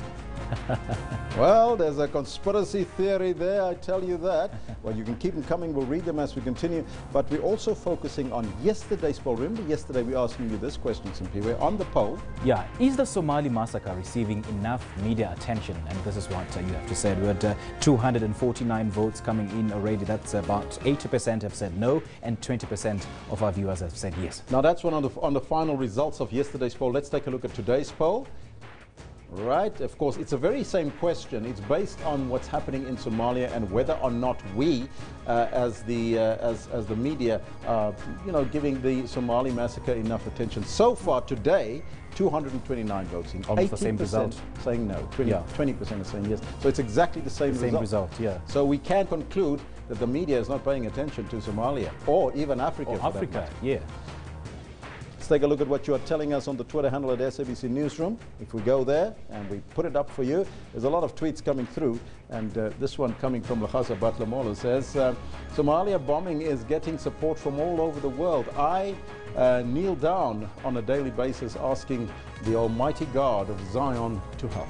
well, there's a conspiracy theory there, I tell you that. Well, you can keep them coming, we'll read them as we continue. But we're also focusing on yesterday's poll. Remember yesterday we were asking you this question, Simpiwe, on the poll. Yeah, is the Somali massacre receiving enough media attention? And this is what you have to say. We had 249 votes coming in already. That's about 80% have said no, and 20% of our viewers have said yes. Now that's one on the final results of yesterday's poll. Let's take a look at today's poll. Right, of course, it's a very same question. It's based on what's happening in Somalia and whether or not we, as the media, giving the Somali massacre enough attention. So far today, 229 votes in. Almost the same result. Saying no, 20% are saying yes. So it's exactly the same result. Yeah. So we can conclude that the media is not paying attention to Somalia or even Africa. Or Africa, yeah. Let's take a look at what you are telling us on the Twitter handle at SABC Newsroom. If we go there and we put it up for you, there's a lot of tweets coming through. And this one coming from Lhasa Batlamolo says, Somalia bombing is getting support from all over the world. I kneel down on a daily basis asking the Almighty God of Zion to help.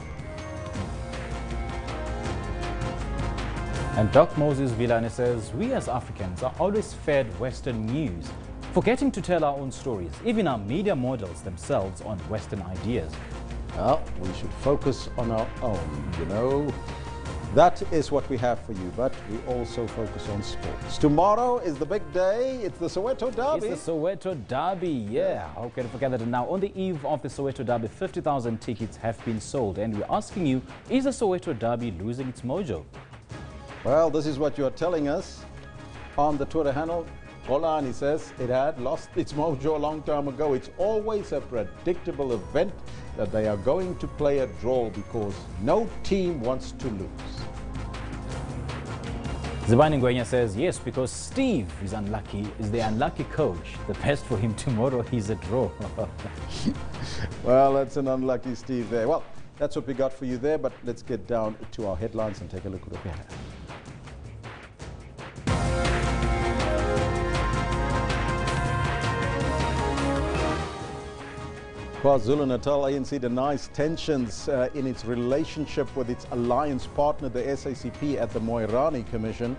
And Doc Moses Villane says, we as Africans are always fed Western news, forgetting to tell our own stories. Even our media models themselves on Western ideas. Well, we should focus on our own, you know. That is what we have for you, but we also focus on sports. Tomorrow is the big day. It's the Soweto Derby. It's the Soweto Derby, yeah. How can I forget that? Now, on the eve of the Soweto Derby, 50,000 tickets have been sold. And we're asking you, is the Soweto Derby losing its mojo? Well, this is what you are telling us on the Twitter handle. Olani says it had lost its mojo a long time ago. It's always a predictable event that they are going to play a draw because no team wants to lose. Zibani Ngwenya says yes, because Steve is the unlucky coach. The best for him tomorrow is a draw. Well, that's an unlucky Steve there. Well, that's what we got for you there, but let's get down to our headlines and take a look at what we have. KwaZulu-Natal ANC denies tensions in its relationship with its alliance partner, the SACP, at the Moerane Commission.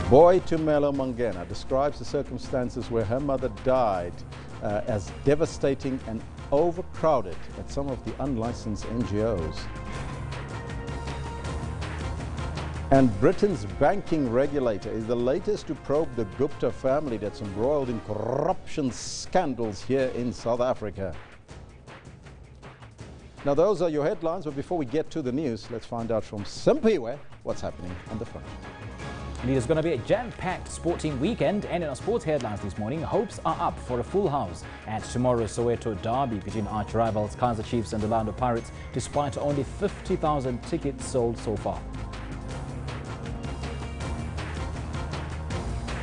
Boy Tumelo Mangena describes the circumstances where her mother died as devastating and overcrowded at some of the unlicensed NGOs. And Britain's banking regulator is the latest to probe the Gupta family that's embroiled in corruption scandals here in South Africa. Now those are your headlines, but before we get to the news, let's find out from Simpiwe what's happening on the front. Indeed, it's going to be a jam-packed sporting weekend, and in our sports headlines this morning, hopes are up for a full house at tomorrow's Soweto Derby between arch rivals KZN Chiefs and Orlando Pirates, despite only 50,000 tickets sold so far.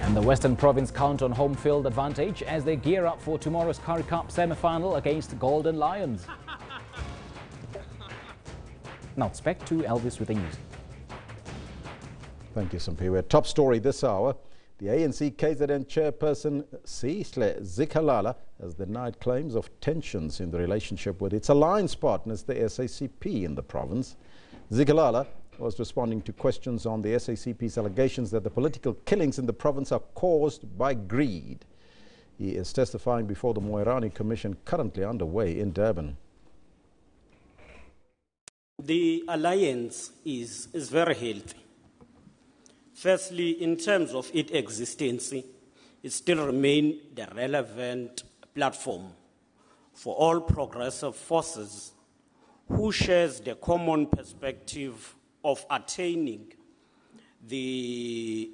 And the Western Province count on home field advantage as they gear up for tomorrow's Currie Cup semi-final against the Golden Lions. Now it's back to Elvis with the news. Thank you, Sampiwe. Top story this hour. The ANC KZN chairperson Sihle Zikalala has denied claims of tensions in the relationship with its alliance partners, the SACP in the province. Zikalala was responding to questions on the SACP's allegations that the political killings in the province are caused by greed. He is testifying before the Moerane Commission currently underway in Durban. The alliance is very healthy. Firstly, in terms of its existence, it still remains the relevant platform for all progressive forces who shares the common perspective of attaining the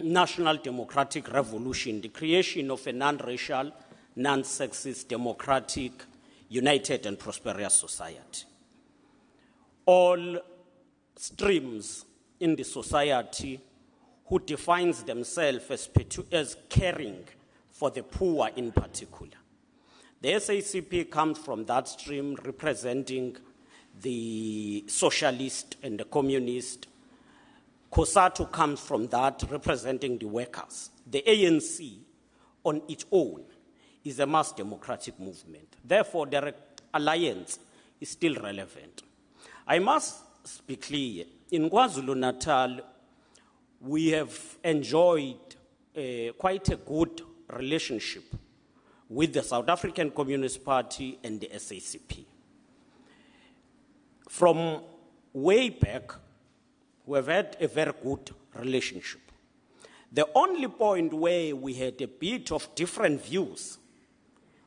national democratic revolution, the creation of a non-racial, non-sexist, democratic, united and prosperous society. All streams in the society who defines themselves as caring for the poor in particular. The SACP comes from that stream representing the socialist and the communist. COSATU comes from that representing the workers. The ANC on its own is a mass democratic movement. Therefore, the alliance is still relevant. I must be clear, in KwaZulu-Natal, we have enjoyed quite a good relationship with the South African Communist Party and the SACP. From way back, we have had a very good relationship. The only point where we had a bit of different views,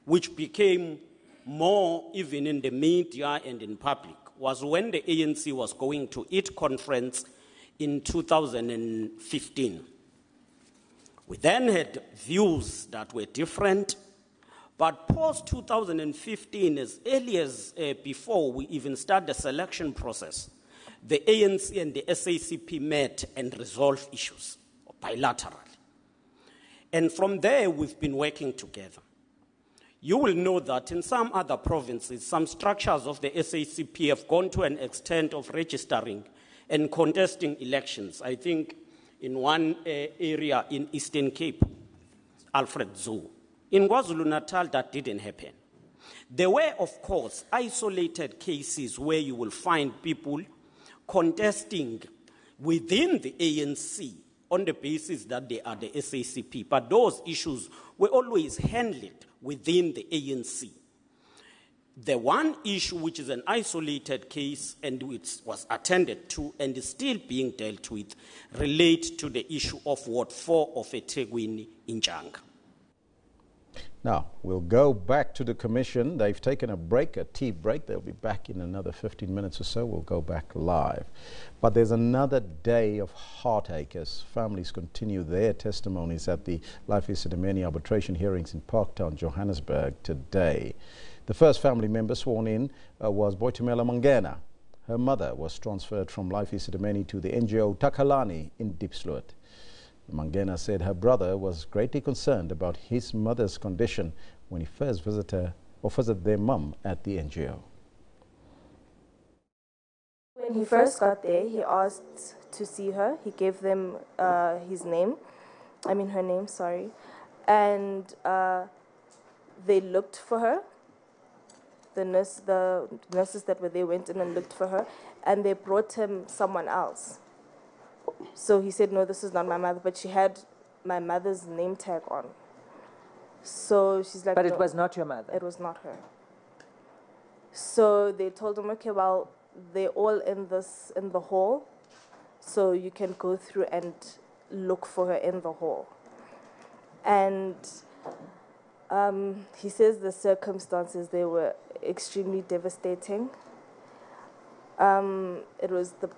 which became more even in the media and in public, was when the ANC was going to its conference in 2015. We then had views that were different, but post-2015, as early as before we even start the selection process, the ANC and the SACP met and resolved issues bilaterally. And from there, we've been working together. You will know that in some other provinces, some structures of the SACP have gone to an extent of registering and contesting elections. I think in one area in Eastern Cape, Alfred Zoo. In KwaZulu-Natal, that didn't happen. There were, of course, isolated cases where you will find people contesting within the ANC on the basis that they are the SACP, but those issues were always handled within the ANC. The one issue which is an isolated case and which was attended to and is still being dealt with relates to the issue of Ward 4 of eThekwini in Janga. Now, we'll go back to the Commission. They've taken a break, a tea break. They'll be back in another 15 minutes or so. We'll go back live. But there's another day of heartache as families continue their testimonies at the Life Esidimeni arbitration hearings in Parktown, Johannesburg today. The first family member sworn in was Boitumela Mangena. Her mother was transferred from Life Esidimeni to the NGO Takalani in Diepsloot. Mangena said her brother was greatly concerned about his mother's condition when he first visited their mum at the NGO. When he first got there, he asked to see her. He gave them her name, and they looked for her. The nurses that were there went in and looked for her, and they brought him someone else. So he said, no, this is not my mother, but she had my mother's name tag on. So she's like, but it was not your mother? It was not her. So they told him, okay, well, they're all in the hall, so you can go through and look for her in the hall. And he says the circumstances, they were extremely devastating. The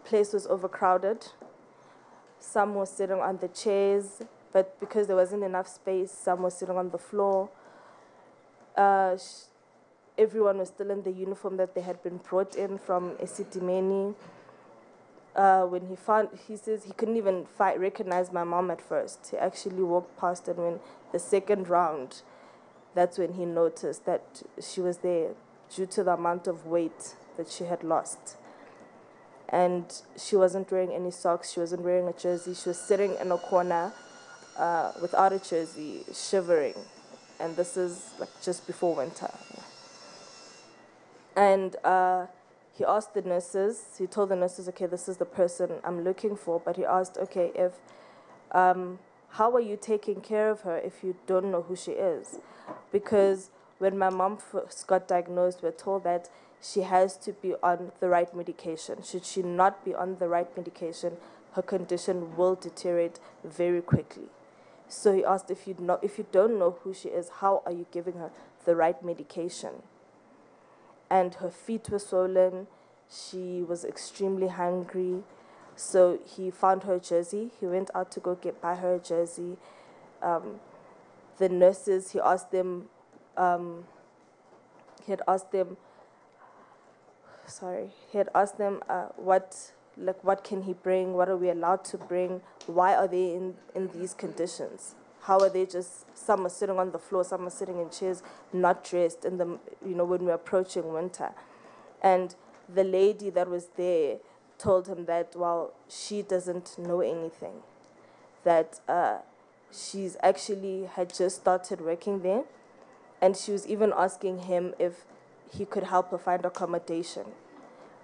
place was overcrowded. some were sitting on the chairs, but because there wasn't enough space, some were sitting on the floor. Everyone was still in the uniform that they had been brought in from Esidimeni. When he says he couldn't even recognize my mom at first. He actually walked past, and when the second round, that's when he noticed that she was there due to the amount of weight that she had lost. And she wasn't wearing any socks, she wasn't wearing a jersey, she was sitting in a corner without a jersey, shivering. And this is like just before winter. And he asked the nurses, he told the nurses, okay, this is the person I'm looking for, but he asked, okay, how are you taking care of her if you don't know who she is? Because when my mom first got diagnosed, we're told that she has to be on the right medication. Should she not be on the right medication, her condition will deteriorate very quickly. So he asked, if you don't know who she is, how are you giving her the right medication? And her feet were swollen. She was extremely hungry. So he found her a jersey. He went out to go buy her a jersey. The nurses, he had asked them what can he bring, what are we allowed to bring, why are they in these conditions? How are they some are sitting on the floor, some are sitting in chairs, not dressed when we're approaching winter. And the lady that was there told him that, well, she doesn't know anything, that she's actually had just started working there, and she was even asking him if he could help her find accommodation,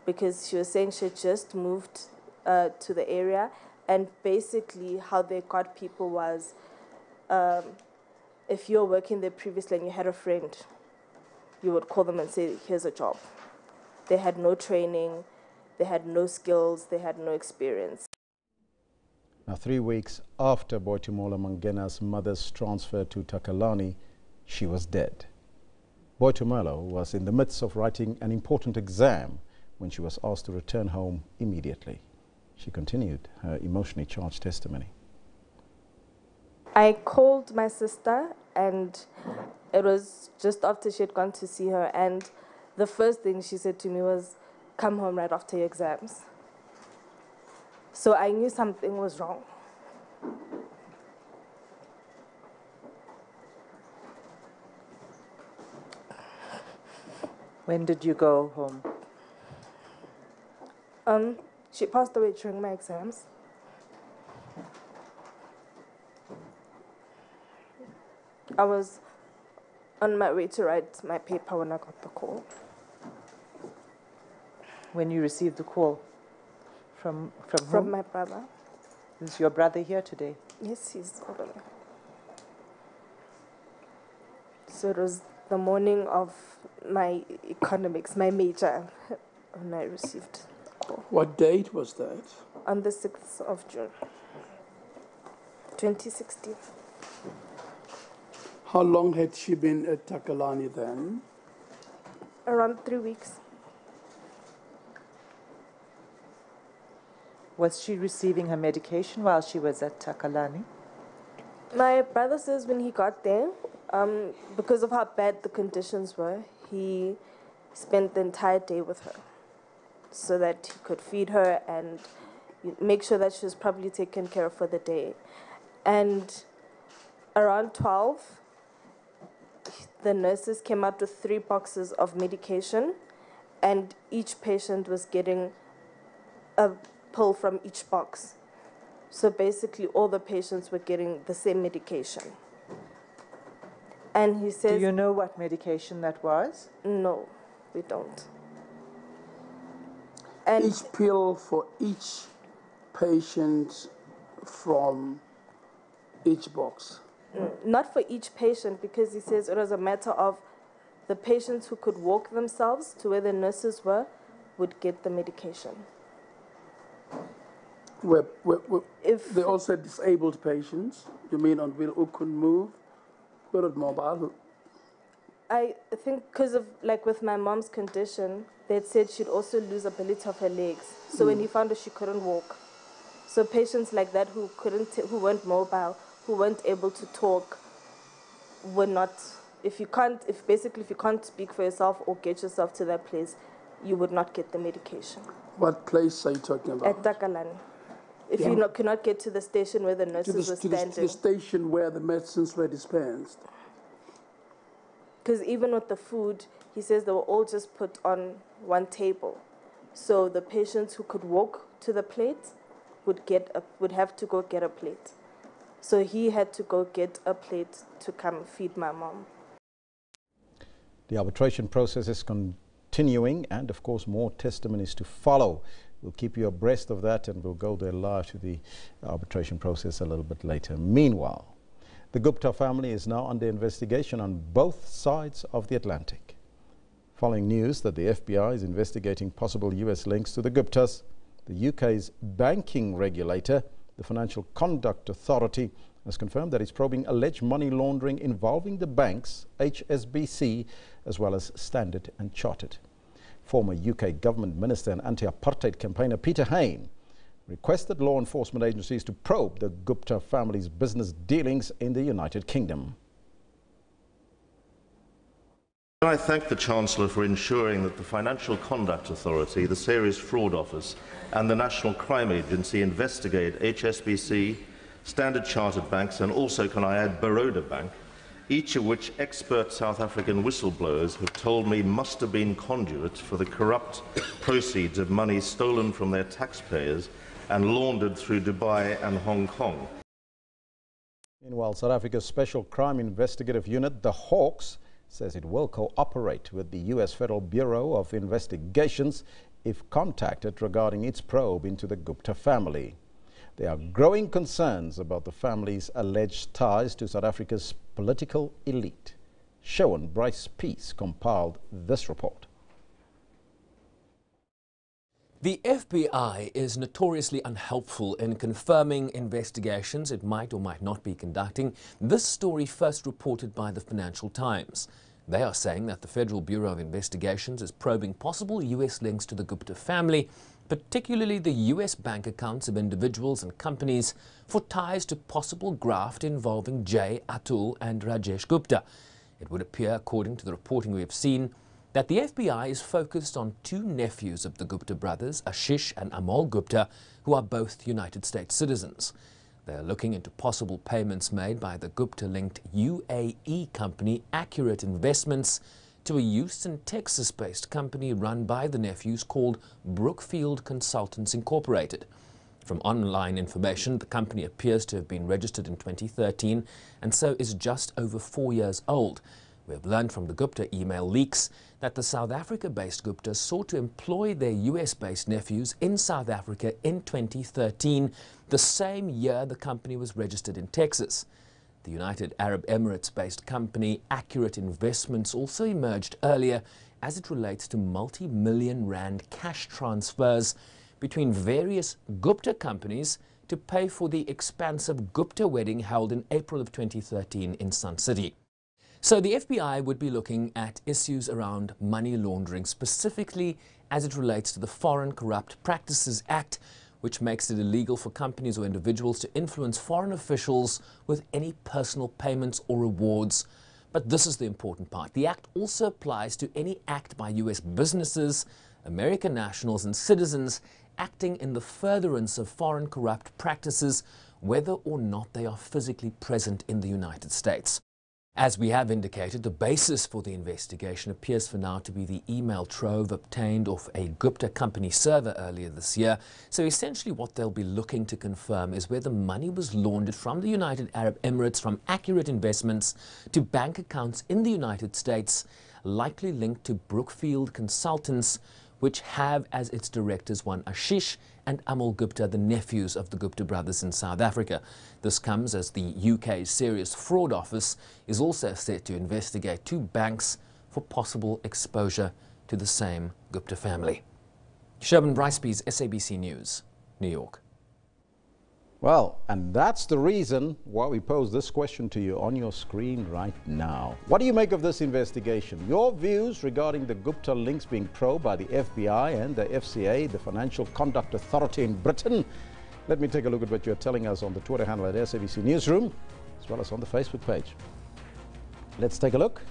because she was saying she had just moved to the area, and basically how they got people was, if you were working there previously and you had a friend, you would call them and say, here's a job. They had no training, they had no skills, they had no experience. Now, 3 weeks after Boitumola Mangena's mother's transfer to Takalani, she was dead. Boitumola was in the midst of writing an important exam when she was asked to return home immediately. She continued her emotionally charged testimony. I called my sister, and it was just after she had gone to see her, and the first thing she said to me was, come home right after your exams. So I knew something was wrong. When did you go home? She passed away during my exams. I was on my way to write my paper when I got the call. When you received the call? From From my brother. Is your brother here today? Yes, he's over there. So it was the morning of my economics, my major, when I received the call. What date was that? On the 6th of June, 2016. How long had she been at Takalani then? Around 3 weeks. Was she receiving her medication while she was at Takalani? My brother says when he got there, because of how bad the conditions were, he spent the entire day with her so that he could feed her and make sure that she was properly taken care of for the day. And around 12, the nurses came out with 3 boxes of medication, and each patient was getting a pill from each box. So basically all the patients were getting the same medication. And he says... Do you know what medication that was? No, we don't. And each pill for each patient from each box? Not for each patient, because he says it was a matter of the patients who could walk themselves to where the nurses were would get the medication. If they also disabled patients, you mean on wheel who couldn't move, who were mobile? I think because of, like with my mom's condition, they'd said she'd also lose ability of her legs. So when he found her, she couldn't walk. So patients like that who weren't mobile, who weren't able to talk, were not. If you can't speak for yourself or get yourself to that place, you would not get the medication. What place are you talking about? At Takalani. If you cannot get to the station where the nurses were standing. To the station where the medicines were dispensed. Because even with the food, he says they were all just put on one table. So the patients who could walk to the plate would have to go get a plate. So he had to go get a plate to come feed my mom. The arbitration process is continuing, and of course more testimonies to follow. We'll keep you abreast of that, and we'll go there live to the arbitration process a little bit later. Meanwhile, the Gupta family is now under investigation on both sides of the Atlantic. Following news that the FBI is investigating possible US links to the Guptas, the UK's banking regulator, the Financial Conduct Authority, has confirmed that it's probing alleged money laundering involving the banks, HSBC, as well as Standard and Chartered. Former UK government minister and anti-apartheid campaigner Peter Hain requested law enforcement agencies to probe the Gupta family's business dealings in the United Kingdom. I thank the Chancellor for ensuring that the Financial Conduct Authority, the Serious Fraud Office and the National Crime Agency investigate HSBC, Standard Chartered banks and also, can I add, Baroda Bank, each of which expert South African whistleblowers have told me must have been conduits for the corrupt proceeds of money stolen from their taxpayers and laundered through Dubai and Hong Kong. Meanwhile, South Africa's Special Crime Investigative Unit, the Hawks, says it will cooperate with the U.S. Federal Bureau of Investigations if contacted regarding its probe into the Gupta family. There are growing concerns about the family's alleged ties to South Africa's political elite. Shawan Bryce Peace compiled this report. The FBI is notoriously unhelpful in confirming investigations it might or might not be conducting. This story first reported by the Financial Times. They are saying that the Federal Bureau of Investigations is probing possible U.S. links to the Gupta family, particularly the U.S. bank accounts of individuals and companies for ties to possible graft involving Jay, Atul and Rajesh Gupta. It would appear, according to the reporting we have seen, that the FBI is focused on two nephews of the Gupta brothers, Ashish and Amol Gupta, who are both United States citizens. They are looking into possible payments made by the Gupta-linked UAE company Accurate Investments to a Houston, Texas-based company run by the nephews called Brookfield Consultants Incorporated. From online information, the company appears to have been registered in 2013 and so is just over 4 years old. We have learned from the Gupta email leaks that the South Africa-based Guptas sought to employ their US-based nephews in South Africa in 2013, the same year the company was registered in Texas. The United Arab Emirates-based company Accurate Investments also emerged earlier as it relates to multi-million rand cash transfers between various Gupta companies to pay for the expansive Gupta wedding held in April of 2013 in Sun City. So the FBI would be looking at issues around money laundering, specifically as it relates to the Foreign Corrupt Practices Act, which makes it illegal for companies or individuals to influence foreign officials with any personal payments or rewards. But this is the important part. The act also applies to any act by U.S. businesses, American nationals and citizens acting in the furtherance of foreign corrupt practices, whether or not they are physically present in the United States. As we have indicated, the basis for the investigation appears for now to be the email trove obtained off a Gupta company server earlier this year. So essentially what they'll be looking to confirm is whether money was laundered from the United Arab Emirates from Accurate Investments to bank accounts in the United States, likely linked to Brookfield Consultants, which have as its directors one Ashish and Amol Gupta, the nephews of the Gupta brothers in South Africa. This comes as the UK's Serious Fraud Office is also set to investigate two banks for possible exposure to the same Gupta family. Sherman Bryceby's SABC News, New York. Well, and that's the reason why we pose this question to you on your screen right now. What do you make of this investigation? Your views regarding the Gupta links being probed by the FBI and the FCA, the Financial Conduct Authority in Britain. Let me take a look at what you're telling us on the Twitter handle at SABC Newsroom, as well as on the Facebook page. Let's take a look.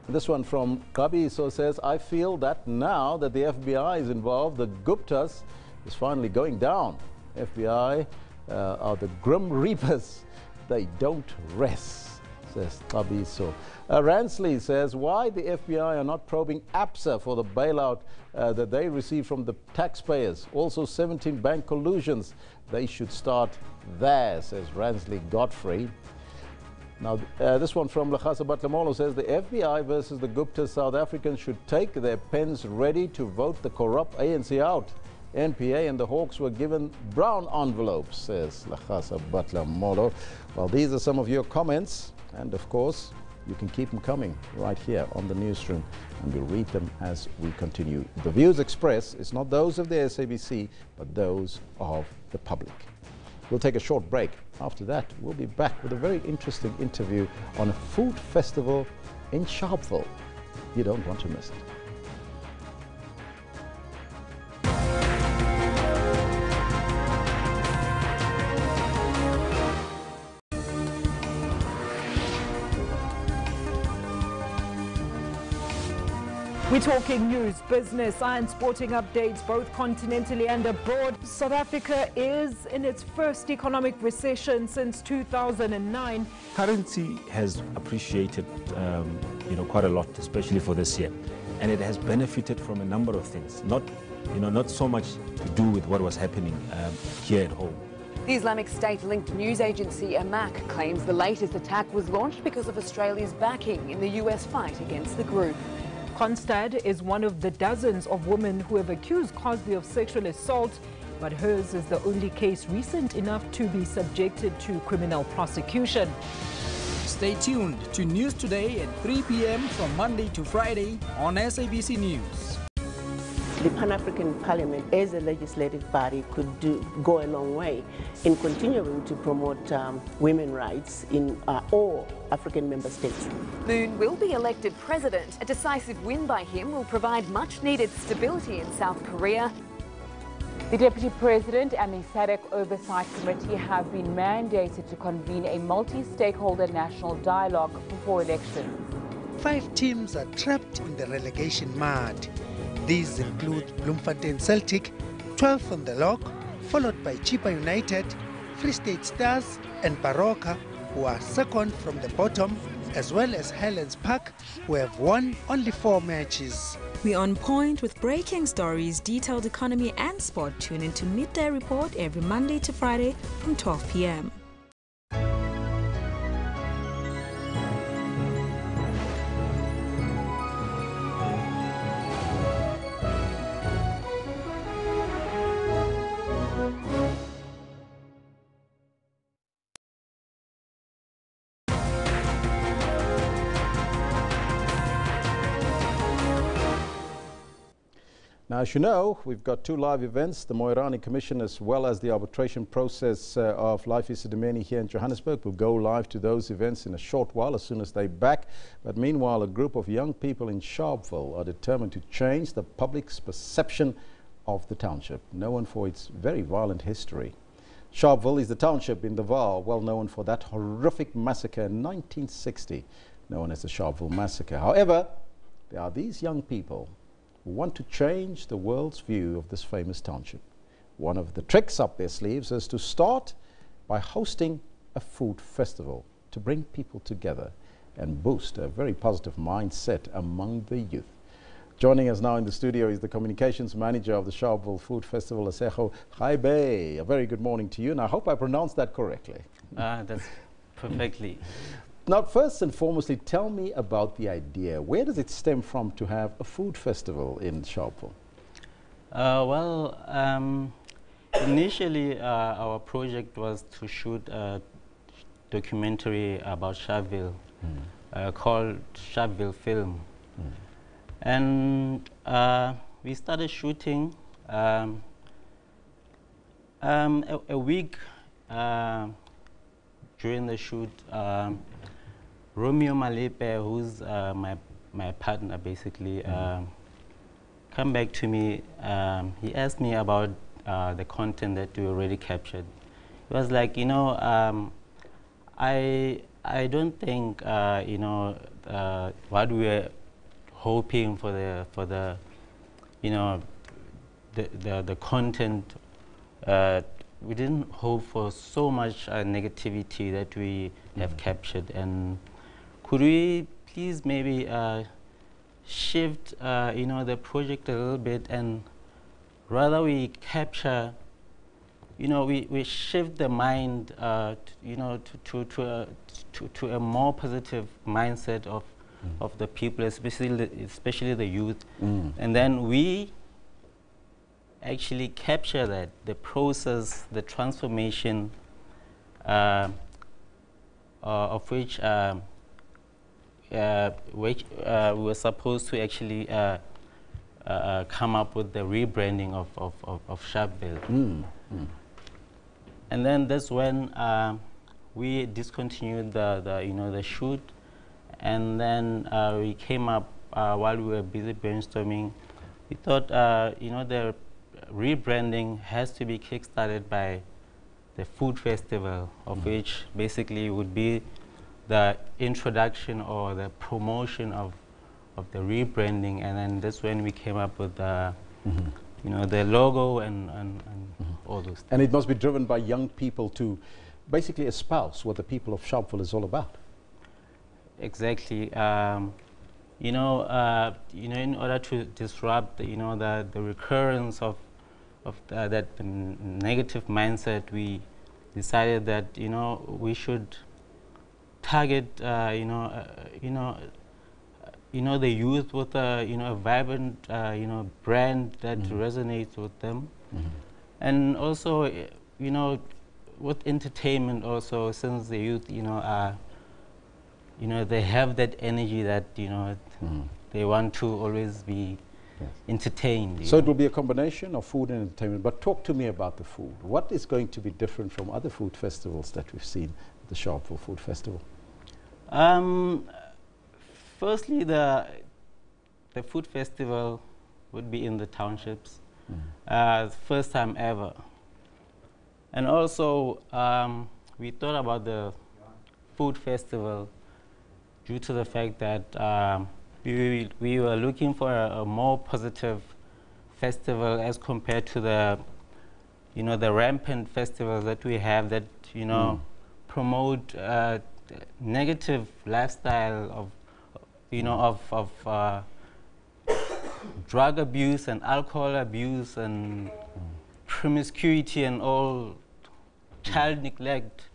This one from Kabi says, I feel that now that the FBI is involved, the Guptas is finally going down. FBI are the grim reapers. They don't rest, says Kabi. Ransley says, why the FBI are not probing APSA for the bailout that they received from the taxpayers. Also 17 bank collusions. They should start there, says Ransley Godfrey. Now, this one from Lachasa Batlamolo says, the FBI versus the Gupta South Africans should take their pens ready to vote the corrupt ANC out. NPA and the Hawks were given brown envelopes, says Lachasa Batlamolo. Well, these are some of your comments, and of course, you can keep them coming right here on the Newsroom, and we'll read them as we continue. The views expressed is not those of the SABC, but those of the public. We'll take a short break. After that, we'll be back with a very interesting interview on a food festival in Sharpeville. You don't want to miss it. We're talking news, business and sporting updates both continentally and abroad. South Africa is in its first economic recession since 2009. Currency has appreciated quite a lot, especially for this year. And it has benefited from a number of things, not so much to do with what was happening here at home. The Islamic State-linked news agency AMAC claims the latest attack was launched because of Australia's backing in the US fight against the group. Constad is one of the dozens of women who have accused Cosby of sexual assault, but hers is the only case recent enough to be subjected to criminal prosecution. Stay tuned to News Today at 3 p.m. from Monday to Friday on SABC News. The Pan-African Parliament, as a legislative body, could go a long way in continuing to promote women's rights in all African member states. Moon will be elected president. A decisive win by him will provide much-needed stability in South Korea. The Deputy President and the SADC Oversight Committee have been mandated to convene a multi-stakeholder national dialogue before elections. 5 teams are trapped in the relegation mud. These include Bloemfontein Celtic, 12th on the log, followed by Chippa United, Free State Stars and Baroka, who are second from the bottom, as well as Highlands Park, who have won only 4 matches. We're on point with breaking stories, detailed economy and sport. Tune into Midday Report every Monday to Friday from 12 p.m. Now, as you know, we've got 2 live events, the Moerane Commission as well as the arbitration process of Life Esidimeni here in Johannesburg. We'll go live to those events in a short while as soon as they're back. But meanwhile, a group of young people in Sharpeville are determined to change the public's perception of the township, known for its very violent history. Sharpeville is the township in the Vaal, well known for that horrific massacre in 1960, known as the Sharpeville Massacre. However, there are these young people who want to change the world's view of this famous township. One of the tricks up their sleeves is to start by hosting a food festival to bring people together and boost a very positive mindset among the youth. Joining us now in the studio is the communications manager of the Sharpeville Food Festival, Asejo Haibe. A very good morning to you, and I hope I pronounced that correctly. That's perfectly. Now, first and foremostly, tell me about the idea. Where does it stem from to have a food festival in Sharpeville? Initially our project was to shoot a documentary about Sharpeville called Sharpeville Film. And we started shooting a week during the shoot. Romeo Malepe, who's my partner basically, come back to me. He asked me about the content that we already captured. It was like, you know, I don't think, you know, what we were hoping for the you know, the content. We didn't hope for so much negativity that we have captured. And could we please maybe shift, you know, the project a little bit, and rather we capture, you know, we shift the mind, you know, to a more positive mindset of the people, especially the youth, and then we actually capture that, the process, the transformation of which we were supposed to actually come up with the rebranding of Sharpeville. And then that's when we discontinued the shoot, and then we came up while we were busy brainstorming. We thought the rebranding has to be kickstarted by the food festival, of which basically would be the introduction or the promotion of the rebranding, and then that's when we came up with the the logo and all those things. And it must be driven by young people to basically espouse what the people of Sharpeville is all about. Exactly. In order to disrupt, the recurrence of that negative mindset, we decided that we should target the youth with a vibrant brand that resonates with them, and also with entertainment also, since the youth are they have that energy that they want to always be entertained. So it will be a combination of food and entertainment. But talk to me about the food. What is going to be different from other food festivals that we've seen at the Sharpeville Food Festival? Firstly, the food festival would be in the townships, first time ever. And also, we thought about the food festival due to the fact that we were looking for a more positive festival as compared to the the rampant festivals that we have that promote negative lifestyle of drug abuse and alcohol abuse and promiscuity and all child neglect.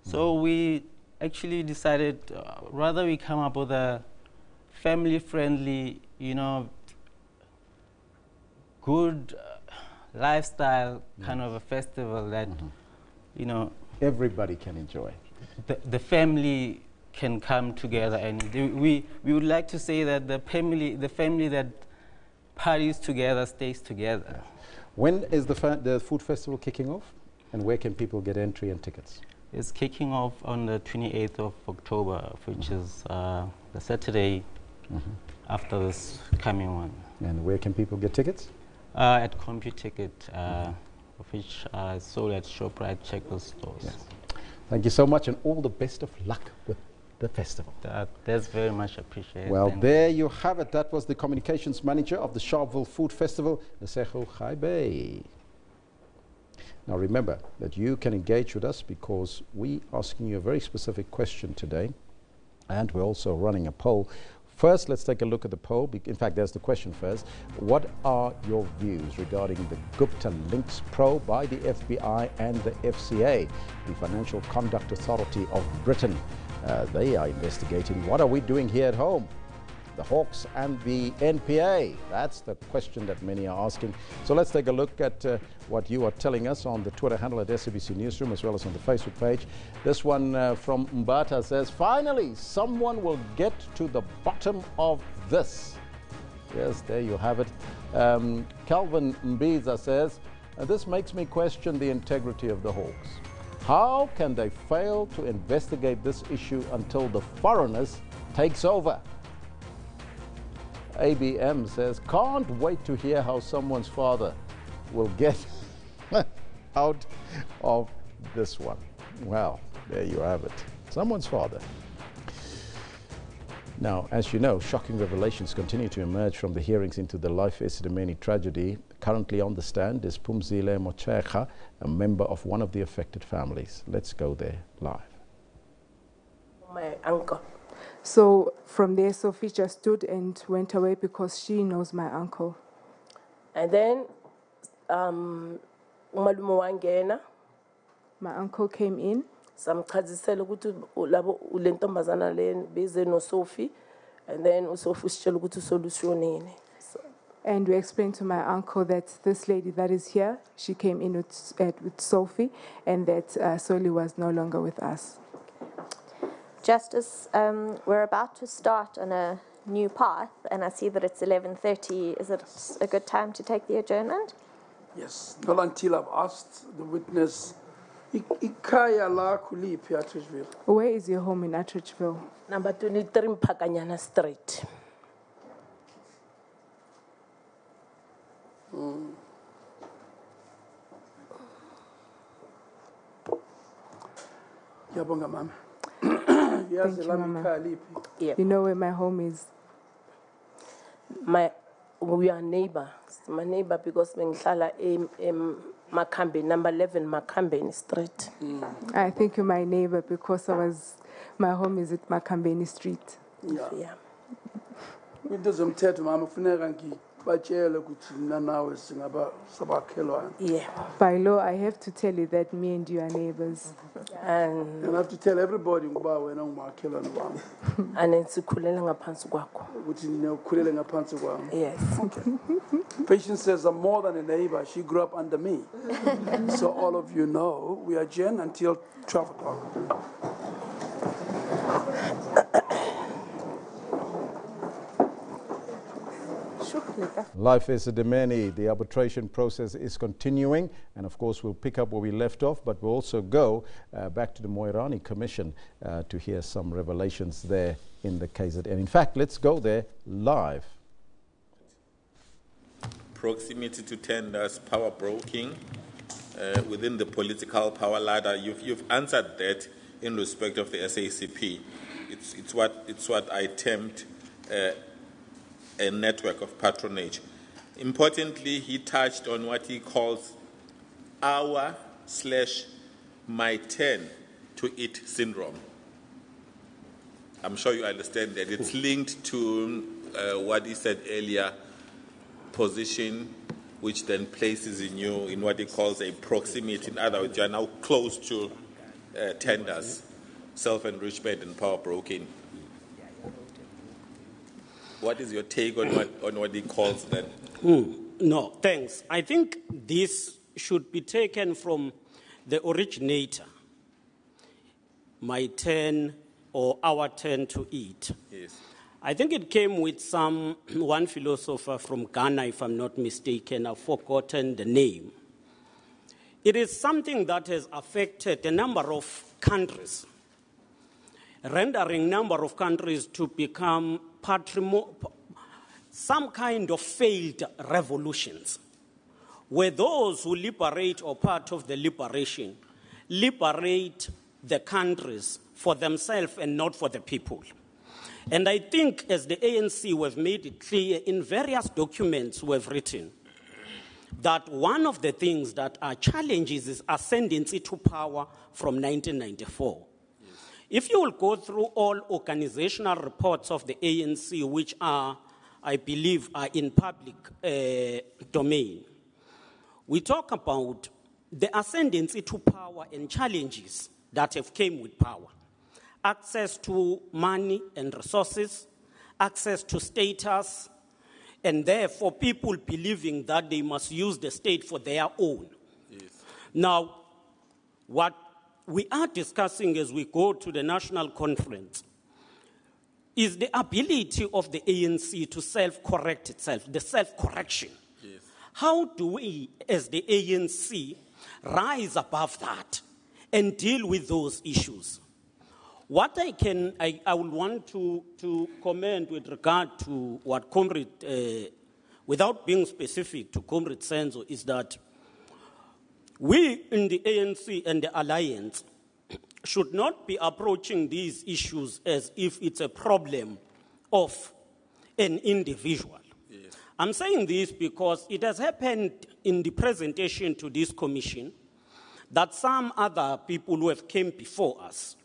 So we actually decided rather we come up with a family-friendly, good lifestyle kind of a festival that everybody can enjoy. The family can come together, and we would like to say that the family that parties together stays together. When is the food festival kicking off, and where can people get entry and tickets? It's kicking off on the 28th of October, which is the Saturday after this coming one. And where can people get tickets? At CompuTicket, which is sold at ShopRite Checkers stores. Yes. Thank you so much, and all the best of luck with the festival. That's very much appreciated. Well, there you have it. That was the communications manager of the Sharpeville Food Festival, Nsego Gaibe. Now remember that you can engage with us because we're asking you a very specific question today, and we're also running a poll. First, let's take a look at the poll. In fact, there's the question first. What are your views regarding the Gupta links probe by the FBI and the FCA, the Financial Conduct Authority of Britain? They are investigating what are we doing here at home? The Hawks and the NPA? That's the question that many are asking. So let's take a look at what you are telling us on the Twitter handle at SABC Newsroom, as well as on the Facebook page. This one from Mbata says, finally, someone will get to the bottom of this. Yes, there you have it. Calvin Mbiza says, this makes me question the integrity of the Hawks. How can they fail to investigate this issue until the foreigners takes over? ABM says, can't wait to hear how someone's father will get out of this one. Well, there you have it. Someone's father. Now, as you know, shocking revelations continue to emerge from the hearings into the life Esidimeni tragedy. Currently on the stand is Phumzile Mochecha, a member of one of the affected families. Let's go there live. My uncle. So from there, Sophie just stood and went away because she knows my uncle. And then, my uncle came in. Samchazisela ukuthi labo ulentombazana le beze no Sophie, and then uSophie usitshela ukuthi solutionini. And we explained to my uncle that this lady that is here, she came in with Sophie, and that Soli was no longer with us. Justice, we're about to start on a new path, and I see that it's 11:30. Is it a good time to take the adjournment? Yes, not until I've asked the witness. Where is your home in Atteridgeville? Number 23 Mpakanyana Street. Thank you, Mama. You know where my home is? We are neighbor. My neighbor because mengihlala Makambe, number 11 Makambe Street. I think you're my neighbor because my home is at Makambeni Street. Yeah. Ngizomthetho mama ufuneka ngibatshele ukuthi mina nawe singaba sabakhelwane. Yeah. By law I have to tell you that me and you are neighbors. And I have to tell everybody ngoba wena ungumakhelwane wami. And sikhulela ngaphansi kwakho. Ukuthi nina ukhulele ngaphansi kwami. Yes. Okay. Patience says I'm more than a neighbor. She grew up under me. So all of you know we adjourn until 12 o'clock. Life Esidimeni, the arbitration process is continuing, and of course we'll pick up where we left off, but we'll also go back to the Moerane Commission to hear some revelations there in the KZN. In fact, let's go there live. Proximity to tenders, power broking within the political power ladder. You've answered that in respect of the SACP. It's what I termed a network of patronage. Importantly, he touched on what he calls our/my turn to eat syndrome. I'm sure you understand that. It's linked to what he said earlier, position, which then places in you in what he calls a proximity. In other words, you are now close to tenders, self-enrichment and power broking. What is your take on what he calls that? No, thanks. I think this should be taken from the originator. My turn or our turn to eat. Yes. I think it came with one philosopher from Ghana, if I'm not mistaken. I've forgotten the name. It is something that has affected a number of countries, rendering number of countries to become some kind of failed revolutions, where those who liberate or part of the liberation liberate the countries for themselves and not for the people. And I think as the ANC we've made it clear in various documents we've written that one of the things that are challenges is ascendancy to power from 1994. If you will go through all organizational reports of the ANC, which are, I believe, are in public domain, we talk about the ascendancy to power and challenges that have came with power. Access to money and resources, access to status, and therefore people believing that they must use the state for their own. Yes. Now, what we are discussing as we go to the national conference is the ability of the ANC to self-correct itself, the self-correction. Yes. How do we, as the ANC, rise above that and deal with those issues? What I would want to comment with regard to what Comrade, without being specific to Comrade Senzo, is that We in the ANC and the Alliance should not be approaching these issues as if it's a problem of an individual. Yes. I'm saying this because it has happened in the presentation to this commission that some other people who have came before us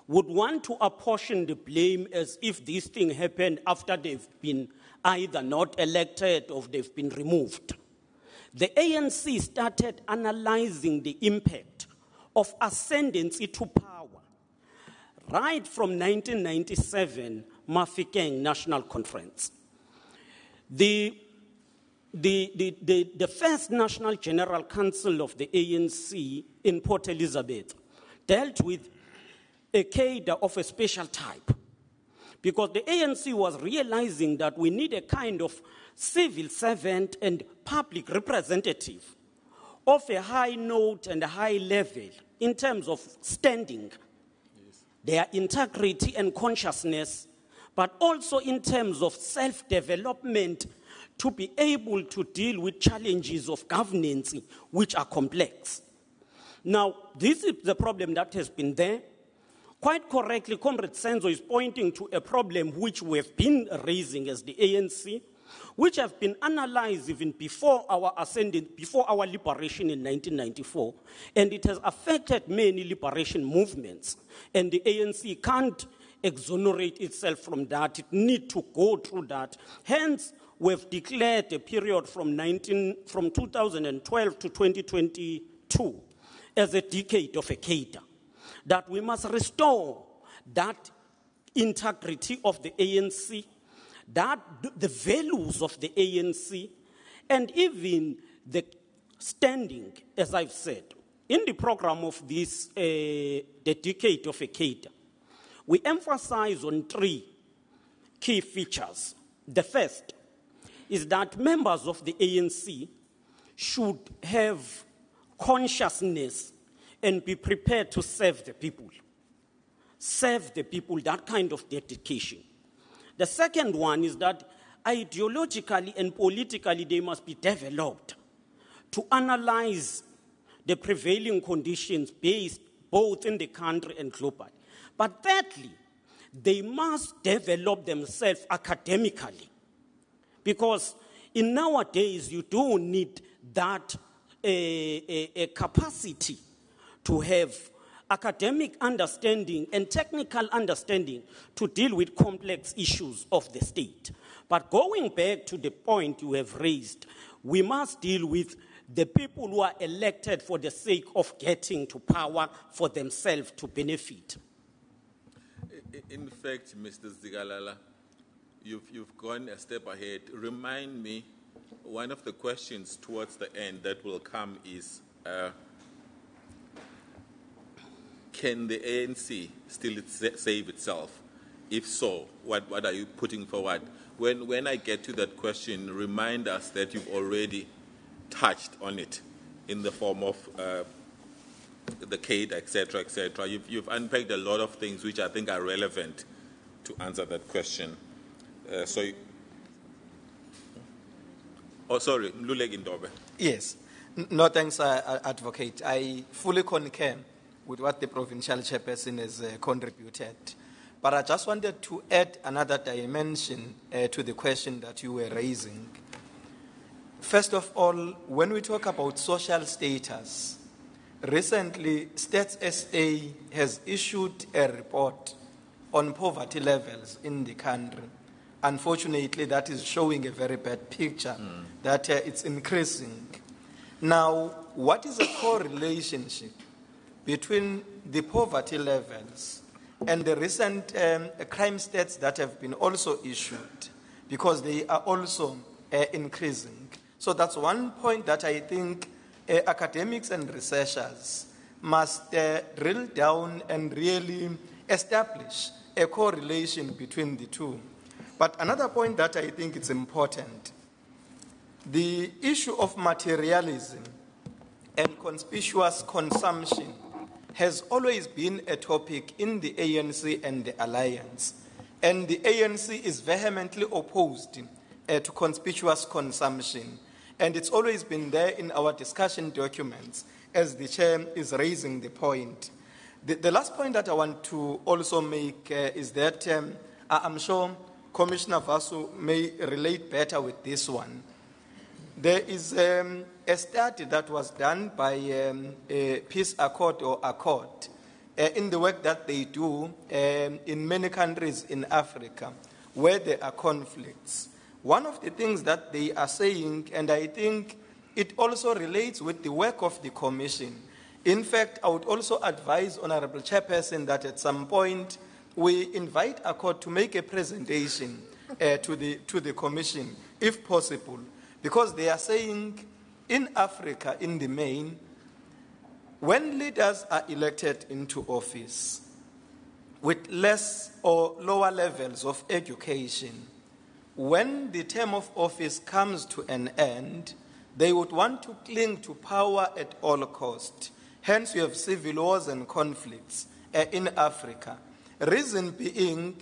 would want to apportion the blame as if this thing happened after they've been either not elected or they've been removed. The ANC started analyzing the impact of ascendancy to power right from 1997 Mafikeng National Conference. The first National General Council of the ANC in Port Elizabeth dealt with a cadre of a special type, because the ANC was realizing that we need a kind of civil servant and public representative of a high note and a high level in terms of standing, their integrity and consciousness, but also in terms of self-development to be able to deal with challenges of governance which are complex. Now, this is the problem that has been there. Quite correctly, Comrade Senzo is pointing to a problem which we have been raising as the ANC, which have been analyzed even before our liberation in 1994, and it has affected many liberation movements, and the ANC can't exonerate itself from that. It needs to go through that. Hence, we've declared a period from 2012 to 2022 as a decade of a cadre, that we must restore that integrity of the ANC, that the values of the ANC, and even the standing, as I've said. In the program of this, the decade of a cadre, we emphasize on 3 key features. The first is that members of the ANC should have consciousness and be prepared to serve the people. Serve the people, that kind of dedication. The second one is that ideologically and politically they must be developed to analyze the prevailing conditions based both in the country and globally. But thirdly, they must develop themselves academically, because in nowadays you do need that a capacity to have academic understanding and technical understanding to deal with complex issues of the state. But going back to the point you have raised, we must deal with the people who are elected for the sake of getting to power for themselves to benefit. In fact, Mr. Zigalala, you've gone a step ahead. Remind me, one of the questions towards the end that will come is, can the ANC still save itself? If so, what are you putting forward? When I get to that question, remind us that you've already touched on it in the form of the cadre, etc., etc. You've unpacked a lot of things which I think are relevant to answer that question. Sorry, Mluleki Ndobe. Yes. No, thanks, Advocate. I fully concur with what the provincial chairperson has contributed. But I just wanted to add another dimension to the question that you were raising. First of all, when we talk about social status, recently Stats SA has issued a report on poverty levels in the country. Unfortunately, that is showing a very bad picture, that it's increasing. Now, what is a correlationship between the poverty levels and the recent crime stats that have been also issued? Because they are also increasing. So that's one point that I think academics and researchers must drill down and really establish a correlation between the two. But another point that I think is important, the issue of materialism and conspicuous consumption has always been a topic in the ANC and the Alliance. And the ANC is vehemently opposed to conspicuous consumption. And it's always been there in our discussion documents as the chair is raising the point. The last point that I want to also make is that I'm sure Commissioner Vasu may relate better with this one. There is a study that was done by a Peace Accord or Accord in the work that they do in many countries in Africa where there are conflicts. One of the things that they are saying, and I think it also relates with the work of the Commission. In fact, I would also advise Honorable Chairperson that at some point we invite Accord to make a presentation to the Commission, if possible, because they are saying in Africa, in the main, when leaders are elected into office with less or lower levels of education, when the term of office comes to an end, they would want to cling to power at all costs. Hence, we have civil wars and conflicts in Africa. Reason being,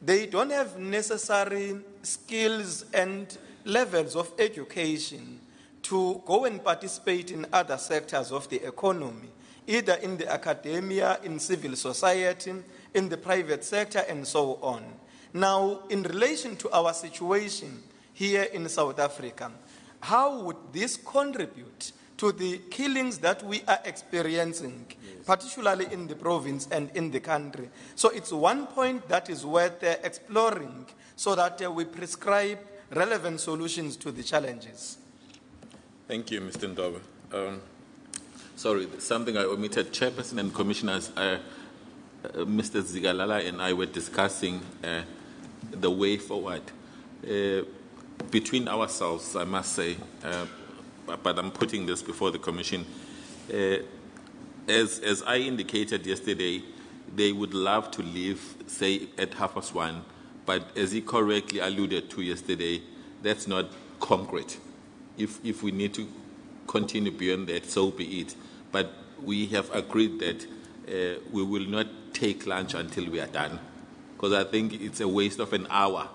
they don't have necessary skills and levels of education to go and participate in other sectors of the economy, either in the academia, in civil society, in the private sector, and so on. Now, in relation to our situation here in South Africa, how would this contribute to the killings that we are experiencing, particularly in the province and in the country? So it's one point that is worth exploring so that we prescribe relevant solutions to the challenges. Thank you, Mr. Ndobe. Sorry, something I omitted. Chairperson and Commissioners, Mr. Zigalala and I were discussing the way forward. Between ourselves, I must say, but I'm putting this before the Commission. As I indicated yesterday, they would love to leave, say, at 1:30, but as he correctly alluded to yesterday, that's not concrete. If we need to continue beyond that, so be it. But we have agreed that we will not take lunch until we are done, because I think it's a waste of an hour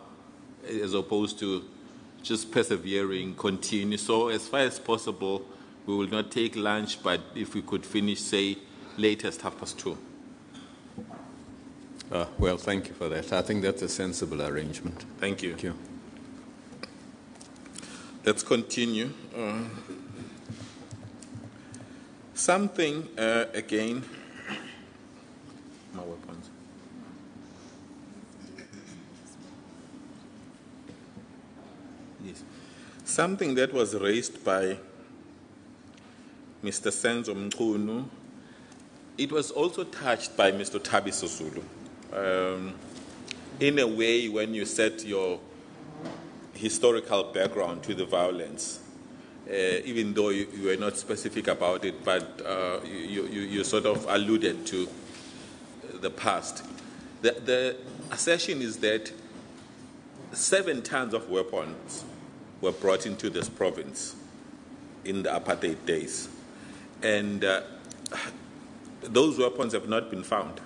as opposed to just persevering, continue. So as far as possible, we will not take lunch, but if we could finish, say, latest 2:30. Well, thank you for that. I think that's a sensible arrangement. Thank you. Thank you. Let's continue. Something, again, my weapons. Yes. Something that was raised by Mr. Senzo Mkhunu, it was also touched by Mr. Thabiso Zulu. In a way, when you set your historical background to the violence, even though you were not specific about it, but you sort of alluded to the past. The assertion is that 7 tons of weapons were brought into this province in the apartheid days. And those weapons have not been found,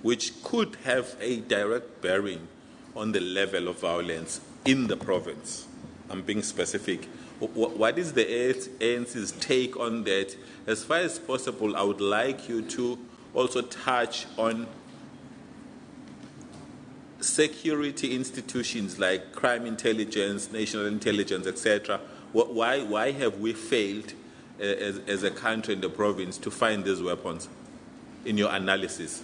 which could have a direct bearing on the level of violence in the province. I'm being specific. What is the ANC's take on that? As far as possible, I would like you to also touch on security institutions like crime intelligence, national intelligence, etc. Why have we failed as a country in the province to find these weapons in your analysis?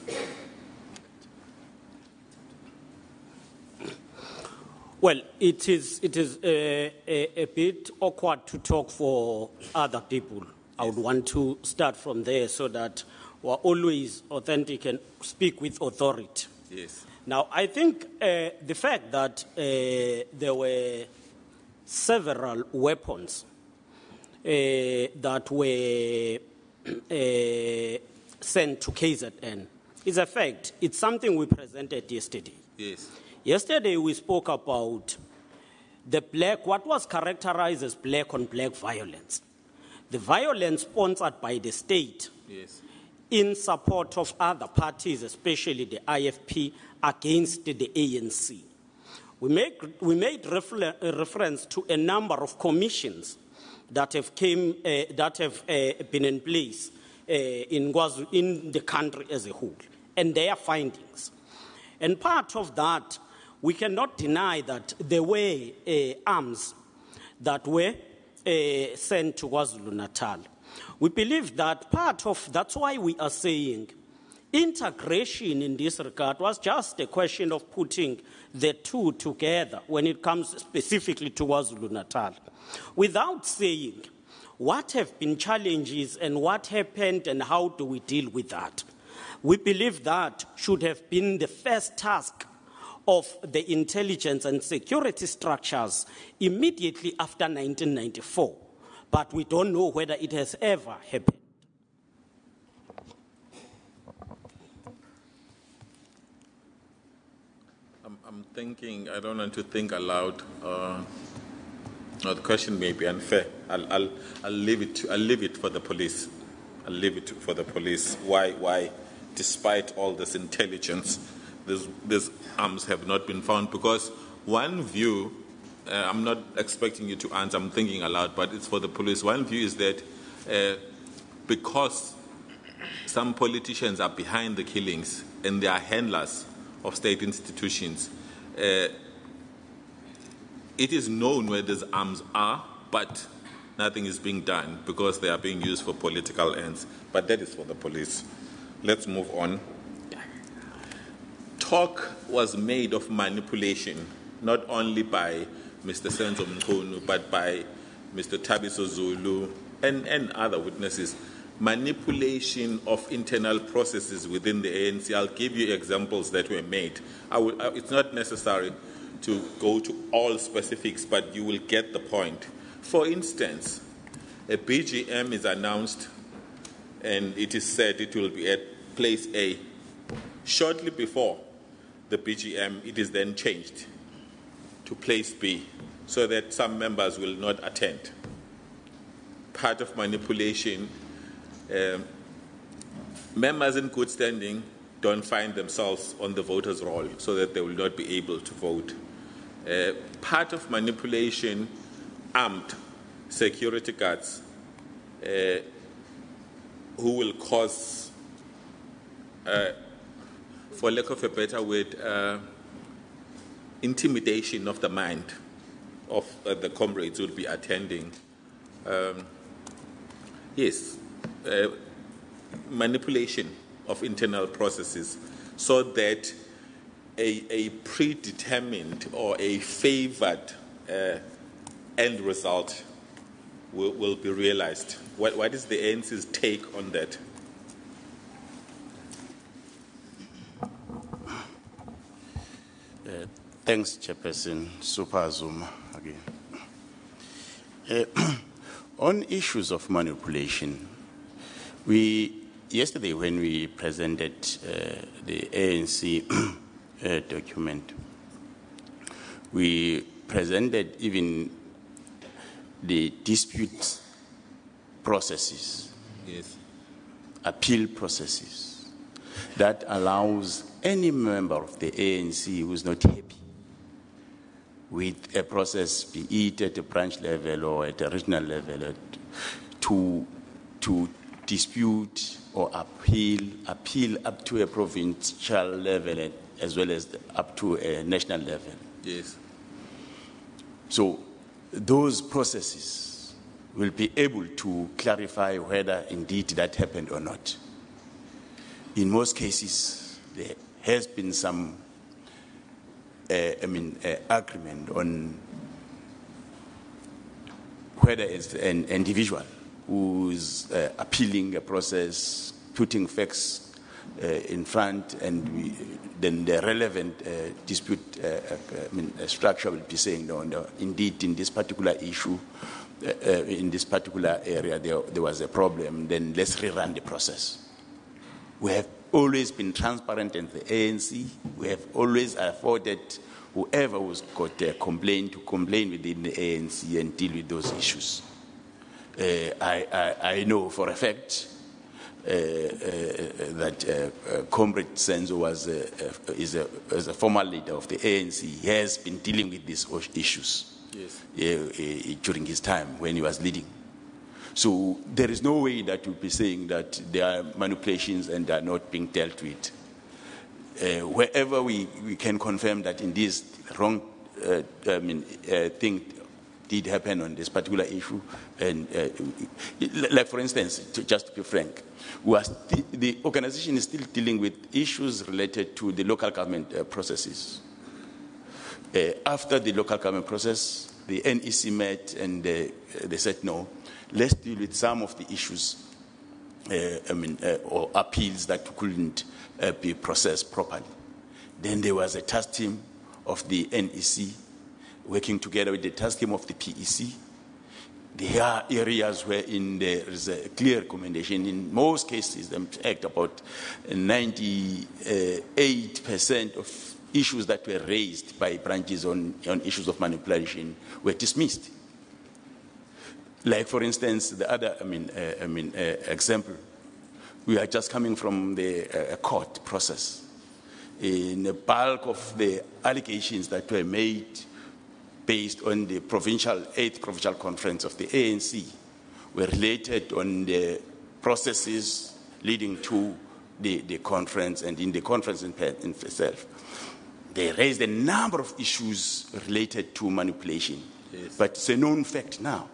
Well, it is a bit awkward to talk for other people. I would want to start from there so that we're always authentic and speak with authority. Yes. Now, I think the fact that there were several weapons that were sent to KZN is a fact. It's something we presented yesterday. Yes. Yesterday we spoke about what was characterized as black on black violence. The violence sponsored by the state yes. in support of other parties, especially the IFP, against the ANC. We made reference to a number of commissions that have been in place in the country as a whole, and their findings. And part of that, we cannot deny that there were arms that were sent to KwaZulu-Natal. We believe that that's why we are saying integration in this regard was just a question of putting the two together when it comes specifically to KwaZulu-Natal, without saying what have been challenges and what happened and how do we deal with that. We believe that should have been the first task of the intelligence and security structures immediately after 1994, but we don't know whether it has ever happened. I'm thinking, I don't want to think aloud. The question may be unfair. I'll leave it for the police. I'll leave it for the police. Why, despite all this intelligence, these arms have not been found? Because one view, I'm not expecting you to answer, I'm thinking aloud, but it's for the police. One view is that because some politicians are behind the killings and they are handlers of state institutions, it is known where these arms are, but nothing is being done because they are being used for political ends. But that is for the police. Let's move on. Talk was made of manipulation, not only by Mr. Senzo Mkhunu, but by Mr. Thabiso Zulu and other witnesses. Manipulation of internal processes within the ANC. I'll give you examples that were made. It's not necessary to go to all specifics, but you will get the point. For instance, a BGM is announced and it is said it will be at place A. Shortly before the BGM, it is then changed to place B so that some members will not attend. Part of manipulation. Members in good standing don't find themselves on the voters' roll so that they will not be able to vote. Part of manipulation, armed security guards who will cause, for lack of a better word, intimidation of the mind of the comrades who will be attending. Yes. Manipulation of internal processes so that a predetermined or a favored end result will be realized. What is the ANC's take on that? Thanks, Chairperson Super Zuma again. On issues of manipulation, yesterday when we presented the ANC document, we presented even the dispute processes, yes, appeal processes, that allows any member of the ANC who is not happy with a process, be it at a branch level or at a regional level, to dispute or appeal up to a provincial level as well as up to a national level. Yes. So those processes will be able to clarify whether indeed that happened or not. In most cases, there has been some agreement on whether it's an individual who is appealing a process, putting facts in front, and then the relevant dispute structure will be saying, no, indeed, in this particular issue, in this particular area, there was a problem, then let's rerun the process. We have always been transparent in the ANC. We have always afforded whoever who's got a complaint to complain within the ANC and deal with those issues. I know for a fact that Comrade Senzo is a former leader of the ANC. He has been dealing with these issues, yes, during his time when he was leading So there is no way that we'll be saying that there are manipulations and they are not being dealt with. Wherever we can confirm that in this wrong thing did happen on this particular issue, and like for instance, just to be frank, the organization is still dealing with issues related to the local government processes. After the local government process, the NEC met and they said, no, let's deal with some of the issues or appeals that couldn't be processed properly. Then there was a task team of the NEC working together with the task team of the PEC. There are areas wherein there is a clear recommendation. In most cases, in fact, about 98% of issues that were raised by branches on issues of manipulation were dismissed. Like, for instance, the other example, we are just coming from the court process. In the bulk of the allegations that were made based on the 8th Provincial Conference of the ANC were related on the processes leading to the conference, and in the conference in itself. They raised a number of issues related to manipulation. Yes. But it's a known fact now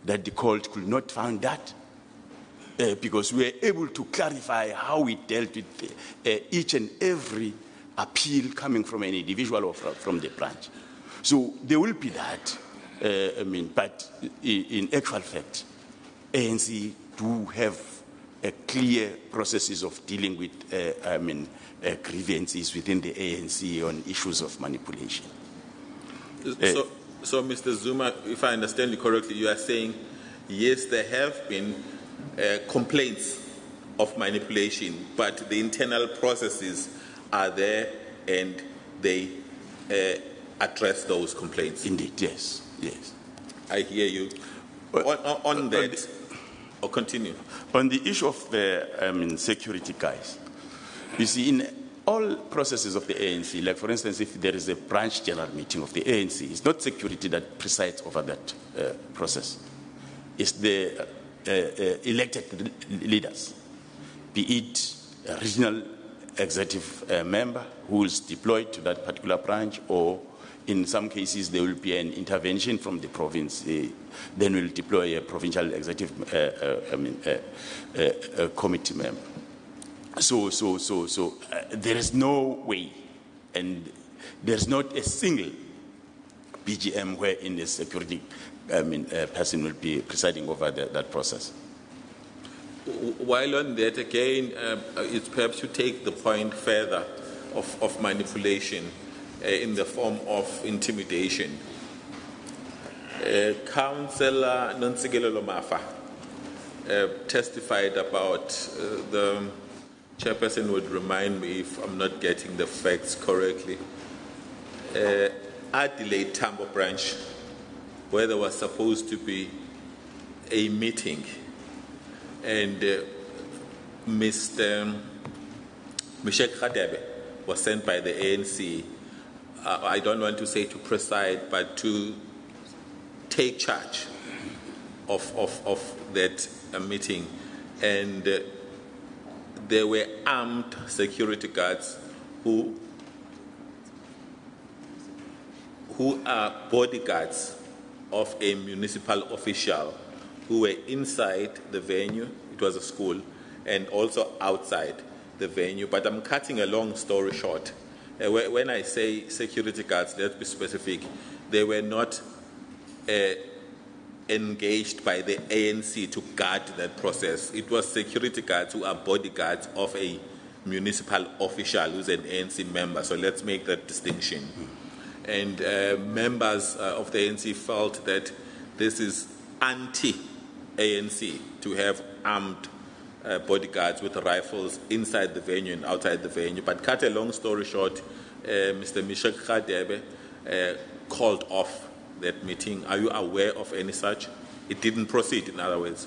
that the court could not find that because we were able to clarify how we dealt with each and every appeal coming from an individual or from the branch. So there will be that, but in actual fact, ANC do have a clear processes of dealing with, grievances within the ANC on issues of manipulation. So, Mr. Zuma, if I understand you correctly, you are saying, yes, there have been complaints of manipulation, but the internal processes are there and they address those complaints. Indeed, yes, yes. I hear you. On that, or continue. On the issue of the security guys, you see, in all processes of the ANC, like for instance, if there is a branch general meeting of the ANC, it's not security that presides over that process. It's the elected leaders, be it a regional executive member who is deployed to that particular branch, or in some cases there will be an intervention from the province. Then we'll deploy a provincial executive committee member. So there is no way, and there's not a single BGM wherein the security person will be presiding over that process. While on that, again, it's perhaps you take the point further of manipulation in the form of intimidation. Councillor Nontsikelelo Mafa testified about the chairperson would remind me if I'm not getting the facts correctly. Adelaide Tambo branch, where there was supposed to be a meeting, and Mr. Mishek Khadebe was sent by the ANC, I don't want to say to preside, but to take charge of that meeting. And there were armed security guards who are bodyguards of a municipal official who were inside the venue. It was a school, and also outside the venue. But I'm cutting a long story short. When I say security guards, let's be specific. They were not engaged by the ANC to guard that process. It was security guards who are bodyguards of a municipal official who's an ANC member. So let's make that distinction. And members of the ANC felt that this is anti-ANC to have armed bodyguards with rifles inside the venue and outside the venue. But cut a long story short, Mr. Mishek Khadebe called off that meeting. Are you aware of any such? It didn't proceed, in other words.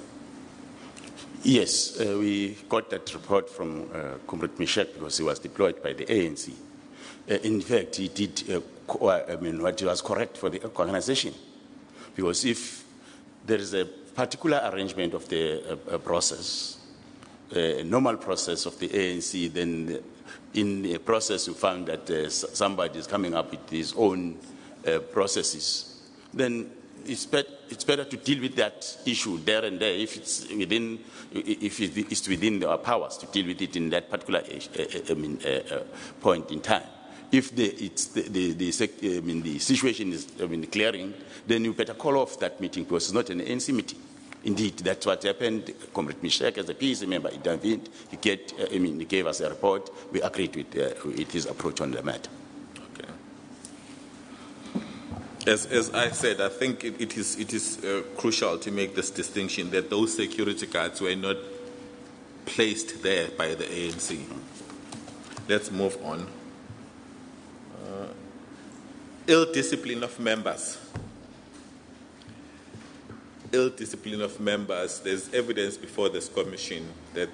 Yes, we got that report from Comrade Mishek because he was deployed by the ANC. In fact, he did what was correct for the organization. Because if there is a particular arrangement of the process, normal process of the ANC, then in the process you found that somebody is coming up with his own processes, then it's better to deal with that issue there and there if it's within, if it's within our powers to deal with it in that particular point in time. If the situation is clearing, then you better call off that meeting because it's not an ANC meeting. Indeed, that's what happened. Comrade Mishek, as a PEC member, he intervened. He gave us a report. We agreed with his approach on the matter. Okay. As I said, I think it is crucial to make this distinction that those security guards were not placed there by the ANC. Let's move on. Ill discipline of members. Ill discipline of members. There's evidence before this commission that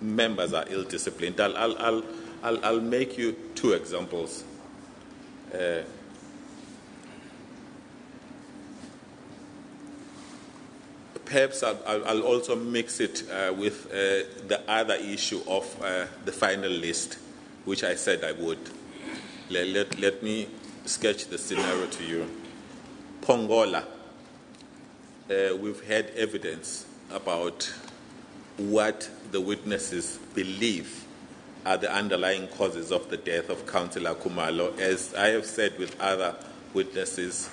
members are ill disciplined. I'll make you two examples. Perhaps I'll also mix it with the other issue of the final list, which I said I would. Let me sketch the scenario to you. Pongola. We've had evidence about what the witnesses believe are the underlying causes of the death of Councillor Khumalo. As I have said with other witnesses,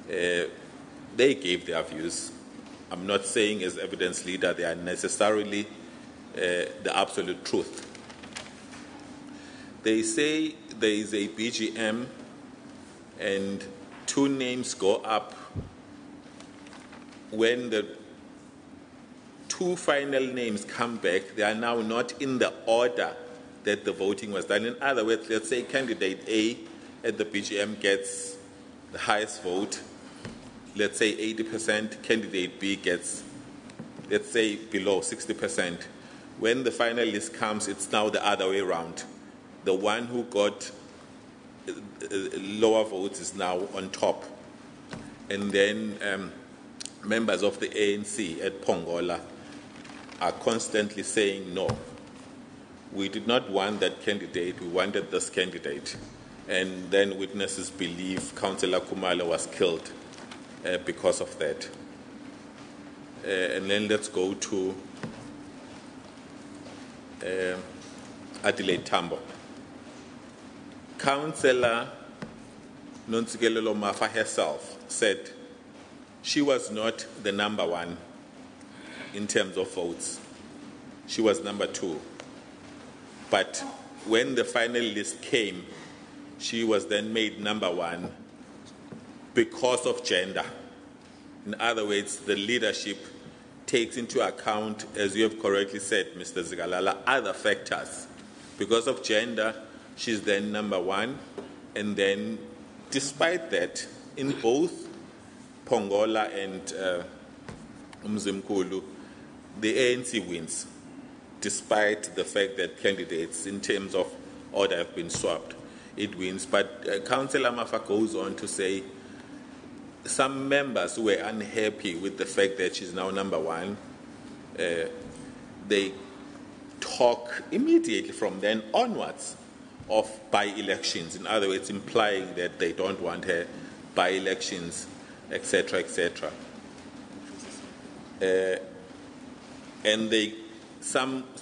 they gave their views. I'm not saying as evidence leader they are necessarily the absolute truth. They say there is a BGM and two names go up. When the two final names come back, they are now not in the order that the voting was done. In other words, let's say candidate A at the BGM gets the highest vote, let's say 80%, candidate B gets, let's say, below 60%. When the final list comes, it's now the other way around. The one who got lower votes is now on top. And then members of the ANC at Pongola are constantly saying, no, we did not want that candidate, we wanted this candidate. And then witnesses believe Councillor Khumalo was killed because of that. And then let's go to Adelaide Tambo. Councillor Nontsikelelo Mafa herself said she was not the number one in terms of votes. She was number two. But when the final list came, she was then made number one because of gender. In other words, the leadership takes into account, as you have correctly said, Mr. Zikalala, other factors. Because of gender, she's then number one. And then, despite that, in both Pongola and Umzimkulu, the ANC wins, despite the fact that candidates, in terms of order, have been swapped. It wins. But Councillor Mafa goes on to say some members who were unhappy with the fact that she's now number one, they talk immediately from then onwards of by-elections. In other words, implying that they don't want her by-elections, etc., etc. And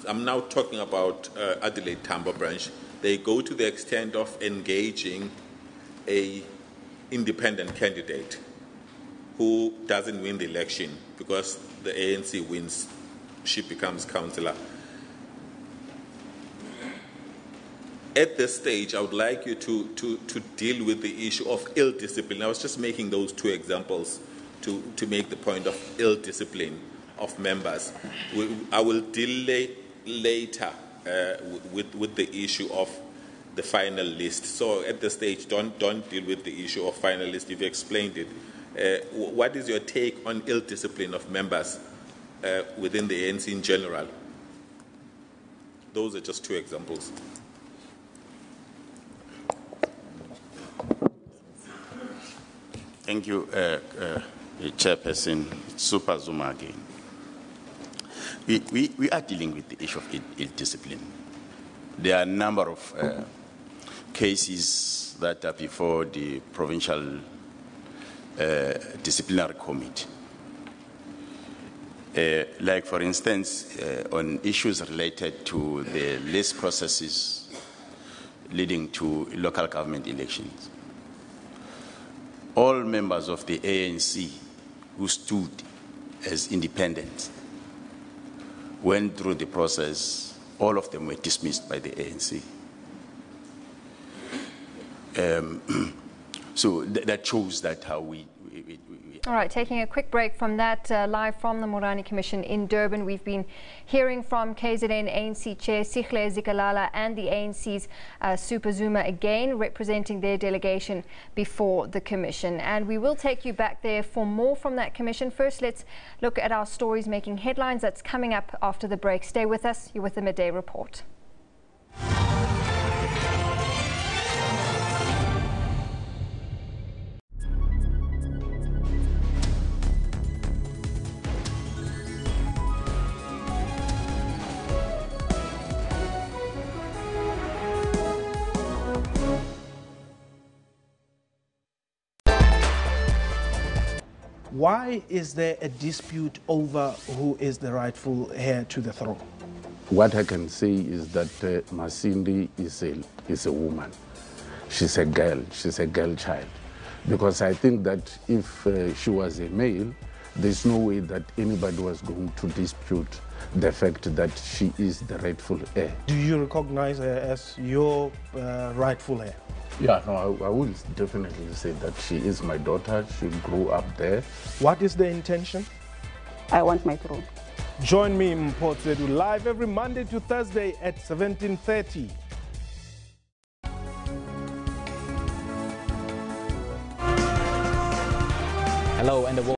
I'm now talking about Adelaide Tambo branch. They go to the extent of engaging an independent candidate who doesn't win the election because the ANC wins, she becomes councillor. At this stage, I would like you to deal with the issue of ill discipline. I was just making those two examples to make the point of ill discipline of members. I will deal later with the issue of the final list. So at this stage, don't deal with the issue of final list. You've explained it. What is your take on ill discipline of members within the ANC in general? Those are just two examples. Thank you, Chairperson, Super Zuma again. We are dealing with the issue of ill discipline. There are a number of cases that are before the Provincial Disciplinary Committee. Like, for instance, on issues related to the list processes leading to local government elections. All members of the ANC who stood as independent went through the process. All of them were dismissed by the ANC. So that shows that how we All right, taking a quick break from that, live from the Moerane Commission in Durban, we've been hearing from KZN ANC Chair Sihle Zikalala and the ANC's Super Zuma again, representing their delegation before the Commission. And we will take you back there for more from that Commission. First, let's look at our stories making headlines. That's coming up after the break. Stay with us. You're with the Midday Report. Why is there a dispute over who is the rightful heir to the throne? What I can say is that Masindi is a woman. She's a girl. She's a girl child. Because I think that if she was a male, there's no way that anybody was going to dispute the fact that she is the rightful heir. Do you recognize her as your rightful heir? Yeah, no, I would definitely say that she is my daughter. She grew up there. What is the intention? I want my throne. Join me in Port Zedu live every Monday to Thursday at 17:30. Hello and a